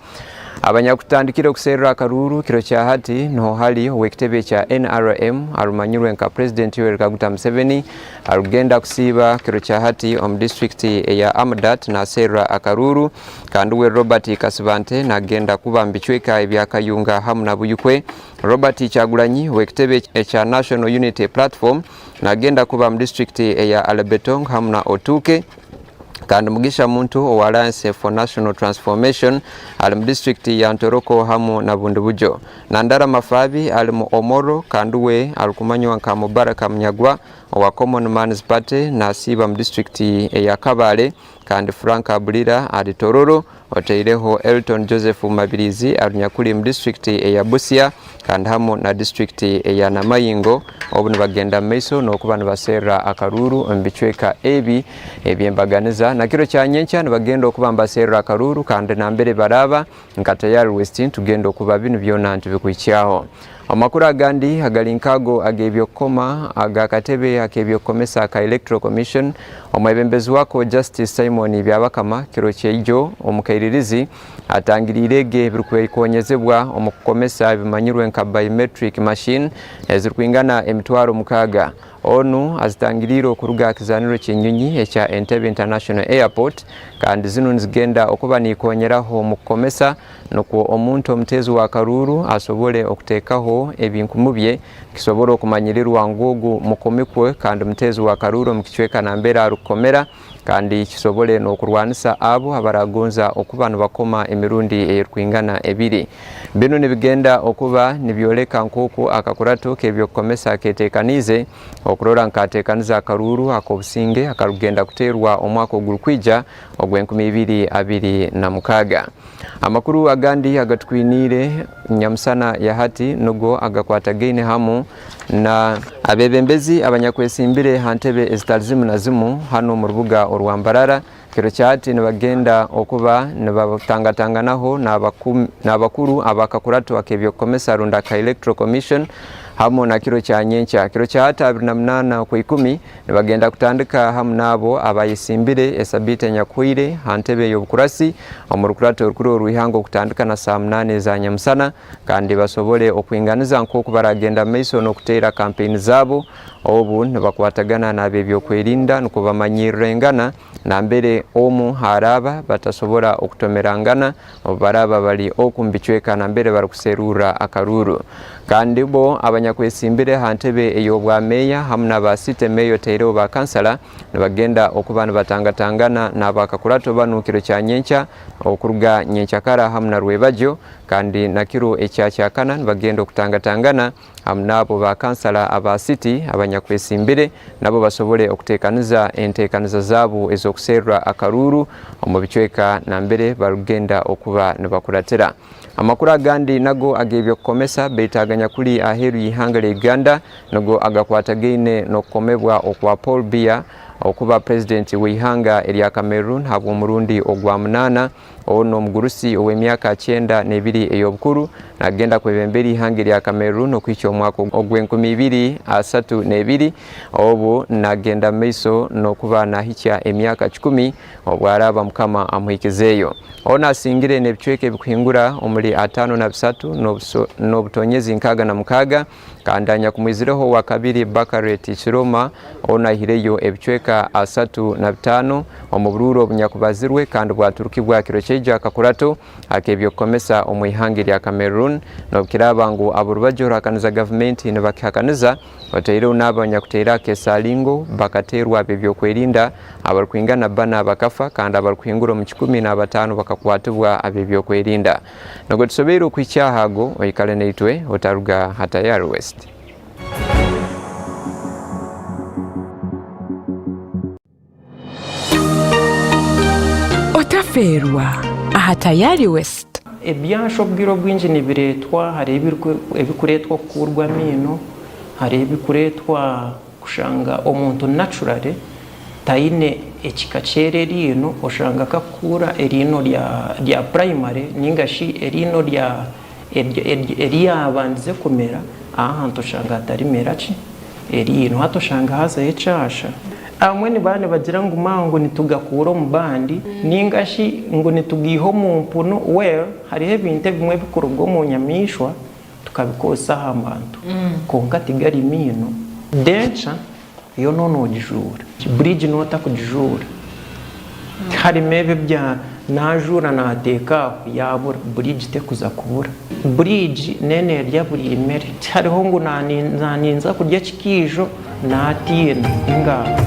[SPEAKER 11] abanyakutandikira okuserra akaruru kiro kya hati no hali owekitebe kya NRM arumanyirwe nka president Yoweri Kaguta Museveni arugenda kusiba kiro kya hati district ya Amudat na serra akaruru kandi we Robert Kasibante nagenda kuba mbicweka ebyakayunga hamu na buyukwe Robert Kyagulanyi owekitebe kya National Unity Platform nagenda kuba district ya Alebetong hamu na Otuke kandi mugisha muntu o Alliance for National Transformation ali mu district ya Ntoroko hamu na Bundubujo Nandara Mafabi ali mu Omoro kandi we alikumanywa nka Mubaraka Mnyagwa wa Common Man's Party na siba mu district ya Kabale kandi Frank Abulira ali Tororo oteireho Elton Joseph Mabilizi alinyakuli mu district ya Busia kandi hamu na district ya Namayingo obuni bagenda maiso n'okuba nibasera akaruru mbicweka ebi ebyembaganiza na kiro kya nyencha nibagenda okuba mbasera akaruru kandi nambere baraba nka Tayari West tugenda okuba binu byona ntibikwichaho amakuru agandi agalinkago agebyokoma agakatebe akebyokomesa ka Electoral Commission omwebembezi wako Justice Simon byabakama kiro kyejo omukairirizi atangirire birukweikonyezebwa omukomesa bimanyirwe nka biometric machine ezirkwingana emitwaro mukaga onu azitangiriro kuruga kizaniro kyenyunyi ekya Entebbe International Airport kandi zino nzigenda okuba nikonyeraho mukomesa nuko omuntu omutezi wa karuru asobole okutekaho ebinkumubye kisobora okumanyirirwa ngugu mukomekwe kandi mutezi wa karuru mukicweka nambera arukomera kandi kisobole n'okurwanisa abo abaragonza okuba nibakoma emirundi erikwingana ebiri bino nibigenda okuba nibyoleka nkuku akakurato kebyokomesa ketekanize okurora nkatekaniza akaruru akobusinge akarugenda kuterwa omwaka ogurkwija ogw'2026 amakuru agandi agatwinire nyamusana ya hati nugo agakwata gaine hamu na abebembezi abanyakwesimbire hantebe ezitalizimu na zimu hano mu rubuga orwambarara kiro cyati nibagenda okuba nibatangatanganaho n'abakuru abakakurato akebyokomesa runda ka Electoral Commission hamu na kiro kya nyencha kiro kya hata 28 ku 10 nibagenda kutandika hamu nabo abayisimbire esabite nyakwire hantebe y'obukurasi omurukurato rukuru ruihango kutandika na saa 8 za nyamusana kandi basobole okwinganiza nko kubaragenda maiso no kutera campaign zabo obu nibakwatagana n'abebyokwerinda nuko bamanyirengana na mbere omu haraba batasobora okutomerangana baraba bali okumbicweka na mbere barakuserura akaruru kandi bo abanyakwesimbire hantebe eyobwa meya hamuna ba site meyo teiro ba kansala nibagenda okubana batangatangana nabakakurato banukiro kya nyencha okuruga nyenchakara hamuna rwebajo kandi nakiro ekyakyakana nibagenda okutangatangana hamnabo ba kansala aba city abanyakwesimbire nabo basobole okutekaniza entekaniza zabo ezokuserra akaruru omubicweka na mbere barugenda okuba nibakuratira amakuru agandi nago agebyokomesa betaganya kuli aheru ihanga le Uganda nago agakwatagaine nokomebwa okwa Paul Biya okuba president w'ihanga erya Cameroon habo murundi ogwa munana ono mugurusi ow'emyaka 9 n'ebiri eyobukuru nagenda kwebembera ihanga lya Cameroon okwicha omwaka ogw'2032 obu nagenda maiso nokuba nahicha emyaka 10 obwaraba mukama amuhikizeyo ona singire nebichweke bikuhingura omuli 53 n'obutonyezi 66 kandanya kumwizireho wa kabiri Bakareti Chiroma ona hireyo ebichweka 35 omubururo obunyakubazirwe kandi bwaturukibwa kiro kyeja kakurato akebyo komesa omwihanga lya Cameroon nobukiraba ngu aburubajo rakaniza government ne bakihakaniza bateire unabanya kutera kesalingo bakaterwa bebyo kwerinda abarukwingana bana bakafa kandi abarukwingura mu 15 bakakwatibwa abebyo kwerinda nogo tusobera okwichahago oyikale neitwe otaruga Hatayari West.
[SPEAKER 9] Otaferwa Hatayari West.
[SPEAKER 10] Ebyasho bwiro bwinji nibiretwa hari ebikuretwa kurwa mino hari ebikuretwa kushanga omuntu naturally taine ekikachere lino oshanga kakura erino lya primary ningashi erino lya abanze kumera ahantu shanga atari merachi erino hato shanga haza echasha amweni bane bagira ngo mango nitugakura mu bandi ningashi ngo nitugiho mu mpuno well hari ebinte bimwe bikurugo mu nyamishwa tukabikosa hamantu konka tigari mino dencha yo nono gijura bridge nota kujura hari mebe bya najura na teka yabura bridge te kuza kubura bridge nene rya buri imere hariho ngo naninza kurya kikijo natina inga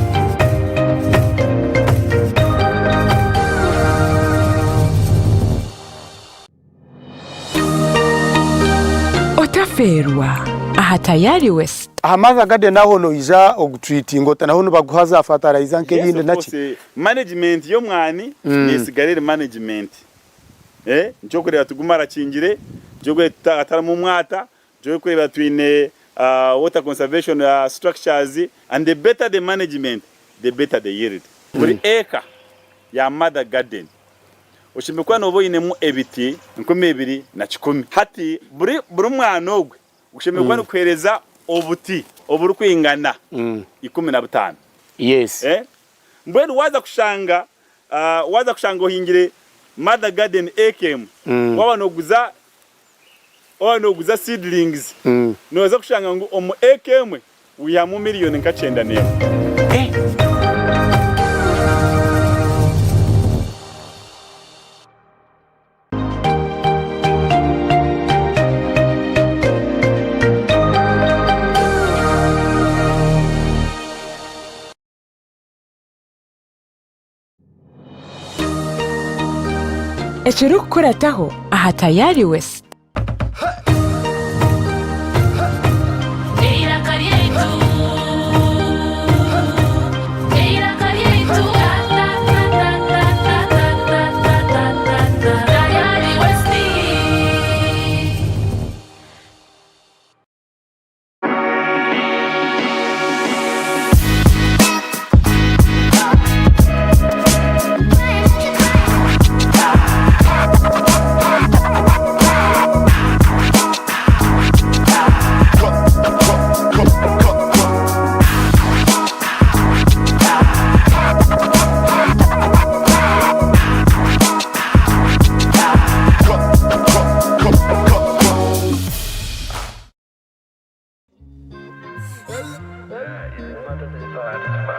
[SPEAKER 9] Otaferwa Hatayari West.
[SPEAKER 12] Hamaza gade naho no iza ogutreatingo naho no baguhaza fertilizer nk'ibindi naki
[SPEAKER 24] management yo mwani nisigarire management njo kureba tugumara kingire njo kweta atara mu mwata njo kureba twine water conservation structures and the better the management the better the yield buri eka ya mother garden ushimikwa nobo inemu ebiti 210 hati buri mwana ogwe ushimikwa no kwereza obuti oburu kwingana 15
[SPEAKER 12] yes
[SPEAKER 24] mbwenu waza kushanga ohingire mother garden AKM wanoguza seedlings noza kushanga ngo omu AKM uyamu miliyoni nka 9 nemo
[SPEAKER 9] Echirukkurataho Hatayari West.